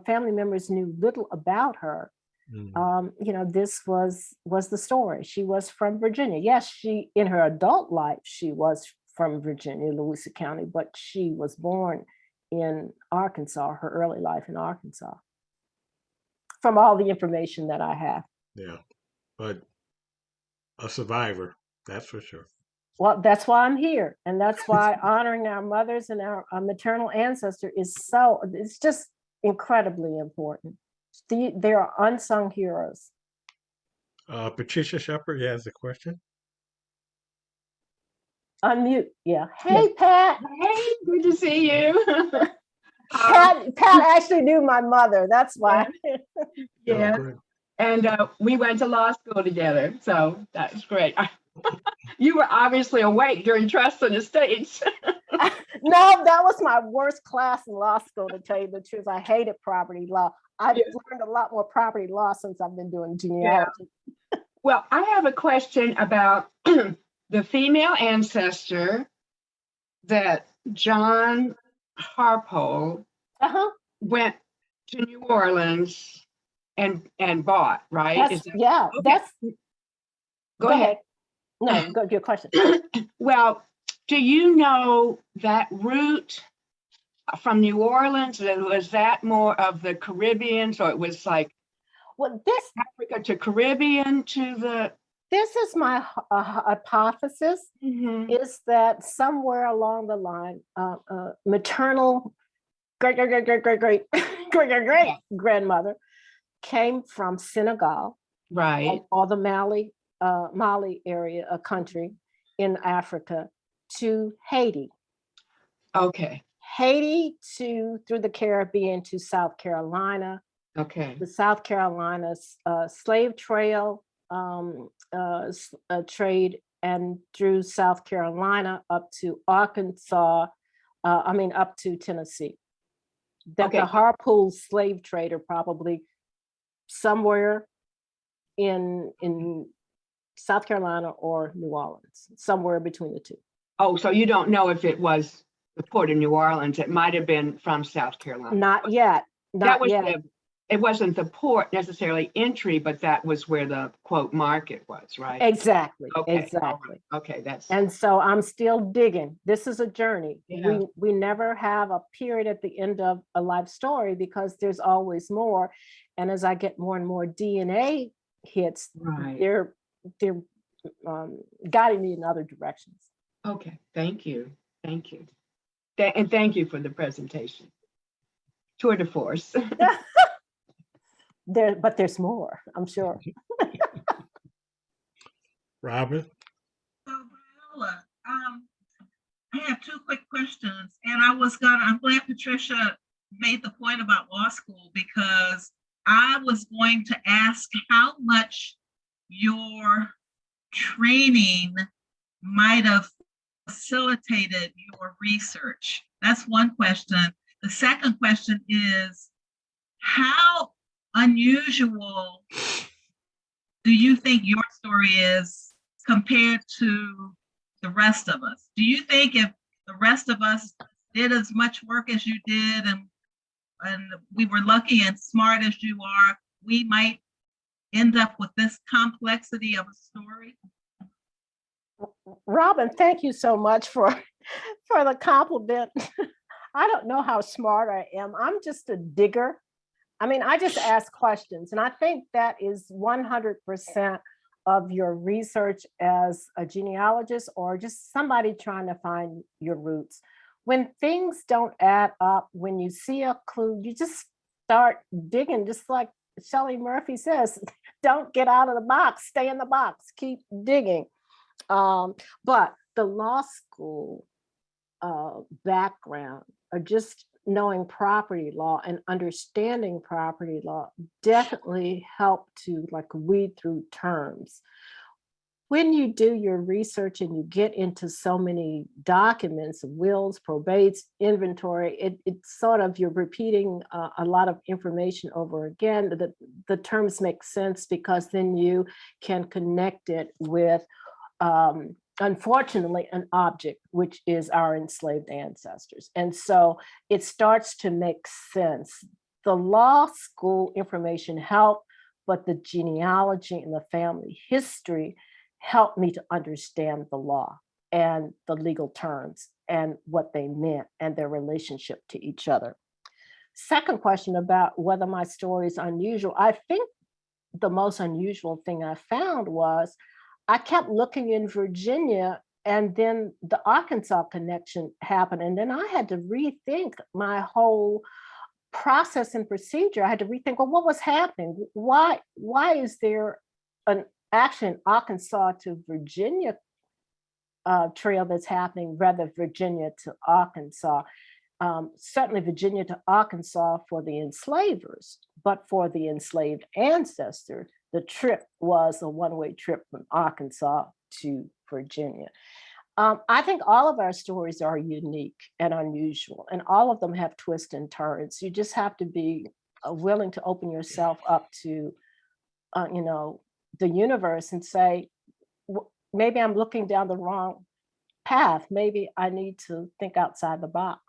family members knew little about her, this was the story. She was from Virginia. Yes, she, in her adult life, she was from Virginia, Louisa County, but she was born in Arkansas, her early life in Arkansas, from all the information that I have. Yeah, but a survivor. That's for sure. Well, that's why I'm here. And that's why honoring our mothers and our maternal ancestor is so, it's just incredibly important. They are unsung heroes. Patricia Shepard has a question. Unmute, yeah. Hey, Pat. Hey, good to see you. Pat actually knew my mother. That's why. Oh, Yeah, great. and we went to law school together, so that's great. You were obviously awake during Trust and Estates. No, that was my worst class in law school, to tell you the truth. I hated property law. I've Yeah. learned a lot more property law since I've been doing genealogy. Well, I have a question about the female ancestor that John Harpole Uh-huh. went to New Orleans and bought, right? That's, Is that, yeah, okay. that's, Go ahead. No, go your question. Well, do you know that route from New Orleans? Was that more of the Caribbean? So it was like Well, this Africa to Caribbean to the. is my hypothesis, Mhm. is that somewhere along the line, maternal great grandmother came from Senegal, Right. or the Mali area, a country in Africa, to Haiti. Okay. Haiti through the Caribbean to South Carolina. Okay. The South Carolina slave trail trade, and through South Carolina up to Arkansas, up to Tennessee. That Okay. the Harpool slave trader probably somewhere in South Carolina or New Orleans, somewhere between the two. Oh, so you don't know if it was the port of New Orleans? It might have been from South Carolina. Not yet. That Not was yet. it wasn't the port necessarily entry, but that was where the quote market was, right? Exactly. Okay. all right. Exactly. Okay, that's. And so I'm still digging. This is a journey. Yeah. We never have a period at the end of a life story, because there's always more. And as I get more and more DNA hits, Right. they're guiding me in other directions. Okay, thank you. Thank you. And thank you for the presentation. Tour de force. But there's more, I'm sure. Robin. So Viola, I have two quick questions, and I'm glad Patricia made the point about law school, because I was going to ask how much your training might have facilitated your research. That's one question. The second question is, how unusual do you think your story is compared to the rest of us? Do you think if the rest of us did as much work as you did, and we were lucky and smart as you are, we might end up with this complexity of a story? Robin, thank you so much for the compliment. I don't know how smart I am. I'm just a digger. I just ask questions. And I think that is 100% of your research as a genealogist, or just somebody trying to find your roots. When things don't add up, when you see a clue, you just start digging, just like Shelley Murphy says, don't get out of the box, stay in the box, keep digging. But the law school background, or just knowing property law and understanding property law, definitely help to weed through terms. When you do your research and you get into so many documents, wills, probates, inventory, it's sort of, you're repeating a lot of information over again. The terms make sense, because then you can connect it with unfortunately, an object, which is our enslaved ancestors. And so it starts to make sense. The law school information helped, but the genealogy and the family history helped me to understand the law and the legal terms and what they meant and their relationship to each other. Second question about whether my story is unusual. I think the most unusual thing I found was I kept looking in Virginia, and then the Arkansas connection happened. And then I had to rethink my whole process and procedure. I had to rethink, well, what was happening? Why is there an action Arkansas to Virginia trail that's happening rather Virginia to Arkansas? Certainly Virginia to Arkansas for the enslavers, but for the enslaved ancestor, the trip was a one-way trip from Arkansas to Virginia. I think all of our stories are unique and unusual, and all of them have twists and turns. You just have to be willing to open yourself up to, the universe and say, maybe I'm looking down the wrong path. Maybe I need to think outside the box.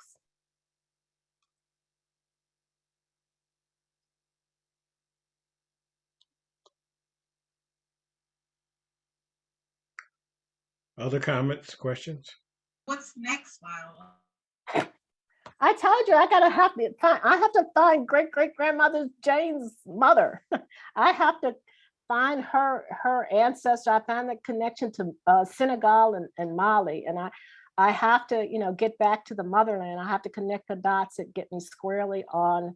Other comments, questions? What's next, Viola? I told you I have to find great-great-grandmother Jane's mother. I have to find her ancestor. I find the connection to Senegal and Mali. And I have to, get back to the motherland. I have to connect the dots that get me squarely on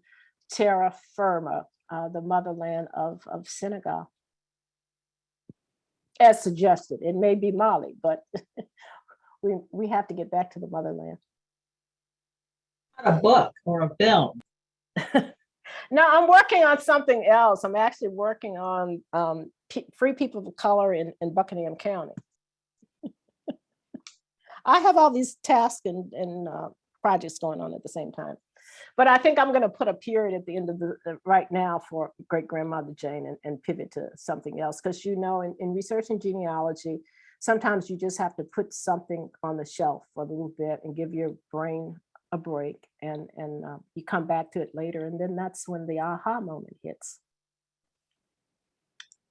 terra firma, the motherland of Senegal. As suggested, it may be Mali, but we have to get back to the motherland. A book or a film? No, I'm working on something else. I'm actually working on free people of color in Buckingham County. I have all these tasks and projects going on at the same time. But I think I'm going to put a period at the end of the right now for great-grandmother Jane and pivot to something else. Because, in researching genealogy, sometimes you just have to put something on the shelf for a little bit and give your brain a break, and you come back to it later, and then that's when the aha moment hits.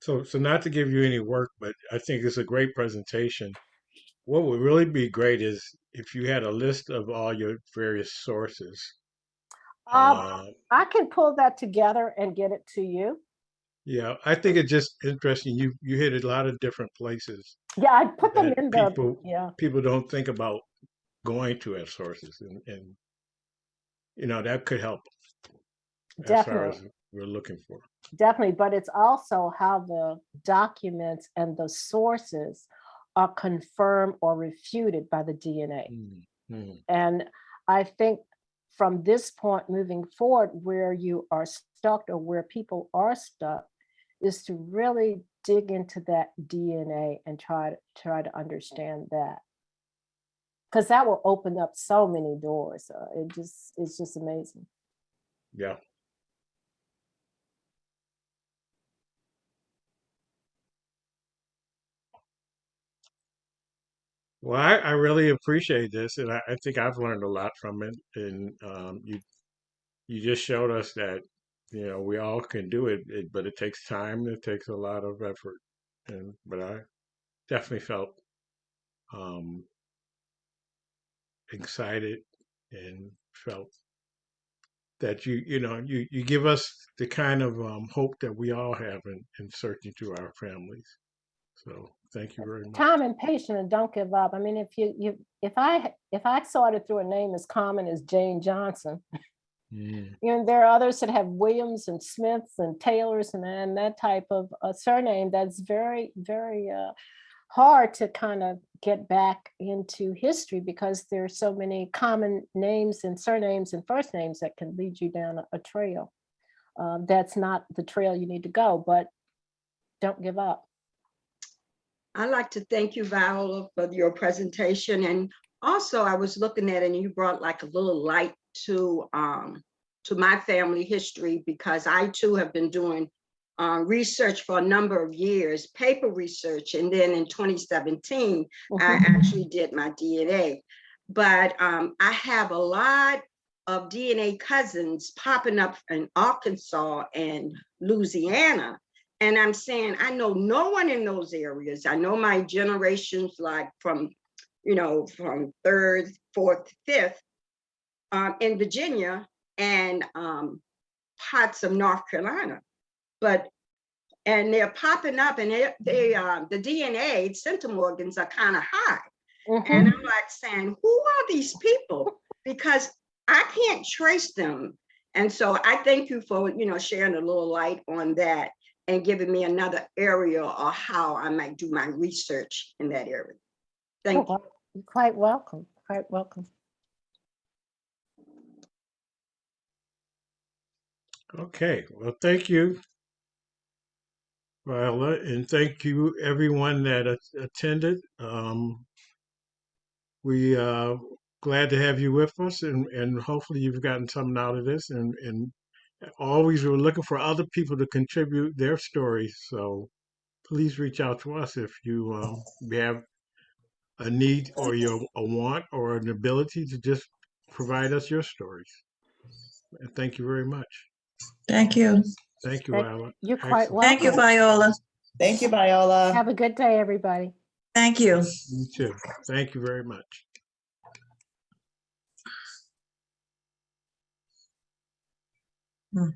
So not to give you any work, but I think it's a great presentation. What would really be great is if you had a list of all your various sources. I can pull that together and get it to you. Yeah, I think it's just interesting. You hit a lot of different places. Yeah, I put them that in people don't think about going to as sources, and that could help as far as Definitely. we're looking for. Definitely, but it's also how the documents and the sources are confirmed or refuted by the DNA. Mm-hmm. And I think from this point moving forward, where you are stuck or where people are stuck is to really dig into that DNA and try to understand that. Because that will open up so many doors. It's just amazing. Yeah. Well, I really appreciate this, and I think I've learned a lot from it. And you just showed us that we all can do it, but it takes time. It takes a lot of effort, but I definitely felt excited and felt that you give us the kind of hope that we all have in searching to our families. So thank you very much. Time and patience, and don't give up. I mean, if I sorted through a name as common as Jane Johnson, there are others that have Williams and Smiths and Taylors and that type of surname that's very, very hard to kind of get back into history, because there's so many common names and surnames and first names that can lead you down a trail. That's not the trail you need to go, but don't give up. I'd like to thank you, Viola, for your presentation. And also I was looking at it, and you brought like a little light to my family history, because I too have been doing research for a number of years, paper research. And then in 2017, I actually did my DNA. But I have a lot of DNA cousins popping up in Arkansas and Louisiana. And I'm saying, I know no one in those areas. I know my generations, like from third, fourth, fifth in Virginia and parts of North Carolina. But and they're popping up, and the DNA centimorgans are kind of high. And I'm like saying, who are these people? Because I can't trace them. And so I thank you for, sharing a little light on that and giving me another area or how I might do my research in that area. Thank you. You're quite welcome. Quite welcome. Okay, well, thank you, Viola, and thank you everyone that attended. We glad to have you with us, and hopefully you've gotten something out of this. And always we're looking for other people to contribute their stories. So please reach out to us if you have a need or a want or an ability to just provide us your stories. And thank you very much. Thank you. Thank you, Viola. You're quite Excellent. Thank you, welcome. Viola. Thank you, Viola. Have a good day, everybody. Thank you. You too. Thank you very much. Hmm.